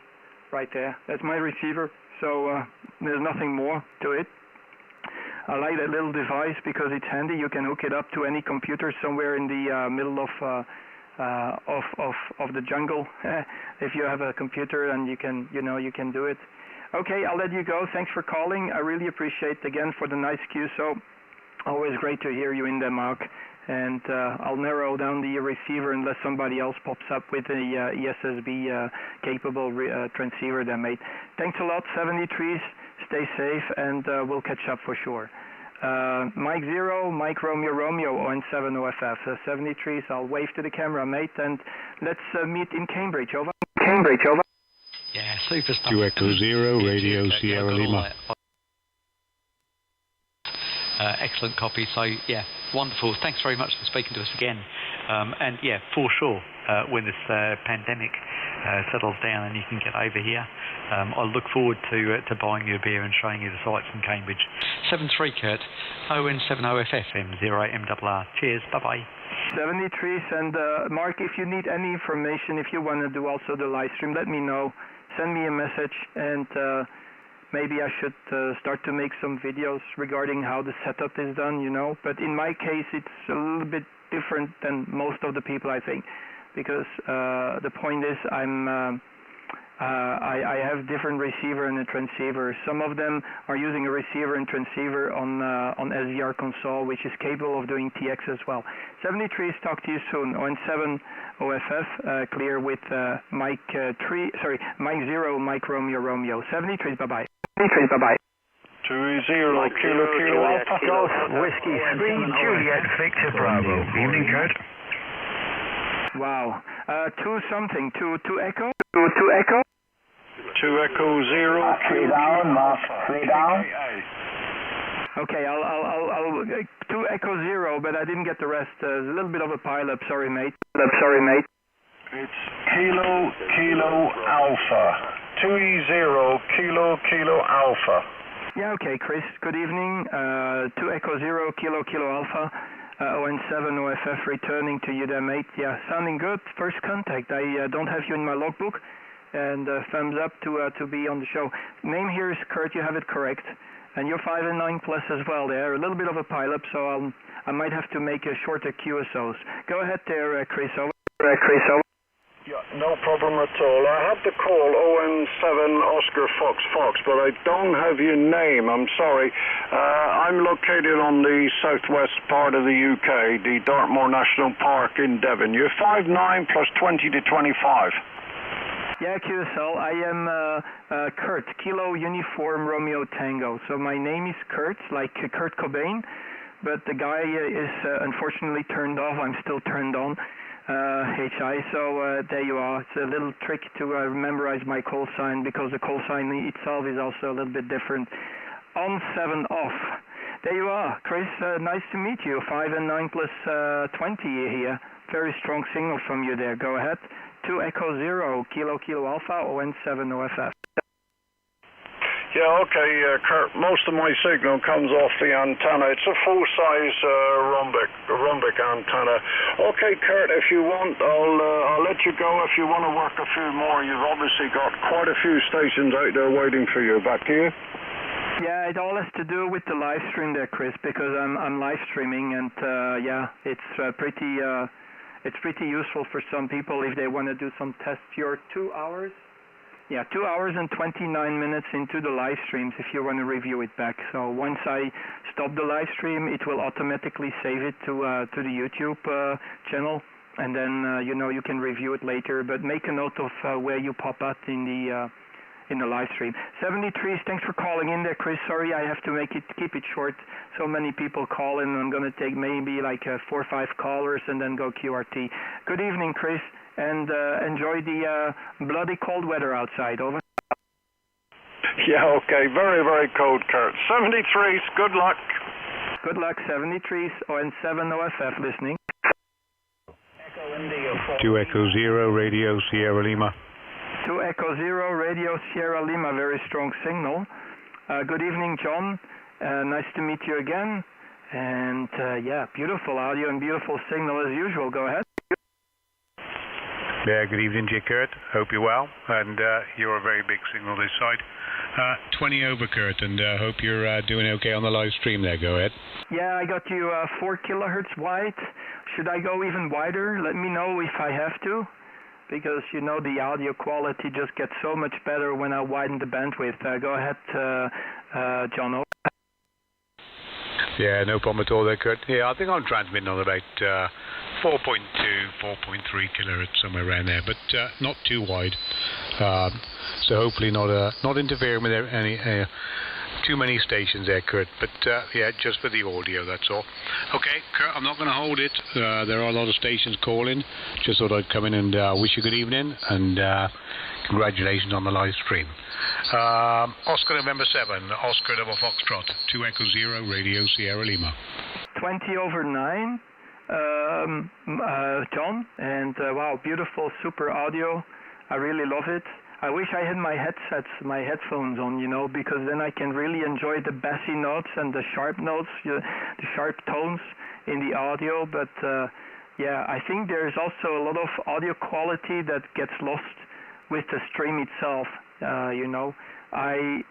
right there. That's my receiver. So there's nothing more to it. I like that little device because it's handy. You can hook it up to any computer somewhere in the middle of the jungle. If you have a computer, and you can do it. Okay, I'll let you go. Thanks for calling. I really appreciate again for the nice QSO. Always great to hear you in Denmark. And I'll narrow down the receiver unless somebody else pops up with a ESSB capable transceiver they made. Thanks a lot, 73s. Stay safe, and we'll catch up for sure. Mike 0, Mike Romeo Romeo, ON7 OFF. 73s, I'll wave to the camera, mate, and let's meet in Cambridge. Over. Cambridge, over. Yeah, super stuff. To Echo 0, Radio Sierra Lima. Excellent copy. So, yeah, wonderful. Thanks very much for speaking to us again. And, yeah, for sure, when this pandemic settles down and you can get over here, I look forward to buying you a beer and showing you the sights in Cambridge. 73 Kurt, ON7OF FM 0MRR. Cheers, bye-bye. 73s, and Mark, if you need any information, if you want to do also the live stream, let me know. Send me a message, and maybe I should start to make some videos regarding how the setup is done, But in my case, it's a little bit different than most of the people, I think, because the point is I have different receiver and a transceiver. Some of them are using a receiver and transceiver on SDR console, which is capable of doing TX as well. 73s, talk to you soon. On7 OFF, clear with Mike 0, Mike Romeo Romeo. 73s, bye-bye. 73s, bye-bye. 20 Kilo Alpha Golf Whiskey 3 Juliet Victor Bravo. Evening, Kurt. Wow. 2 something. 2 Echo? 2 Echo? 2 Echo 0. 3 down, Mark. 3 down. Okay, I'll 2 Echo 0, but I didn't get the rest. There's a little bit of a pile-up. Sorry, mate. It's Kilo Alpha. 20 Kilo Alpha. Yeah, okay, Chris. Good evening. 2 Echo 0 Kilo Alpha. ON7 OFF returning to you there, mate. Yeah, sounding good. First contact. I don't have you in my logbook, and thumbs up to be on the show. Name here is Kurt. You have it correct, and you're 5 and 9 plus as well. There, a little bit of a pile-up, so I might have to make a shorter QSOs. Go ahead there, Chris. Over. Chris, over. Yeah, no problem at all. I had to call ON7 Oscar Fox, but I don't have your name. I'm sorry. I'm located on the southwest part of the UK, the Dartmoor National Park in Devon. You're 5'9 plus 20 to 25. Yeah, QSL. I am Kurt, Kilo Uniform Romeo Tango. So my name is Kurt, like Kurt Cobain, but the guy is unfortunately turned off. I'm still turned on. HI, so there you are. It's a little trick to memorize my call sign because the call sign itself is also a little bit different. On 7 off. There you are, Chris. Nice to meet you. 5 and 9 plus 20 here. Very strong signal from you there. Go ahead. 2 Echo 0 Kilo Alpha ON7 OFF. Yeah, okay, Kurt, most of my signal comes off the antenna. It's a full-size rhombic antenna. Okay, Kurt, if you want, I'll let you go if you want to work a few more. You've obviously got quite a few stations out there waiting for you. Back to you. Yeah, it all has to do with the live stream there, Chris, because I'm live streaming, and yeah, it's pretty useful for some people if they want to do some tests. You're 2 hours? Yeah, 2 hours and 29 minutes into the live streams if you want to review it back. So once I stop the live stream, it will automatically save it to the YouTube channel, and then you can review it later. But make a note of where you pop out in the live stream. 73s, thanks for calling in there, Chris. Sorry, I have to keep it short. So many people call in. I'm going to take maybe like 4 or 5 callers and then go QRT. Good evening, Chris. And enjoy the bloody cold weather outside. Over. Yeah, okay. Very, very cold, Kurt. 73s, good luck. Good luck, 73s, ON7 OFF listening. 2 Echo 0, Radio Sierra Lima. 2 Echo 0, Radio Sierra Lima, very strong signal. Good evening, John. Nice to meet you again. And yeah, beautiful audio and beautiful signal as usual. Go ahead. Yeah, good evening, J. Kurt. Hope you're well, and you're a very big signal this side. 20 over, Kurt, and hope you're doing okay on the live stream there. Go ahead. Yeah, I got you 4 kilohertz wide. Should I go even wider? Let me know if I have to, because the audio quality just gets so much better when I widen the bandwidth. Go ahead, John. Yeah, no problem at all there, Kurt. Yeah, I think I'm transmitting on about 4.2, 4.3 kilohertz, somewhere around there, but not too wide. So hopefully not interfering with any too many stations there, Kurt. But yeah, just for the audio, that's all. Okay, Kurt, I'm not going to hold it. There are a lot of stations calling. Just thought I'd come in and wish you good evening and congratulations on the live stream. Oscar November 7, Oscar Double Foxtrot, 2 Echo 0, Radio Sierra Lima. 20 over 9, John, and wow, beautiful, super audio. I really love it. I wish I had my headphones on, because then I can really enjoy the bassy notes and the sharp notes, the sharp tones in the audio. But yeah, I think there's also a lot of audio quality that gets lost with the stream itself.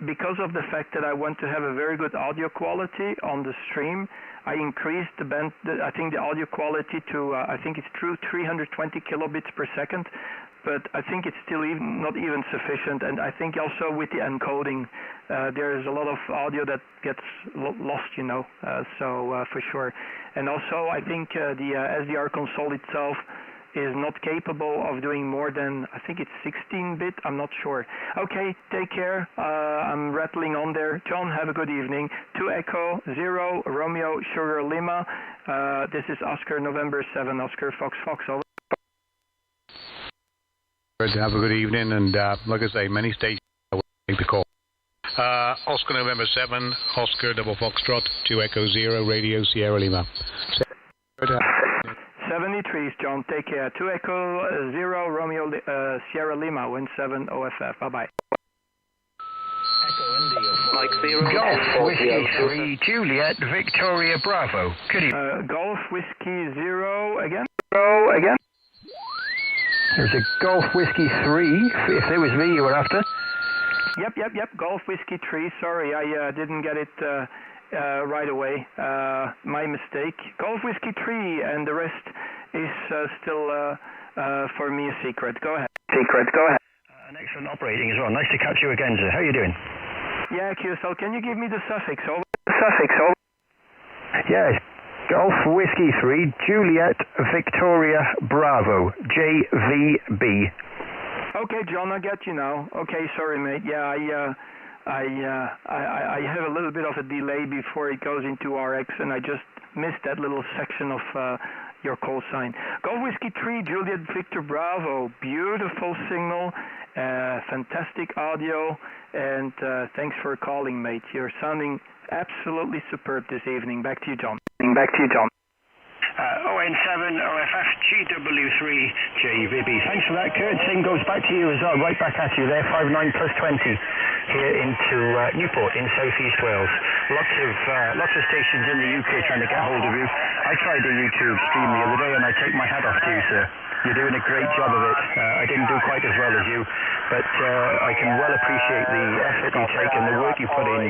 Because of the fact that I want to have a very good audio quality on the stream, I increased I think the audio quality to I think it's 320 kilobits per second, but I think it's still not even sufficient. And I think also with the encoding, there is a lot of audio that gets lost, so for sure. And also I think the SDR console itself is not capable of doing more than, I think it's 16-bit, I'm not sure. Okay, take care. I'm rattling on there. John, have a good evening. 2 Echo 0, Romeo Sugar Lima. This is Oscar November 7, Oscar Fox over. Have a good evening, and like I say, many stations will take the call. Oscar November 7, Oscar Double Foxtrot, 2 Echo 0, Radio Sierra Lima. 73s, John, take care. 2 Echo 0, Romeo Sierra Lima, 17 OFF. Bye-bye. Mike 0, Golf Whiskey 3, Juliet, Victoria Bravo. Good evening. Golf Whiskey 0, again? There's a Golf Whiskey 3, if it was me you were after. Yep. Golf Whiskey 3. Sorry, I didn't get it right away. My mistake. Golf Whiskey 3, and the rest is still for me a secret. Go ahead. Secret, go ahead. An excellent operating as well. Nice to catch you again, sir. How are you doing? Yeah, QSL, can you give me the suffix? Over. Suffix, over. Yes. Golf Whiskey 3, Juliet Victoria Bravo, JVB. Okay, John, I get you now. Okay, sorry, mate. Yeah, I have a little bit of a delay before it goes into RX, and I just missed that little section of your call sign. Golf Whiskey 3, Juliet Victor Bravo. Beautiful signal, fantastic audio, and thanks for calling, mate. You're sounding absolutely superb this evening. Back to you, John. Back to you, John. ON7 OFF GW3 JVB. Thanks for that, Kurt. Same goes back to you as well. Right back at you there. 59 plus 20 here into Newport in Southeast Wales. Lots of stations in the UK trying to get hold of you. I tried the YouTube stream the other day, and I take my hat off to you, sir. You're doing a great job of it. I didn't do quite as well as you, but I can well appreciate the effort you take and the work you put in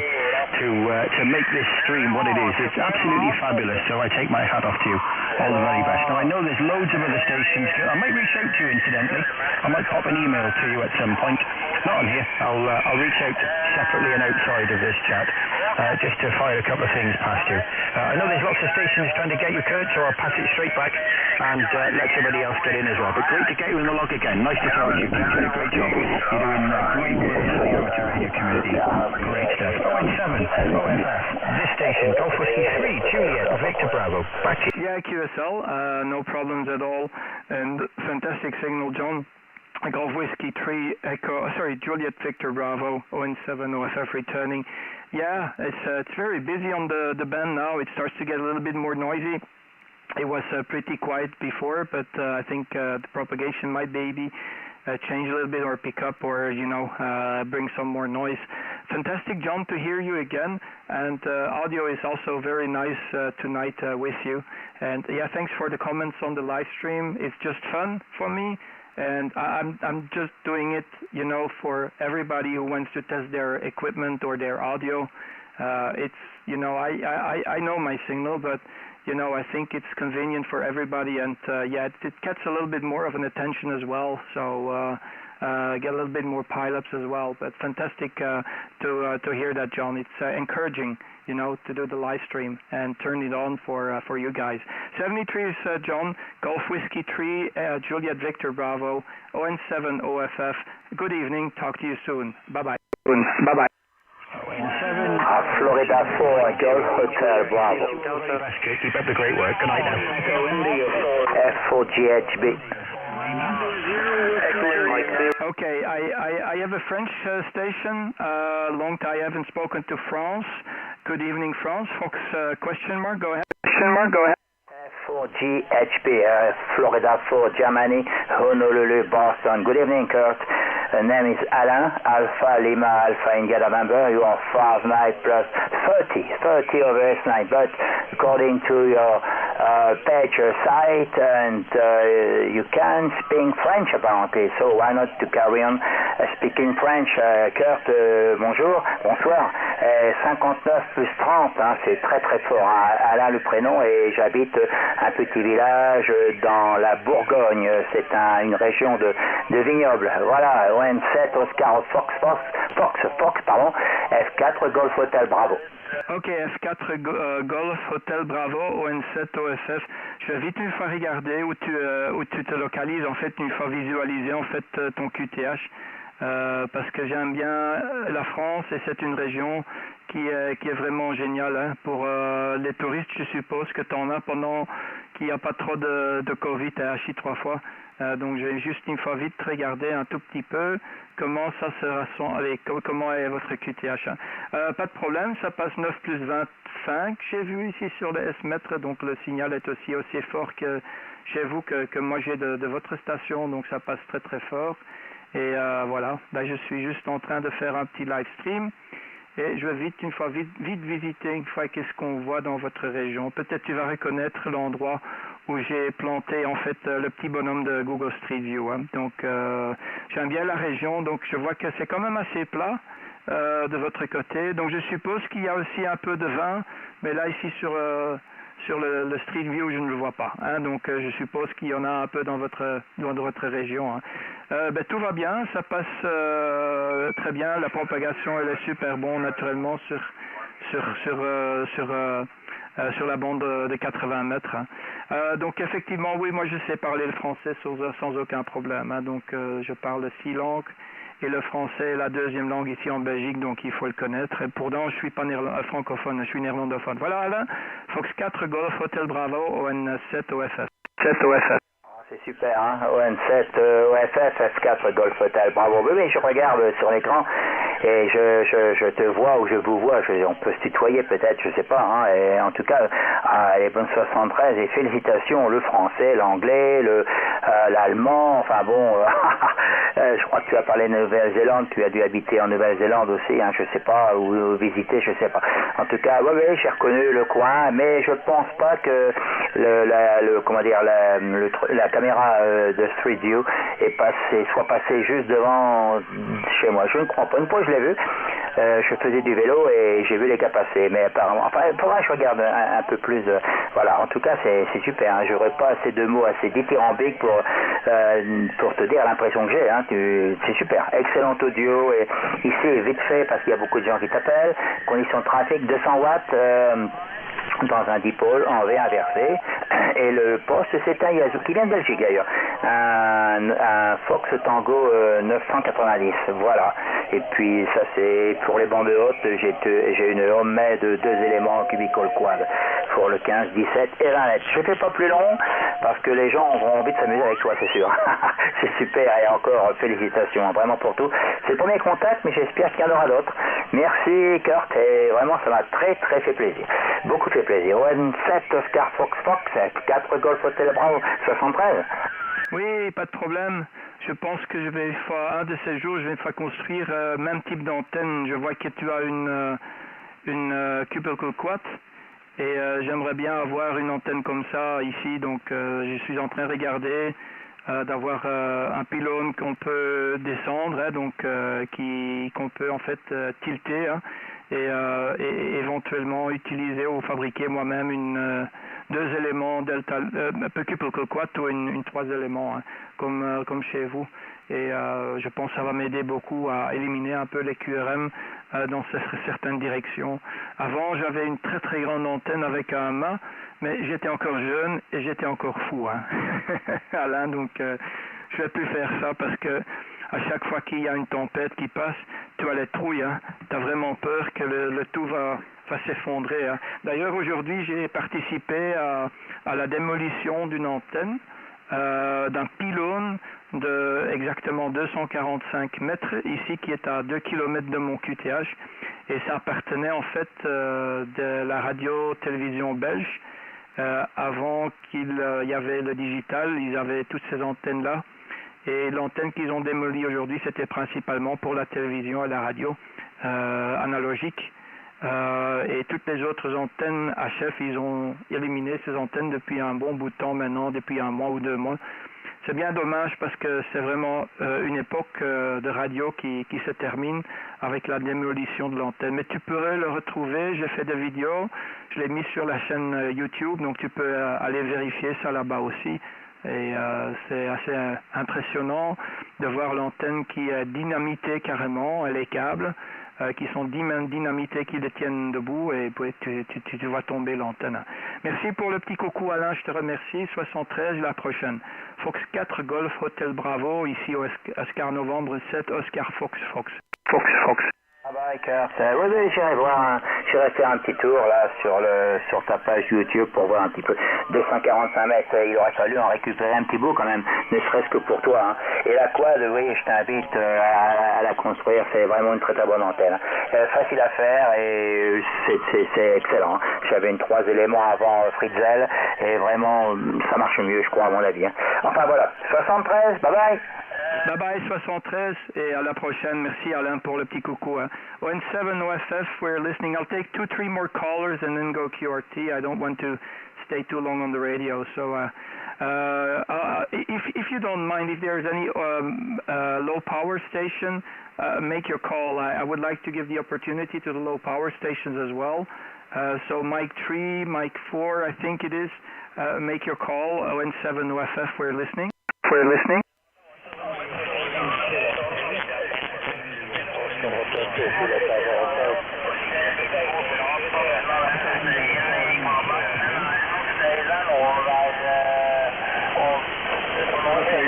to make this stream what it is. It's absolutely fabulous, so I take my hat off to you. All the very best. Now, I know there's loads of other stations. I might reach out to you, incidentally. I might pop an email to you at some point. Not on here. I'll reach out separately and outside of this chat, just to fire a couple of things past you. I know there's lots of stations trying to get you, Kurt, so I'll pass it straight back and let somebody else get in as well. But great to get you in the log again. Nice to talk to you. You're doing a great job. You're doing great work for the amateur radio community. Great stuff. ON7 OFF. This station, Golf Whiskey 3, Juliet Victor Bravo. Back to you. Yeah, QSL. No problems at all. And fantastic signal, John. Golf Whiskey 3 Juliet Victor Bravo, ON7 OFF returning. Yeah, it's very busy on the band now. It starts to get a little bit more noisy. It was pretty quiet before, but I think the propagation might maybe change a little bit or pick up or, bring some more noise. Fantastic, John, to hear you again. And audio is also very nice tonight with you. And yeah, thanks for the comments on the live stream. It's just fun for me. And I'm just doing it, for everybody who wants to test their equipment or their audio. It's, I know my signal, but, I think it's convenient for everybody. And, it gets a little bit more of an attention as well. So get a little bit more pile-ups as well. But fantastic to hear that, John. It's encouraging, to do the live stream and turn it on for you guys. 73 is John, Golf Whiskey 3, Juliet Victor Bravo, ON7 OFF. Good evening. Talk to you soon. Bye-bye. Bye-bye. Florida 4, Golf Hotel Bravo. Keep up the great work. Good night now. F4GHB. Okay, I have a French station. Long time I haven't spoken to France. Good evening, France. Fox question mark. Go ahead. Go ahead. F4GHB, Florida 4, Germany, Honolulu, Boston. Good evening, Kurt. Name is Alain, Alpha Lima, Alpha India November. You are 5 night plus 30 over S9. But according to your page site, and you can speak French apparently. So why not to carry on speaking French? Kurt, bonjour, bonsoir. 59 plus 30, c'est très très fort. Alain le prénom, et j'habite un petit village dans la Bourgogne. C'est une région de vignobles. Voilà. ON7 Oscar Fox, pardon, F4 Golf Hotel Bravo. Ok, F4 Golf Hotel Bravo, ON7 OFF. Je vais vite une fois regarder où tu te localises, en fait, une fois visualiser en fait ton QTH, parce que j'aime bien la France et c'est une région qui est vraiment géniale pour les touristes. Je suppose que tu en as pendant qu'il n'y a pas trop de Covid à Hachi 3 fois. Donc je vais juste une fois vite regarder un tout petit peu comment ça se rassemble, comment est votre QTH. Pas de problème, ça passe 9 plus 25, j'ai vu ici sur le S-mètre, donc le signal est aussi fort que chez vous que moi j'ai de votre station, donc ça passe très très fort. Et voilà, là je suis juste en train de faire un petit live stream. Et je vais vite visiter une fois qu'est-ce qu'on voit dans votre région. Peut-être tu vas reconnaître l'endroit où j'ai planté en fait le petit bonhomme de Google Street View. Hein. Donc j'aime bien la région, donc je vois que c'est quand même assez plat. de votre côté. Donc je suppose qu'il y a aussi un peu de vin, mais là ici sur le Street View, je ne le vois pas. Hein, donc je suppose qu'il y en a un peu dans votre région. Hein. Tout va bien, ça passe très bien. La propagation elle est super bon naturellement sur la bande de 80 mètres. Hein. Donc effectivement, oui, moi je sais parler le français sans aucun problème. Hein. Donc je parle 6 langues. Et le français est la deuxième langue ici en Belgique, donc il faut le connaître. Et pourtant, je suis pas francophone, je suis néerlandophone. Voilà, Alain. Fox 4, Golf Hotel Bravo, ON 7 OFF. 7 OFF. C'est super, hein. ON7, OFF, F4, Golf Hotel Bravo. Oui, je regarde sur l'écran et je te vois ou je vous vois. On peut se tutoyer peut-être, je sais pas. Hein. Et en tout cas, les bonnes 73 et félicitations. Le français, l'anglais, l'allemand. Enfin bon, je crois que tu as parlé de Nouvelle-Zélande. Tu as dû habiter en Nouvelle-Zélande aussi, hein, je sais pas, ou visiter, je sais pas. En tout cas, oui, j'ai reconnu le coin, mais je pense pas que la caméra de Street View soit passée juste devant chez moi. Je ne crois pas. Une fois je l'ai vu, je faisais du vélo et j'ai vu les gars passer, mais apparemment, enfin, il faudra que je regarde un peu plus. Voilà, en tout cas c'est super. Hein. J'aurais pas assez de mots assez dithyrambiques pour te dire l'impression que j'ai. Hein. C'est super, excellent audio et ici vite fait parce qu'il y a beaucoup de gens qui t'appellent. Conditions de trafic 200 watts. Dans un dipôle en V inversé et le poste c'est un Yazoo qui vient de Belgique d'ailleurs, un Fox Tango 990, voilà. Et puis ça c'est pour les bandes hautes, j'ai une Homemade de 2 éléments cubicle quad pour le 15, 17 et 20 mètres. Je fais pas plus long parce que les gens auront envie de s'amuser avec toi, c'est sûr. C'est super et encore félicitations vraiment pour tout. C'est le premier contact mais j'espère qu'il y en aura d'autres. Merci Kurt et vraiment ça m'a très très fait plaisir. Beaucoup fait plaisir. ON7 Oscar Fox 4 Golf Hotel Bravo 73. Oui, pas de problème. Je pense que je vais un de ces jours, je vais faire construire même type d'antenne. Je vois que tu as une cubicle quad et j'aimerais bien avoir une antenne comme ça ici. Donc je suis en train de regarder d'avoir un pylône qu'on peut descendre, hein, donc qu'on peut en fait tilter. Hein, et éventuellement utiliser ou fabriquer moi-même 2 éléments delta cubicle quad ou une 3 éléments hein, comme chez vous et je pense que ça va m'aider beaucoup à éliminer un peu les QRM dans certaines directions. Avant j'avais une très très grande antenne avec un mât mais j'étais encore jeune et j'étais encore fou hein. Alain, donc je vais plus faire ça parce que à chaque fois qu'il y a une tempête qui passe, tu as les trouilles, hein. Tu as vraiment peur que le tout va s'effondrer. Hein. D'ailleurs, aujourd'hui, j'ai participé à la démolition d'une antenne, d'un pylône de exactement 245 mètres, ici qui est à 2 km de mon QTH. Et ça appartenait en fait de la radio-télévision belge. Avant qu'il y avait le digital, ils avaient toutes ces antennes-là. Et l'antenne qu'ils ont démolie aujourd'hui, c'était principalement pour la télévision et la radio analogique. Et toutes les autres antennes HF, ils ont éliminé ces antennes depuis un bon bout de temps maintenant, depuis 1 mois ou 2 mois. C'est bien dommage parce que c'est vraiment une époque de radio qui se termine avec la démolition de l'antenne. Mais tu pourrais le retrouver, j'ai fait des vidéos, je l'ai mis sur la chaîne YouTube, donc tu peux aller vérifier ça là-bas aussi. Et c'est assez impressionnant de voir l'antenne qui est dynamitée carrément, et les câbles qui sont dynamités, qui les tiennent debout, et puis tu vois tomber l'antenne. Merci pour le petit coucou Alain, je te remercie. 73, la prochaine. Fox 4, Golf Hotel Bravo, ici au Oscar Novembre 7, Oscar Fox. Ah bah Kurt, oui, j'irai faire un petit tour là sur ta page YouTube pour voir un petit peu. 245 mètres, il aurait fallu en récupérer un petit bout quand même, ne serait-ce que pour toi. Hein. Et la quad, oui, je t'invite à la construire, c'est vraiment une très très bonne antenne. Facile à faire et c'est excellent. J'avais une 3 éléments avant Fritzel et vraiment ça marche mieux je crois à mon avis. Hein. Enfin voilà, 73, bye bye. Bye bye 73 et à la prochaine. Merci Alain pour le petit coucou. Hein. ON7 OFF, we're listening. I'll take 2-3 more callers and then go QRT. I don't want to stay too long on the radio. So if you don't mind, if there's any low power station, make your call. I would like to give the opportunity to the low power stations as well. So Mike 3, Mike 4, I think it is. Make your call. ON7 OFF, we're listening. We're listening. Okay,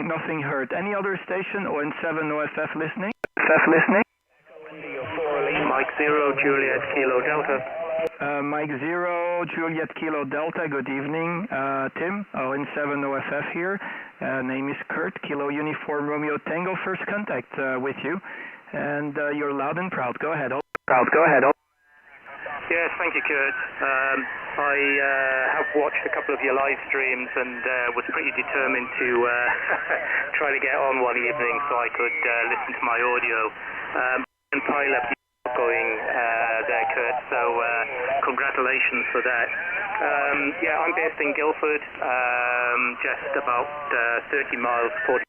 nothing heard. Any other station? ON7 OFF listening? OFF listening? Mike 0, Juliet Kilo Delta. Mike 0, Juliet Kilo Delta, good evening. Tim, ON7 OFF here. Name is Kurt, Kilo Uniform Romeo Tango, first contact with you. And you're loud and proud. Go ahead. Proud. Go ahead. Yes, thank you, Kurt. I have watched a couple of your live streams and was pretty determined to try to get on one evening so I could listen to my audio. And pilot going there, Kurt, so congratulations for that. Yeah, I'm based in Guildford, just about 30 miles 40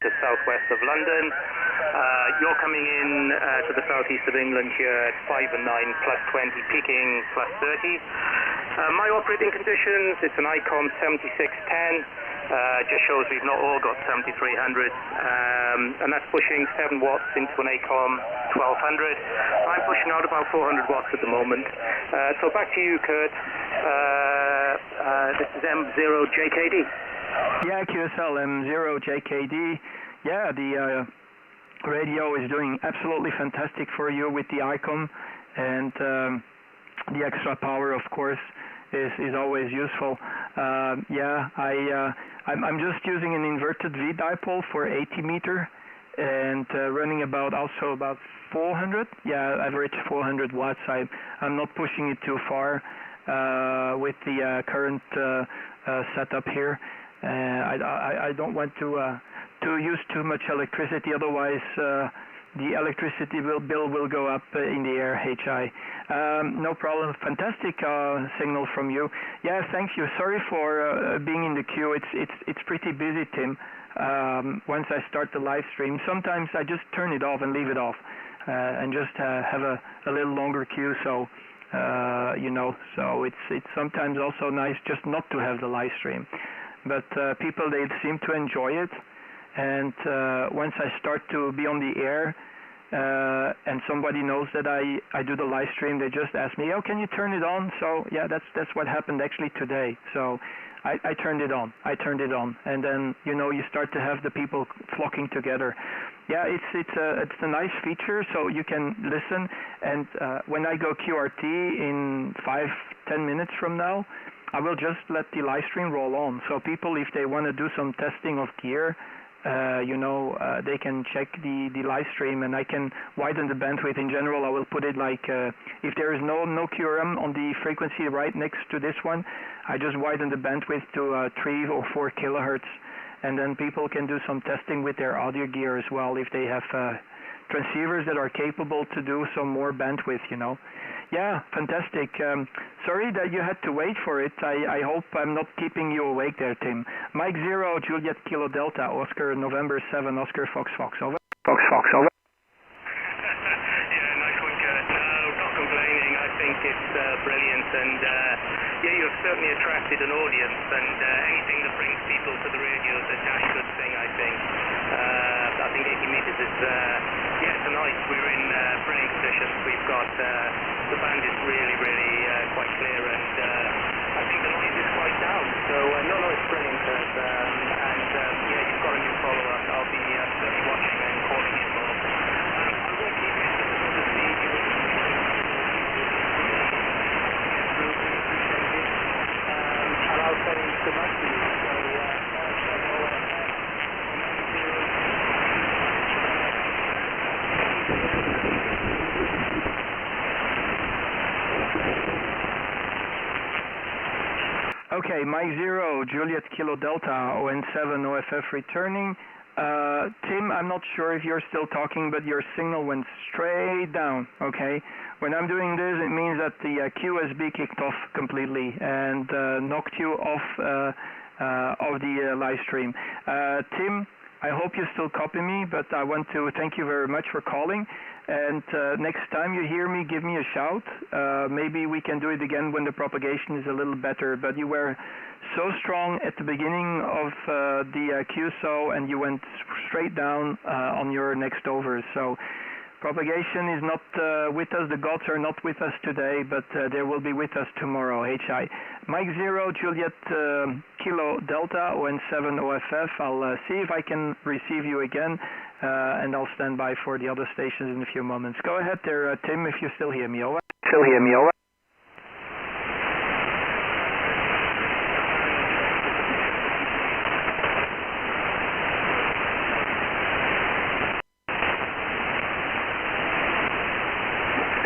to southwest of London. You're coming in to the southeast of England here at 5 and 9 plus 20, peaking plus 30. My operating conditions, it's an ICOM 7610. Just shows we've not all got 7300s, and that's pushing 7 watts into an ACOM 1200. I'm pushing out about 400 watts at the moment. So back to you, Kurt. This is M0JKD. Yeah, QSL M0JKD. Yeah, the radio is doing absolutely fantastic for you with the ICOM, and the extra power, of course, is always useful. Yeah, I'm just using an inverted V dipole for 80 meter and running about 400. Yeah, average 400 watts. I'm not pushing it too far with the current setup here. I don't want to use too much electricity, otherwise the electricity bill will go up in the air, HI. No problem. Fantastic signal from you. Yeah, thank you. Sorry for being in the queue. It's pretty busy, Tim. Once I start the live stream, sometimes I just turn it off and leave it off, and just have a little longer queue. So you know, so it's sometimes also nice just not to have the live stream. But people, they seem to enjoy it. And once I start to be on the air and somebody knows that I do the live stream, they just ask me, oh, can you turn it on? So yeah, that's what happened actually today. So I turned it on. And then, you know, you start to have the people flocking together. Yeah, it's a nice feature, so you can listen. And when I go QRT in 5-10 minutes from now, I will just let the live stream roll on. So people, if they want to do some testing of gear, you know, they can check the live stream, and I can widen the bandwidth. In general, I will put it like, if there is no QRM on the frequency right next to this one, I just widen the bandwidth to 3 or 4 kilohertz, and then people can do some testing with their audio gear as well if they have transceivers that are capable to do some more bandwidth, you know. Yeah, fantastic. Sorry that you had to wait for it. I hope I'm not keeping you awake there, Tim. Mike 0, Juliet Kilo Delta, Oscar November 7, Oscar Fox Fox, over. Fox Fox, over. Yeah, nice one, Kurt. No, not complaining. I think it's brilliant, and yeah, you've certainly attracted an audience, and anything that brings people to the radio is a dash good thing, I think. I think 80 meters is, yeah, tonight we're in brilliant conditions. We've got, the band is really, really quite clear, and I think the noise is quite down. So, no, it's brilliant, and yeah, you've got a new follower. I'll be certainly watching and calling you more. I won't keep you to see you. And I'll send the back to you. Okay, Mike 0, Juliet Kilo Delta, ON7 OFF returning. Tim, I'm not sure if you're still talking, but your signal went straight down, okay? When I'm doing this, it means that the QSB kicked off completely and knocked you off of the live stream. Tim, I hope you still copy me, but I want to thank you very much for calling. And next time you hear me, give me a shout. Maybe we can do it again when the propagation is a little better. But you were so strong at the beginning of the QSO, and you went straight down on your next over. So propagation is not with us. The gods are not with us today, but they will be with us tomorrow. HI. Mike 0, Juliet Kilo Delta, ON7 OFF. I'll see if I can receive you again. And I'll stand by for the other stations in a few moments. Go ahead there, Tim, if you still hear me, over. Still hear me, over.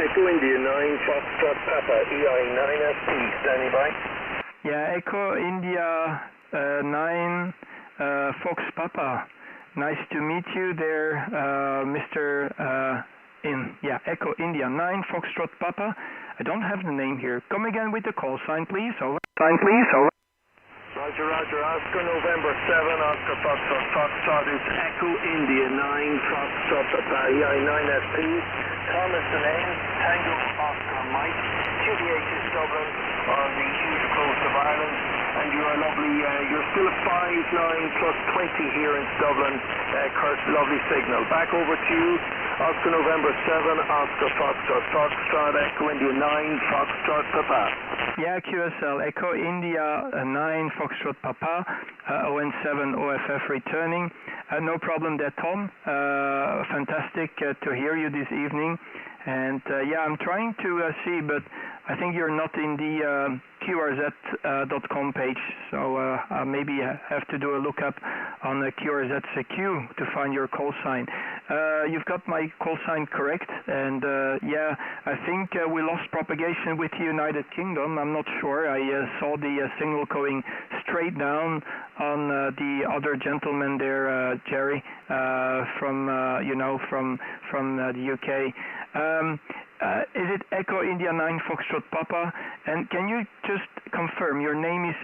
Echo India 9, Foxtrot Papa, EI 9SP, standing by. Yeah, Echo India 9, Fox Papa. Nice to meet you there, Mr. Echo India 9, Foxtrot Papa. I don't have the name here. Come again with the call sign, please. Over. Sign, please. Over. Roger, Roger. Oscar November 7, Oscar Foxtrot. Foxtrot is Echo India 9, Foxtrot Papa, EI 9SP. Tom is the name. Tango Oscar Mike. QDH is Dublin on the huge coast of Ireland. And you are lovely, you're still at 5-9 plus 20 here in Dublin. Kurt, lovely signal. Back over to you. Oscar November 7, Oscar Foxtrot. Foxtrot, Echo India 9, Foxtrot Papa. Yeah, QSL, Echo India 9, Foxtrot Papa, ON7 OFF returning. No problem there, Tom. Fantastic to hear you this evening. And I'm trying to see, but I think you're not in the QRZ.com page, so maybe I have to do a lookup on the QRZ-CQ to find your call sign. You've got my call sign correct, and I think we lost propagation with the United Kingdom. I'm not sure. I saw the signal going straight down on the other gentleman there, Jerry, from the UK. Is it Echo India 9 Foxtrot Papa? And can you just confirm your name is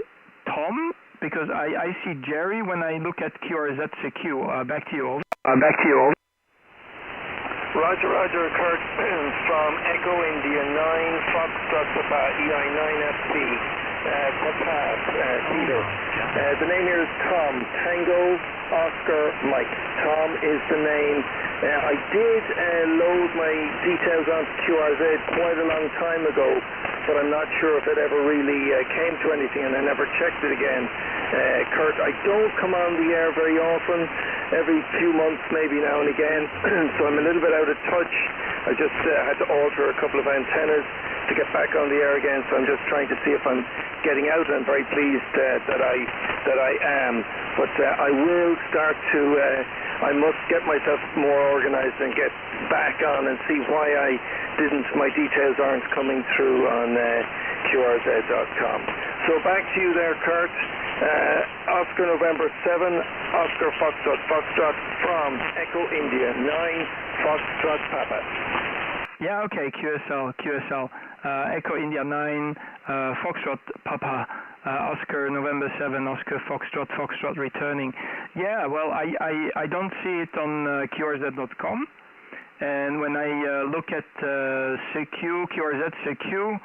Tom? Because I see Jerry when I look at QRZ-CQ. Back to you, over. Back to you, over. Roger, Roger, Kurt from Echo India 9 Foxtrot Papa, EI 9SP. Papa, Peter. The name here is Tom. Tango Oscar Mike. Tom is the name. I did load my details onto QRZ quite a long time ago, but I'm not sure if it ever really came to anything, and I never checked it again. Kurt, I don't come on the air very often, every few months maybe now and again, so I'm a little bit out of touch. I just had to alter a couple of antennas to get back on the air again, so I'm just trying to see if I'm getting out, and I'm very pleased that I am. But I will start to, I must get myself more organized and get back on and see why my details aren't coming through on QRZ.com. So back to you there, Kurt. Oscar November 7, Oscar Foxtrot, Foxtrot from Echo India 9, Foxtrot Papa. Yeah, okay, QSL. Echo India 9, Foxtrot Papa, Oscar November 7, Oscar Foxtrot returning. Yeah, well, I don't see it on QRZ.com. And when I look at QRZ-CQ,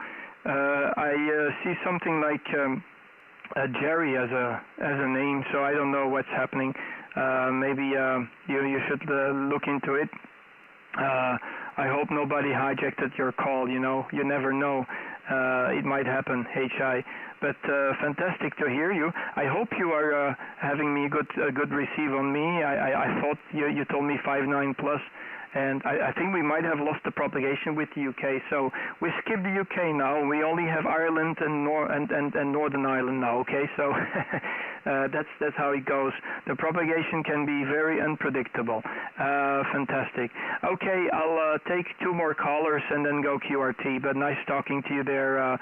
I see something like Jerry as a name, so I don't know what's happening. Maybe you should look into it. I hope nobody hijacked your call. You never know. It might happen, HI. But fantastic to hear you. I hope you are having me a good receive on me. I thought you told me 5.9 plus. And I think we might have lost the propagation with the UK. So we skipped the UK now. We only have Ireland and Northern Ireland now. Okay, so that's how it goes. The propagation can be very unpredictable. Fantastic. Okay, I'll take two more callers and then go QRT. But nice talking to you there,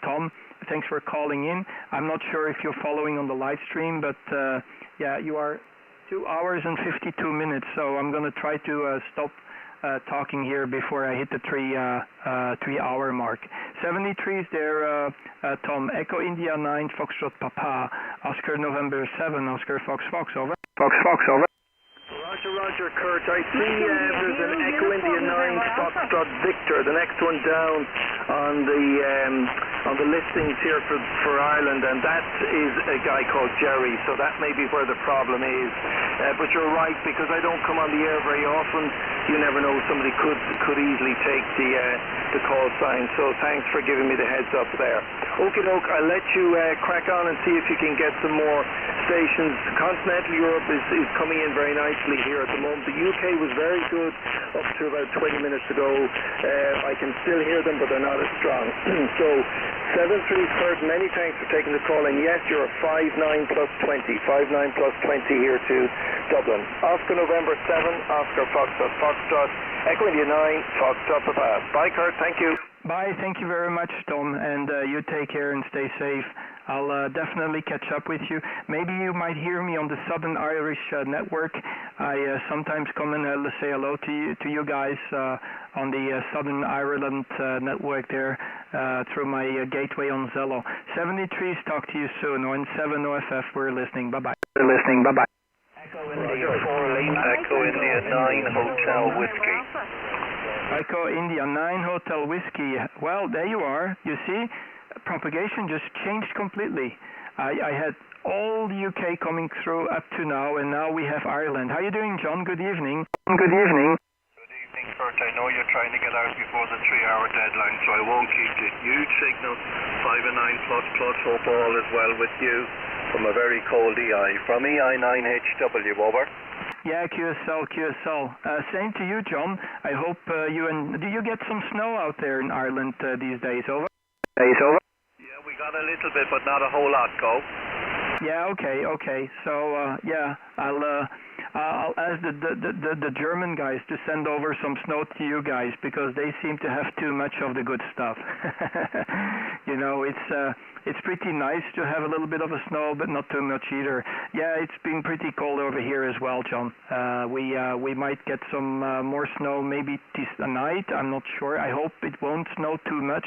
Tom. Thanks for calling in. I'm not sure if you're following on the live stream, but you are 2 hours and 52 minutes, so I'm going to try to stop talking here before I hit the 3-hour mark. 73 is there, Tom. Echo India 9, Foxtrot Papa, Oscar November 7, Oscar Fox Fox, over. Fox Fox, over. Roger, Kurt. I see there's an Echo India 9 Foxtrot Victor, the next one down on the listings here for Ireland, and that is a guy called Jerry, so that may be where the problem is. But you're right, because I don't come on the air very often. You never know, somebody could easily take the call sign, so thanks for giving me the heads up there. Okie doke, I'll let you crack on and see if you can get some more stations. Continental Europe is coming in very nicely here at the moment. The UK was very good up to about 20 minutes ago. I can still hear them, but they're not as strong. So 73 Kurt, many thanks for taking the call, and yes, you're a 59 plus 20 here to Dublin. Oscar November 7, Oscar Foxtrot, Echo India 9, Foxtrot Papa. Bye Kurt, thank you. Bye, thank you very much, Tom, and you take care and stay safe. I'll definitely catch up with you. Maybe you might hear me on the Southern Irish Network. I sometimes come and say hello to you guys on the Southern Ireland network there through my gateway on Zello. 73s, talk to you soon. ON7 OFF, we're listening. Bye-bye. We're listening. Bye-bye. Echo India 4 Lima. Echo India 9 Hotel Whiskey. Echo India 9 Hotel Whiskey. Well, there you are. You see? Propagation just changed completely. I had all the UK coming through up to now, and now we have Ireland. How are you doing, John? Good evening. Good evening. Good evening, Kurt. I know you're trying to get out before the 3-hour deadline, so I won't keep you. Huge signal, 5 and 9 plus. Hope all is well with you from a very cold EI. From EI9HW, over. Yeah, QSL. Same to you, John. I hope do you get some snow out there in Ireland these days, over? Over? Yeah, we got a little bit, but not a whole lot, go. Yeah, okay. So, yeah, I'll ask the German guys to send over some snow to you guys, because they seem to have too much of the good stuff. You know, it's pretty nice to have a little bit of a snow, but not too much either. Yeah, it's been pretty cold over here as well, John. We might get some more snow maybe tonight. I'm not sure. I hope it won't snow too much,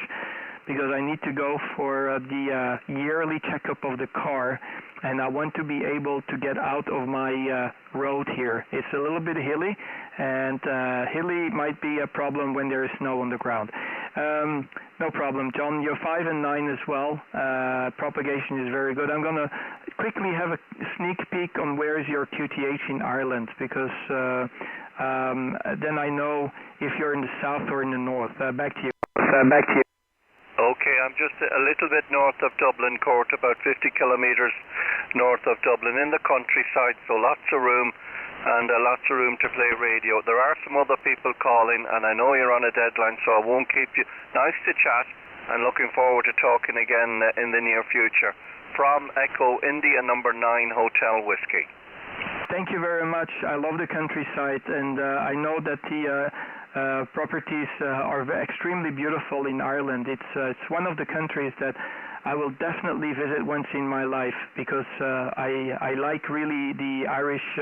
because I need to go for the yearly checkup of the car, and I want to be able to get out of my road here. It's a little bit hilly, and hilly might be a problem when there is snow on the ground. No problem, John. You're 5 and 9 as well. Propagation is very good. I'm going to quickly have a sneak peek on where is your QTH in Ireland, because then I know if you're in the south or in the north. Back to you. Okay, I'm just a little bit north of Dublin Court, about 50 kilometres north of Dublin, in the countryside, so lots of room to play radio. There are some other people calling, and I know you're on a deadline, so I won't keep you. Nice to chat, and looking forward to talking again in the near future. From Echo India number 9 Hotel Whiskey. Thank you very much. I love the countryside, and I know that the properties are extremely beautiful in Ireland. It's one of the countries that I will definitely visit once in my life, because I like really the Irish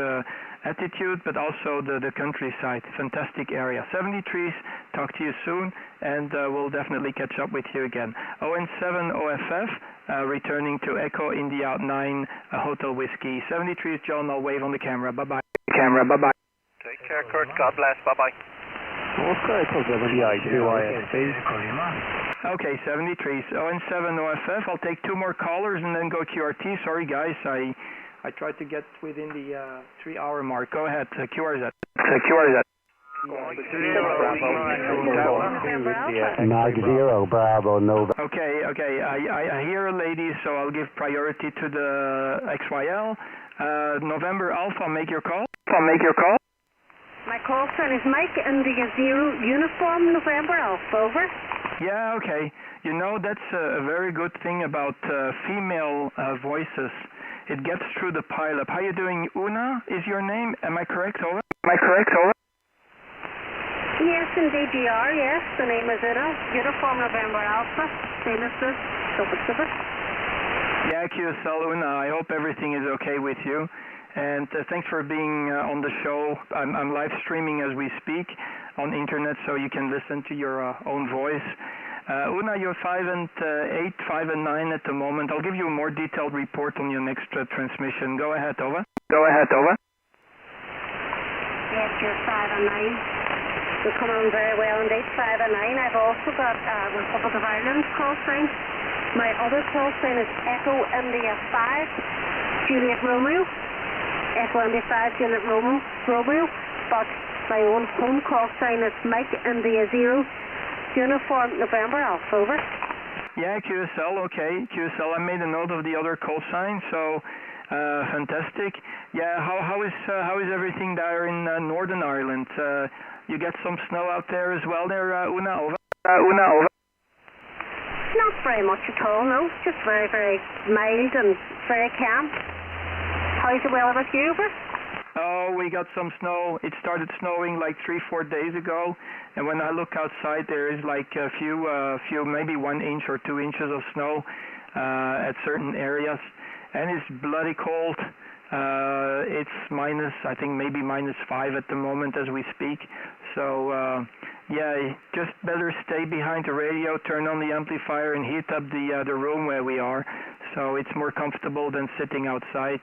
attitude, but also the countryside. Fantastic area. 73s, talk to you soon, and we'll definitely catch up with you again. ON7 OFF, returning to Echo India 9 Hotel Whiskey. 73s, John, I'll wave on the camera. Bye-bye. Take care, Kurt. God bless. Bye-bye. Okay, 73s. ON7 OFF. I'll take 2 more callers and then go QRT. Sorry, guys. I tried to get within the 3-hour mark. Go ahead. QRZ. Mag 0, Bravo, Nova. Okay. I hear a lady, so I'll give priority to the XYL. November Alpha, make your call. My call sign is Mike India 0, Uniform November Alpha, over. Yeah, okay. You know, that's a very good thing about female voices. It gets through the pile-up. How you doing? Una is your name? Am I correct, over? Yes, indeed you are, yes. The name is Una, Uniform November Alpha, Seamless, Super. Yeah, QSL Una, I hope everything is okay with you. And thanks for being on the show. I'm live streaming as we speak on internet, so you can listen to your own voice. Una, you're 5 and 8, 5 and 9 at the moment. I'll give you a more detailed report on your next transmission. Go ahead, over. Go ahead, over. Yes, you're 5 and 9. You're coming on very well indeed, 5 and 9. I've also got Republic of Ireland call sign. My other call sign is Echo India 5, Juliet Romeo. Echo India 5, Juliet Romeo. But my own home call sign is Mike India 0. Uniform November Alpha, over. Yeah, QSL, okay. QSL, I made a note of the other call sign, so fantastic. Yeah, how is everything there in Northern Ireland? You get some snow out there as well there, Una, over? Una, over. Not very much at all, no. Just very, very mild and very calm. How's the weather with you, over? Oh, we got some snow. It started snowing like 3-4 days ago, and when I look outside, there is like a few, maybe 1 inch or 2 inches of snow at certain areas, and it's bloody cold. It's minus, I think maybe -5 at the moment as we speak. So yeah, just better stay behind the radio, turn on the amplifier, and heat up the room where we are, so it's more comfortable than sitting outside.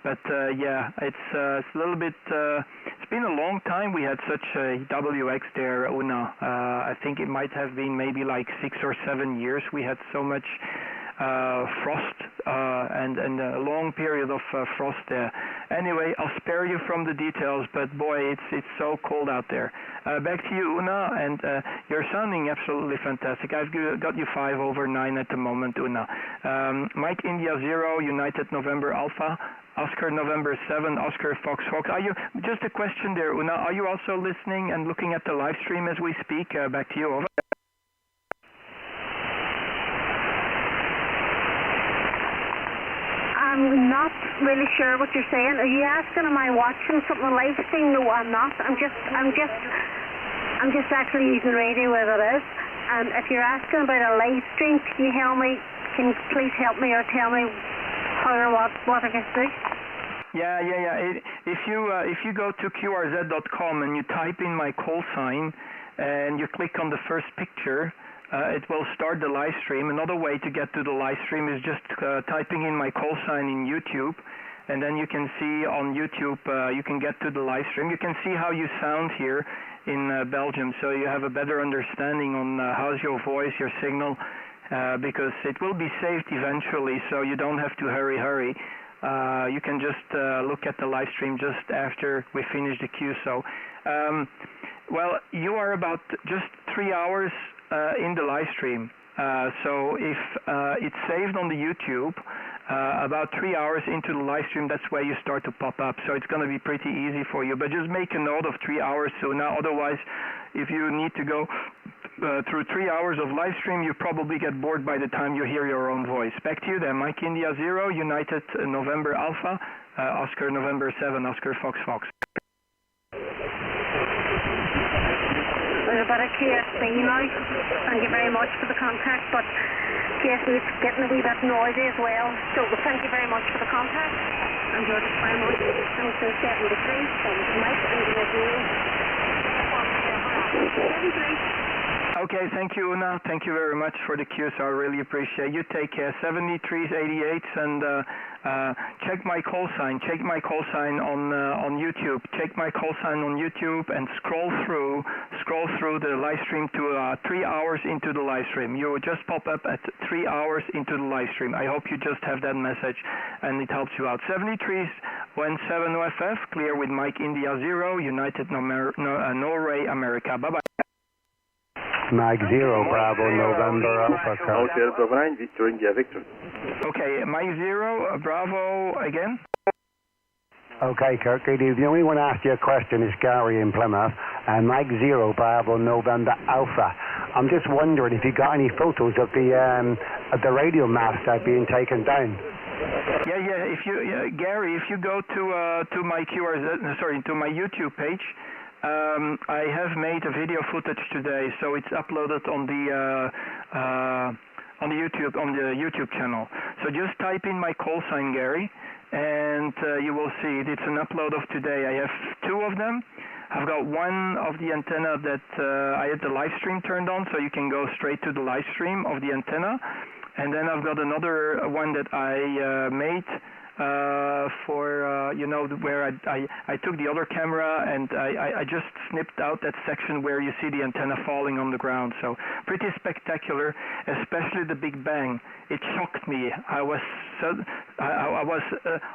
But yeah, it's a little bit. It's been a long time we had such a WX there, Una. I think it might have been maybe like 6 or 7 years we had so much frost and a long period of frost there. Anyway, I'll spare you from the details, but boy, it's so cold out there. Back to you, Una, and you're sounding absolutely fantastic. I've got you 5 over 9 at the moment, Una. Mike India 0, United November Alpha. Oscar November 7, Oscar Fox Fox. Are you, just a question there, Una, are you also listening and looking at the live stream as we speak? Back to you, over. I'm not really sure what you're saying. Are you asking, am I watching something live stream? No, I'm not. I'm just actually using radio where it is. And if you're asking about a live stream, can you please help me or tell me how or what I can do? Yeah. If you go to QRZ.com and you type in my call sign and you click on the first picture, it will start the live stream. Another way to get to the live stream is just typing in my call sign in YouTube, and then you can see on YouTube, you can get to the live stream. You can see how you sound here in Belgium, so you have a better understanding on how's your voice, your signal, because it will be saved eventually, so you don't have to hurry. You can just look at the live stream just after we finish the QSO. Well, you are about just 3 hours in the live stream. So if it's saved on the YouTube, about 3 hours into the live stream, that's where you start to pop up. So it's going to be pretty easy for you. But just make a note of 3 hours. So now, otherwise, if you need to go through 3 hours of live stream, you probably get bored by the time you hear your own voice. Back to you then. Mike India 0, United November Alpha, Oscar November 7, Oscar Fox Fox. There's a bit of KSB now. Thank you very much for the contact, but KSB is getting a wee bit noisy as well. So thank you very much for the contact. Enjoyed it very much. I'm so 73 from Mike India 0. 73. Okay, thank you, Una. Thank you very much for the cues. I really appreciate you. Take care. 73s, 88s, and check my call sign. Check my call sign on YouTube. Check my call sign on YouTube and scroll through the live stream to 3 hours into the live stream. You will just pop up at 3 hours into the live stream. I hope you just have that message and it helps you out. 73s, 17 OFF, clear with Mike India 0, United Norway, America. Bye-bye. Mike 0, Bravo, November, Alpha, Hotel Bravo 9, Victor, India, Victor. Okay, Mike 0, Bravo again. Okay, Kirk, the only one asked you a question is Gary in Plymouth, and Mike 0, Bravo, November, Alpha. I'm just wondering if you got any photos of the radio mast being taken down. Yeah. If you, Gary, if you go to my to my YouTube page. I have made a video footage today, so it's uploaded on the YouTube channel. So just type in my call sign, Gary, and you will see it. It's an upload of today. I have 2 of them. I've got one of the antenna that I had the live stream turned on, so you can go straight to the live stream of the antenna. And then I've got another one that I made for, you know, where I took the other camera and I just snipped out that section where you see the antenna falling on the ground. So pretty spectacular, especially the Big Bang. It shocked me. I was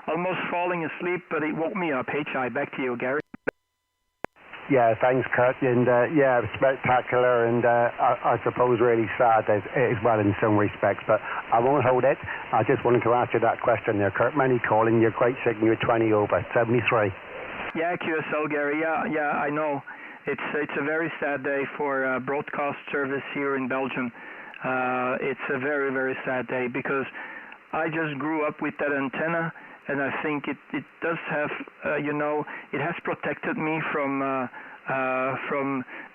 almost falling asleep, but it woke me up. HI, back to you, Gary. Yeah, thanks, Kurt. And yeah, spectacular, and I suppose really sad as well in some respects. But I won't hold it. I just wanted to ask you that question there, Kurt. Many calling. You're great signal. You're 20 over 73. Yeah, QSL, Gary. Yeah, I know. It's a very sad day for broadcast service here in Belgium. It's a very, very sad day because I just grew up with that antenna. And I think it does have, you know, it has protected me from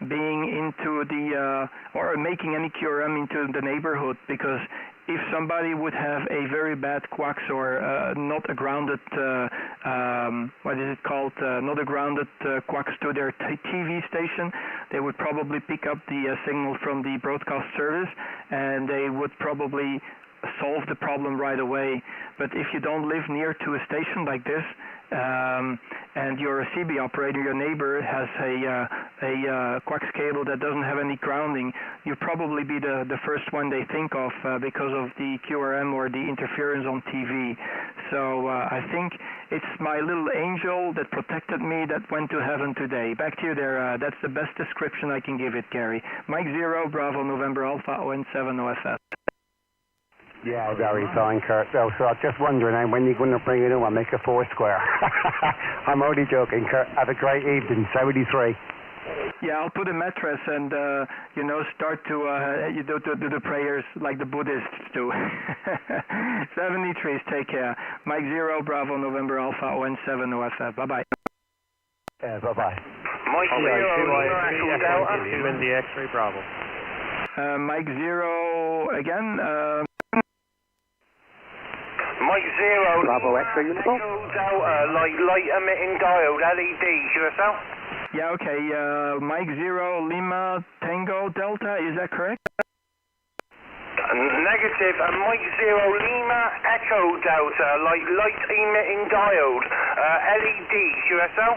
being into the, or making any QRM into the neighborhood, because if somebody would have a very bad coax or not a grounded, what is it called, not a grounded coax to their TV station, they would probably pick up the signal from the broadcast service, and they would probably solve the problem right away. But if you don't live near to a station like this, and you're a CB operator, your neighbor has a coax cable that doesn't have any grounding, you'll probably be the first one they think of because of the QRM or the interference on TV. So I think it's my little angel that protected me that went to heaven today. Back to you there. That's the best description I can give it, Gary. Mike 0, Bravo, November Alpha, ON7, OFF. Yeah, very fine, Kurt. So I'm just wondering when you're going to bring it in. I'll make a 4 square. I'm only joking, Kurt. Have a great evening. 73. Yeah, I'll put a mattress and, you know, start to you do the prayers like the Buddhists do. 73s, take care. Mike 0, Bravo, November Alpha, ON7, OFF. Bye-bye. Yeah, bye-bye. Mike 0, Delta. In the X-ray, Bravo. Mike 0, again. Mike 0, Bravo X-ray uniform. Delta, light emitting diode, LED, QSL. Yeah, okay. Mike 0, Lima, Tango, Delta, is that correct? Negative. Mike 0, Lima, Echo, Delta, light emitting diode, LED, QSL.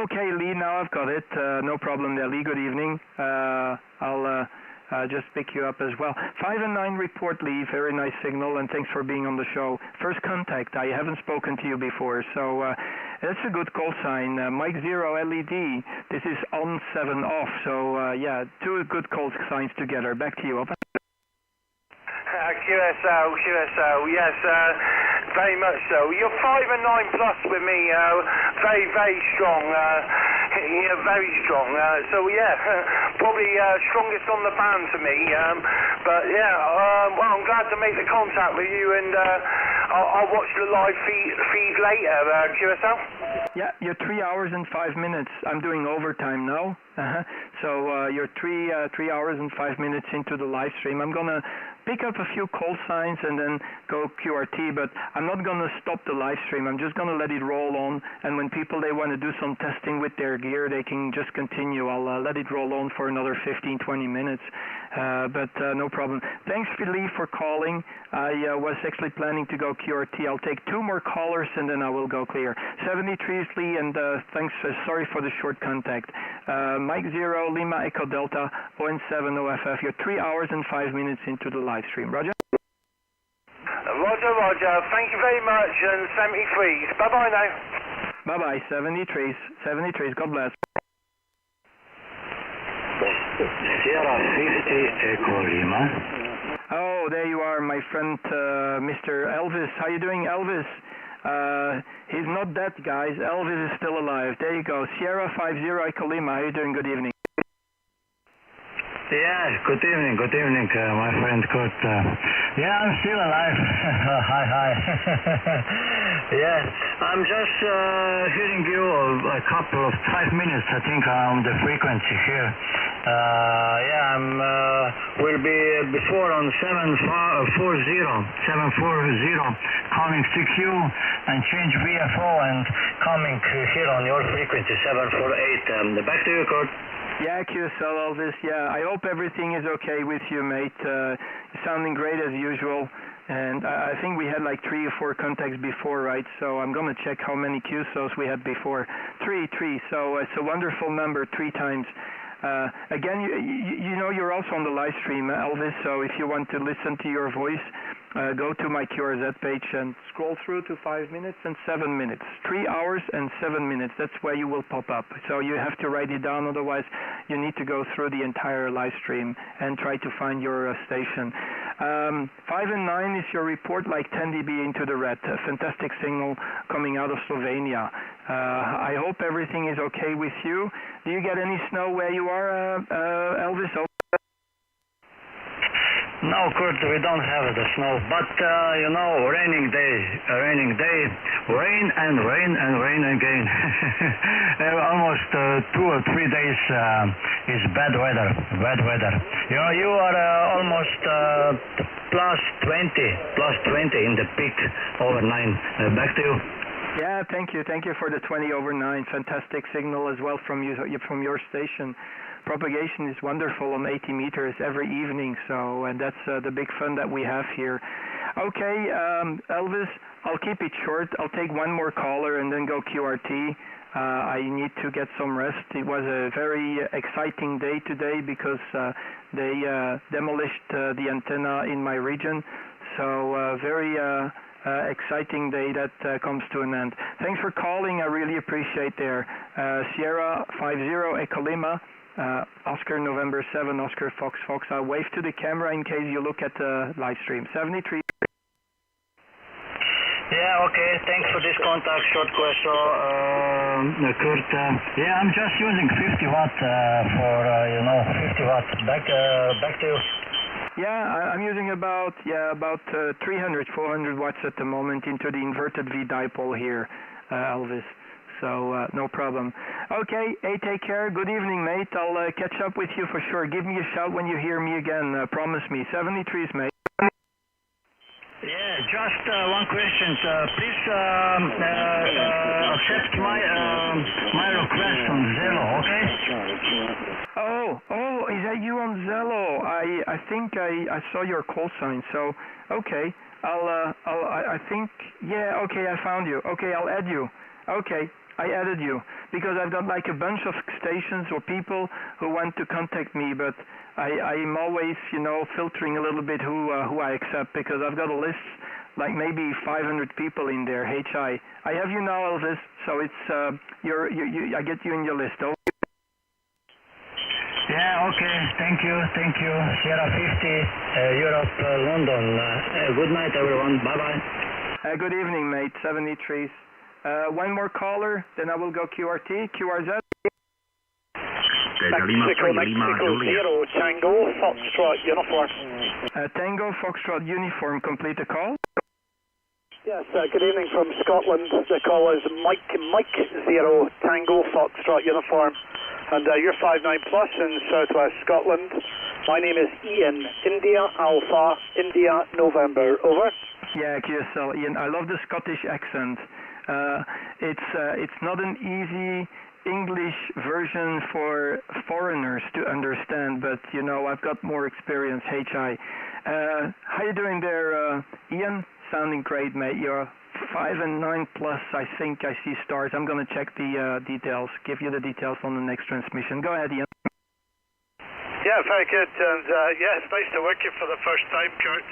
Okay, Lee, now I've got it. No problem there, Lee. Good evening. I'll just pick you up as well. 5 and 9 report, Lee. Very nice signal, and thanks for being on the show. First contact. I haven't spoken to you before, so that's a good call sign. Mike 0 LED. This is on 7 off. So yeah, 2 good call signs together. Back to you. Over. QSL, yes, very much so. You're 5 and 9 plus with me, very, very strong, yeah, very strong. So yeah, probably strongest on the band for me. But yeah, well, I'm glad to make the contact with you, and I'll watch the live feed later, QSL. Yeah, you're 3 hours and 5 minutes. I'm doing overtime now. So you're 3 hours and 5 minutes into the live stream. I'm gonna pick up a few call signs and then go QRT, but I'm not going to stop the live stream. I'm just going to let it roll on, and when people, they want to do some testing with their gear, they can just continue. I'll let it roll on for another 15-20 minutes, but no problem. Thanks, Philippe, for calling. I was actually planning to go QRT. I'll take 2 more callers, and then I will go clear. 73 Lee, and thanks. Sorry for the short contact. Mike 0, Lima, Echo Delta, ON7, OFF. You're 3 hours and 5 minutes into the live stream. Roger? Roger. Thank you very much, and 73s. Bye-bye now. Bye-bye, 73s. 73s. God bless. Sierra 50 Echo Lima. Oh, there you are, my friend, Mr. Elvis. How you doing, Elvis? He's not dead, guys. Elvis is still alive. There you go. Sierra 50 Echo Lima. How you doing? Good evening. Yeah, good evening, my friend Kurt. Yeah, I'm still alive. Hi. Yeah, I'm just hearing you a couple of 5 minutes, I think, on the frequency here. Yeah, will be before on 740, calling CQ and change VFO and coming here on your frequency 748. Back to you, Kurt. Yeah, QSL Elvis. Yeah, I hope everything is okay with you, mate. You're sounding great as usual. And I think we had like 3 or 4 contacts before, right? So I'm going to check how many QSOs we had before. 3. So it's a wonderful number, 3 times. Again, you know you're also on the live stream, Elvis, so if you want to listen to your voice, go to my QRZ page and scroll through to 5 minutes and 7 minutes. 3 hours and 7 minutes, that's where you will pop up. So you have to write it down, otherwise you need to go through the entire live stream and try to find your station. 5 and 9 is your report, like 10 dB into the red. A fantastic signal coming out of Slovenia. I hope everything is okay with you. Do you get any snow where you are, Elvis? No, Kurt, we don't have the snow, but you know, raining day, rain and rain again. Almost 2 or 3 days is bad weather. You know, you are almost plus 20 in the peak over 9. Back to you. Yeah, thank you for the 20 over 9. Fantastic signal as well from your station. Propagation is wonderful on 80 meters every evening, so and that's the big fun that we have here. Okay, Elvis, I'll keep it short. I'll take one more caller and then go QRT. I need to get some rest. It was a very exciting day today because they demolished the antenna in my region, so very exciting day that comes to an end. Thanks for calling. I really appreciate there. Sierra 50 Echo Lima. Oscar November 7, Oscar Fox. I'll wave to the camera in case you look at the live stream. 73. Yeah, okay, thanks for this contact, short question, Kurt. Yeah, I'm just using 50 watt for, 50 watt. Back to you. Yeah, I'm using about 300, 400 watts at the moment into the inverted V dipole here, Elvis. So no problem. Okay, hey, take care. Good evening, mate. I'll catch up with you for sure. Give me a shout when you hear me again. Promise me. 73s, mate. Yeah, just one question. Please accept my request on Zello, okay? Oh, is that you on Zello? I think I saw your call sign. So okay, I think okay, I found you. Okay, I'll add you. Okay. I added you because I've got like a bunch of stations or people who want to contact me, but I'm always, filtering a little bit who I accept because I've got a list like maybe 500 people in there. HI, I have you now, Elvis. So it's I get you in your list. Okay. Yeah. Okay. Thank you. Sierra 50, Europe, London. Good night, everyone. Bye bye. Good evening, mate. 73s. One more caller, then I will go QRT, QRZ. Mexico 0 Tango Foxtrot Uniform. Tango Foxtrot Uniform, complete the call. Yes, good evening from Scotland. The call is Mike 0 Tango Foxtrot Uniform. And you're 59 plus in southwest Scotland. My name is Ian, India Alpha, India November, over. Yeah, QSL, Ian. I love the Scottish accent. It's not an easy English version for foreigners to understand, but I've got more experience. HI. How you doing there, Ian? Sounding great, mate. You're 5 and 9 plus. I think I see stars. I'm going to check the details. Give you the details on the next transmission. Go ahead, Ian. Yeah, very good. And it's nice to work you for the first time, Kurt.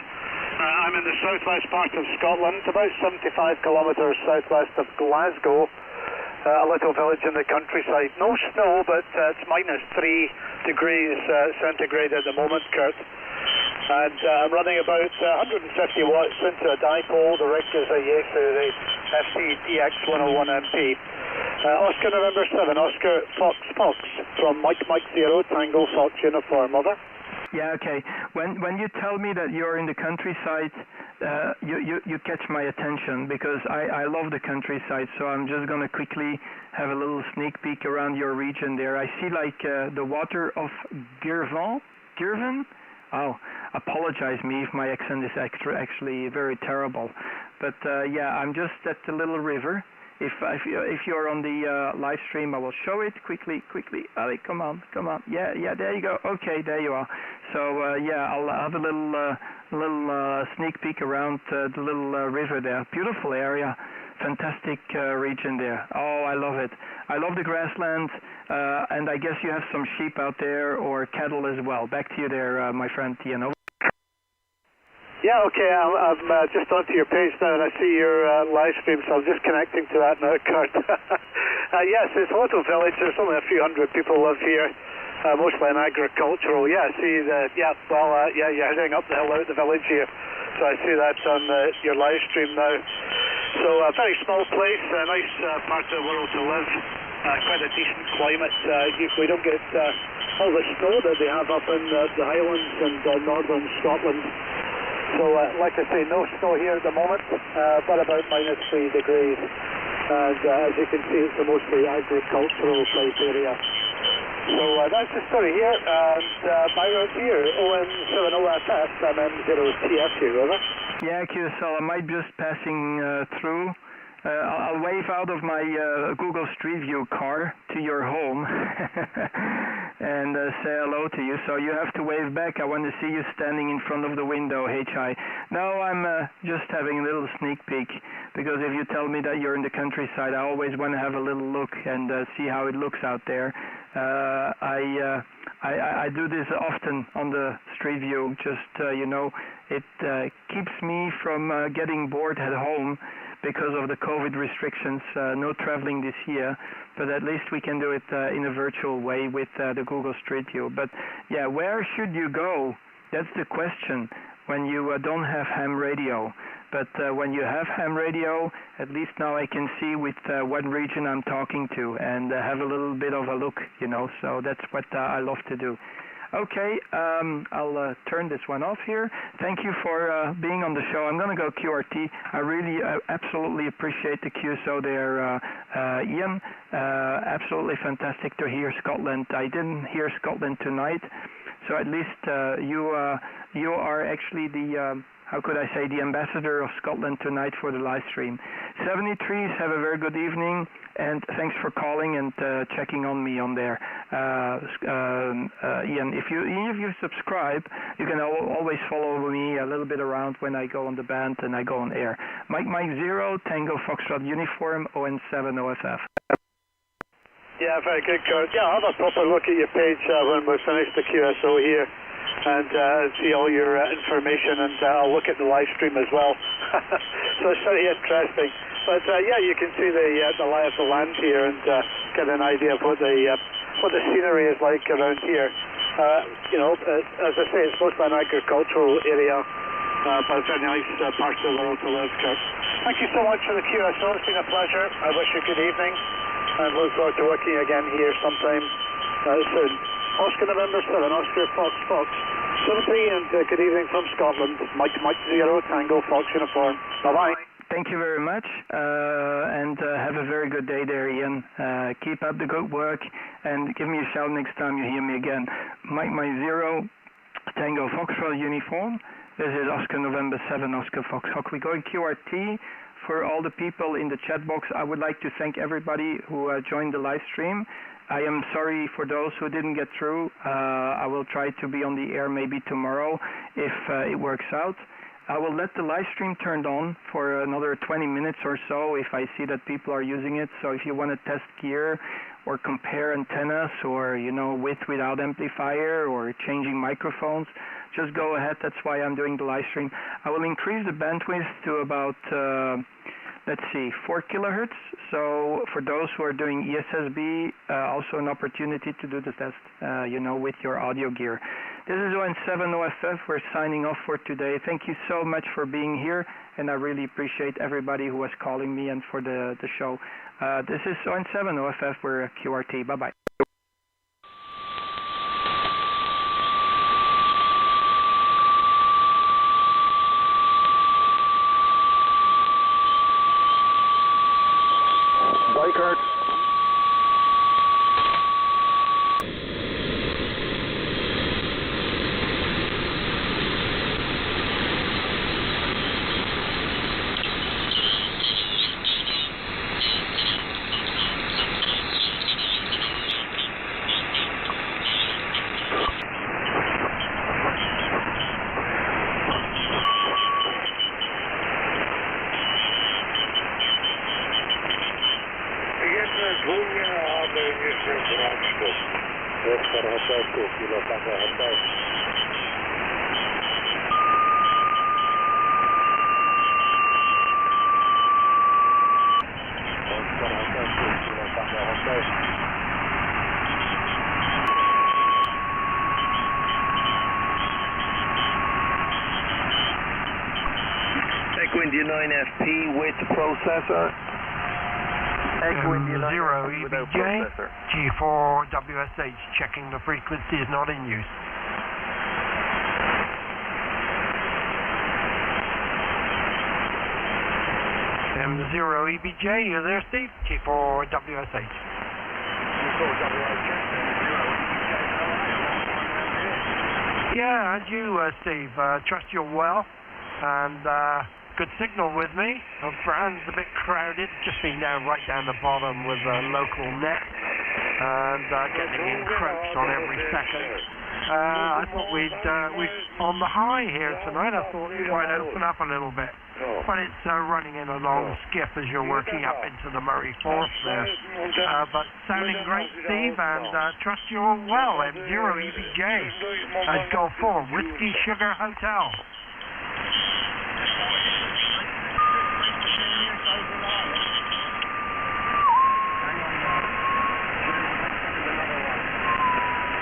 I'm in the southwest part of Scotland, about 75 kilometres southwest of Glasgow, a little village in the countryside. No snow, but it's minus 3 degrees centigrade at the moment, Kurt. And I'm running about 150 watts into a dipole. The rig is a Yaesu, the FCTX101MP. Oscar November 7, Oscar Fox from Mike 0 Tango Fox Uniform, over. Yeah, okay. When you tell me that you're in the countryside, you catch my attention because I love the countryside, so I'm just going to quickly have a little sneak peek around your region there. I see like the water of Girvan. Oh, apologize me if my accent is actually very terrible. But yeah, I'm just at the little river. If you're on the live stream, I will show it quickly. Ali, come on. Yeah, there you go. Okay, there you are. So yeah, I'll have a little sneak peek around the little river there. Beautiful area, fantastic region there. Oh, I love it. I love the grassland, and I guess you have some sheep out there or cattle as well. Back to you there, my friend Ian. Yeah, okay, I'm just onto your page now and I see your live stream, so I'm just connecting to that now, Kurt. Yes, it's a little village, there's only a few hundred people live here, mostly in agricultural. Yeah, see, you're heading up the hill out the village here, so I see that on your live stream now. So a very small place, a nice part of the world to live, quite a decent climate. We don't get all the snow that they have up in the Highlands and northern Scotland. So, like I say, no snow here at the moment, but about -3 degrees. And as you can see, it's a mostly agricultural type area. So that's the story here. And my route here, OM70FF, MM0TF here, over. Yeah, QSL, I might just passing through. I'll wave out of my Google Street View car to your home and say hello to you. So you have to wave back. I want to see you standing in front of the window, HI. No, I'm just having a little sneak peek because if you tell me that you're in the countryside, I always want to have a little look and see how it looks out there. I do this often on the Street View. Just, it keeps me from getting bored at home because of the COVID restrictions, no traveling this year, but at least we can do it in a virtual way with the Google Street View. But yeah, where should you go? That's the question when you don't have ham radio. But when you have ham radio, at least now I can see with what region I'm talking to and have a little bit of a look, so that's what I love to do. Okay, I'll turn this one off here. Thank you for being on the show. I'm going to go QRT. I really absolutely appreciate the QSO there, Ian. Absolutely fantastic to hear Scotland. I didn't hear Scotland tonight, so at least you are actually the... how could I say, the ambassador of Scotland tonight for the live stream. 73s, have a very good evening, and thanks for calling and checking on me on there. Ian, if you subscribe, you can always follow me a little bit around when I go on the band and I go on air. Mike 0, Tango Foxtrot Uniform, ON7 OFF. Yeah, very good, Kurt. Yeah, I'll have a proper look at your page when we finish the QSO here. And see all your information, and I'll look at the live stream as well. So it's very interesting. But yeah, you can see the lie of the land here and get an idea of what the scenery is like around here. As I say, it's mostly an agricultural area, but a very nice part of the world to live, Kurt. Thank you so much for the QSO. It's been a pleasure. I wish you a good evening, and look forward to working again here sometime soon. Oscar November 7, Oscar Fox 73, and good evening from Scotland. Mike 0, Tango Fox Uniform. Bye-bye. Thank you very much, and have a very good day there, Ian. Keep up the good work, and give me a shout next time you hear me again. Mike 0, Tango Foxtrot Uniform. This is Oscar November 7, Oscar Fox Hawk. We're going QRT. For all the people in the chat box, I would like to thank everybody who joined the live stream. I am sorry for those who didn't get through. I will try to be on the air maybe tomorrow if it works out. I will let the live stream turned on for another 20 minutes or so if I see that people are using it. So if you want to test gear or compare antennas or, without amplifier or changing microphones, just go ahead. That's why I'm doing the live stream. I will increase the bandwidth to about... 4 kilohertz. So for those who are doing ESSB, also an opportunity to do the test, with your audio gear. This is ON7 OFF. We're signing off for today. Thank you so much for being here, and I really appreciate everybody who was calling me and for the show. This is ON7 OFF. We're QRT. Bye-bye. Echo India 9FP with processor. Echo India 9 0 without EBJ, processor. G4 WSH, checking the frequency is not in use. M0 EBJ, you there, Steve? G4 WSH. Yeah, and you, Steve. Trust you're well, and good signal with me. Brand's a bit crowded, just been down right down the bottom with a local net, and getting encroached on every second. I thought we'd on the high here tonight. I thought it might open up a little bit, but it's running in a long skip as you're working up into the Murray Forth there. But sounding great, Steve, and trust you're well. M0 EBJ at Golf 4 Whiskey Sugar Hotel.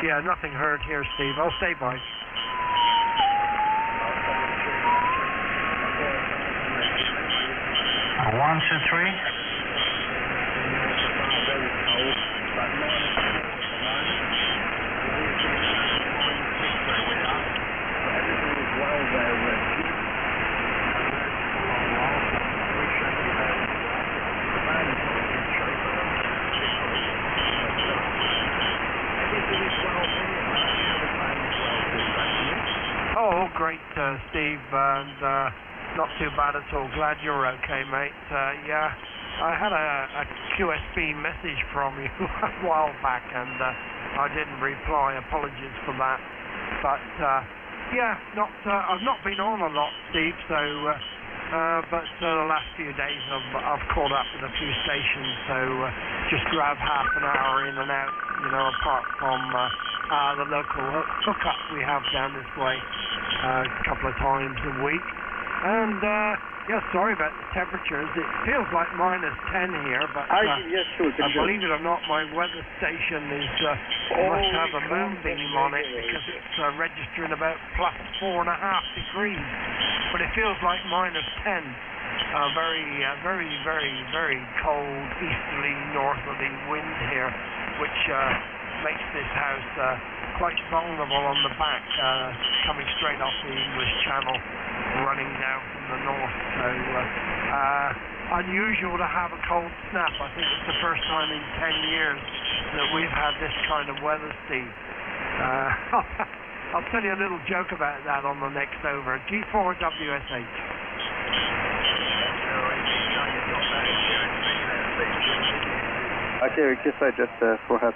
Yeah, nothing heard here, Steve. I'll stay by. 1, 2, 3. Oh, great, Steve, and not too bad at all. Glad you're okay, mate. Yeah, I had a QSB message from you a while back, and I didn't reply. Apologies for that. But yeah, I've not been on a lot, Steve. So, but the last few days I've caught up with a few stations. So just grab half an hour in and out. You know, apart from the local hookup we have down this way a couple of times a week. And yeah, sorry about the temperatures. It feels like -10 here, but believe it or not, my weather station must have a moonbeam on it because it's registering about +4.5 degrees. But it feels like -10. Very cold easterly northerly wind here, which makes this house quite vulnerable on the back, coming straight off the English Channel, running down from the north. So unusual to have a cold snap. I think it's the first time in 10 years that we've had this kind of weather, Steve. I'll tell you a little joke about that on the next over. G4 WSH. Okay, request I just for help.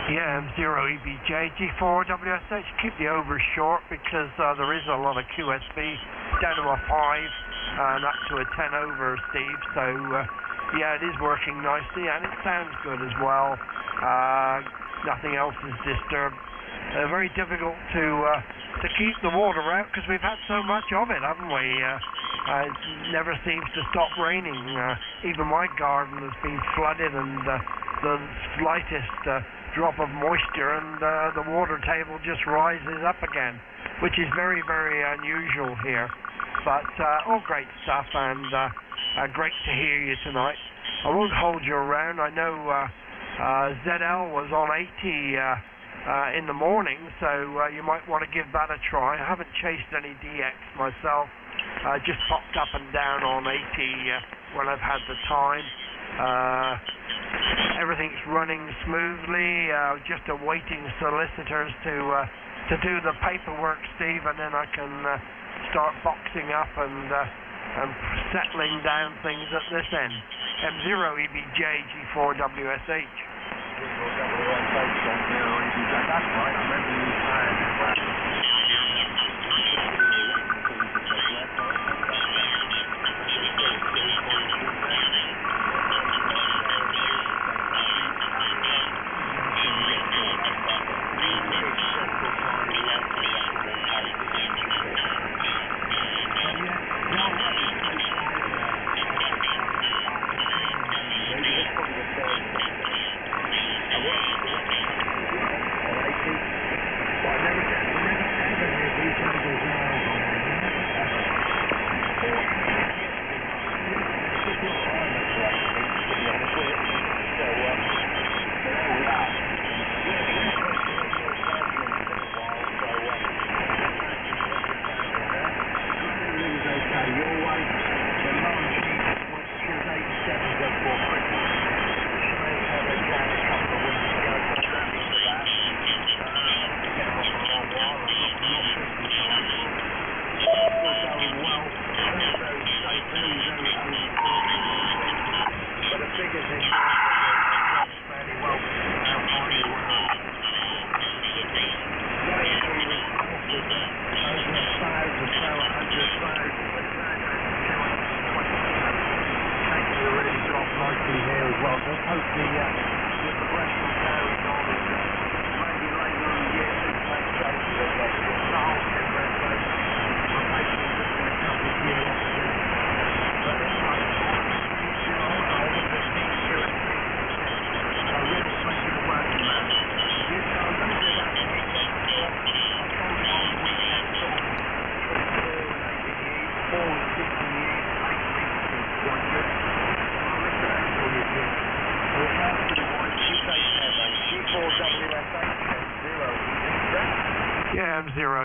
Yeah, M0 EBJ, G4 WSH, keep the overs short because there is a lot of QSB down to a 5 and up to a 10 over, Steve. So yeah, it is working nicely, and it sounds good as well. Nothing else is disturbed. Very difficult to keep the water out because we've had so much of it, haven't we? It never seems to stop raining. Even my garden has been flooded, and the slightest drop of moisture and the water table just rises up again, which is very, very unusual here. But all great stuff, and great to hear you tonight. I won't hold you around. I know ZL was on 80 in the morning, so you might want to give that a try. I haven't chased any DX myself. Just popped up and down on 80 when I've had the time. Everything's running smoothly. Just awaiting solicitors to do the paperwork, Steve, and then I can start boxing up and settling down things at this end. M0 EBJ G4WSH.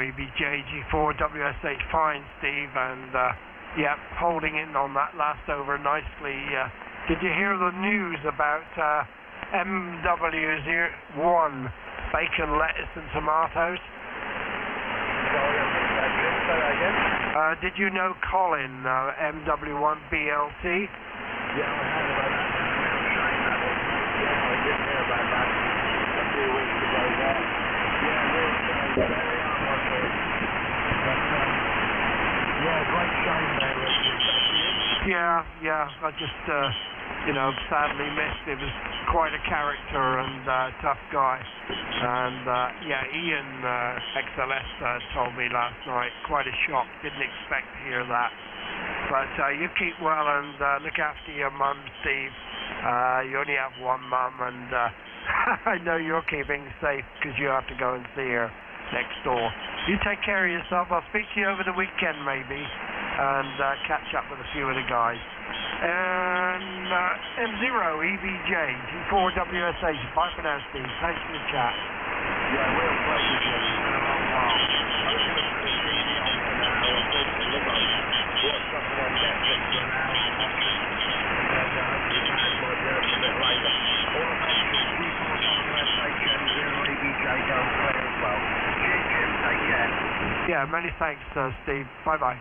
EBJ G4WSH, fine, Steve, and yeah, holding in on that last over nicely. Did you hear the news about MW01 bacon, lettuce, and tomatoes? Did you know Colin, MW1 BLT? Yeah, I heard about that. Yeah, I did hear about that a few weeks ago. Yeah, great shame there, Richard. Yeah, I just, sadly missed. It was quite a character and tough guy. And, yeah, Ian XLS told me last night, quite a shock, didn't expect to hear that. But you keep well and look after your mum, Steve. You only have one mum, and I know you're keeping safe because you have to go and see her next door. You take care of yourself. I'll speak to you over the weekend maybe, and catch up with a few of the guys. And M0 EBJ G4WSH. Bye for now, Steve. Thanks for the chat. Yeah, real pleasure, Jim. It's been a long while. I'm going to see you on for now. Look on what's up on Netflix for now. And I hope you guys will do it a bit later. All the best to G4WSH M0 EBJ. Don't play as well. Cheers, Jim. Take care. Yeah, many thanks, Steve. Bye-bye.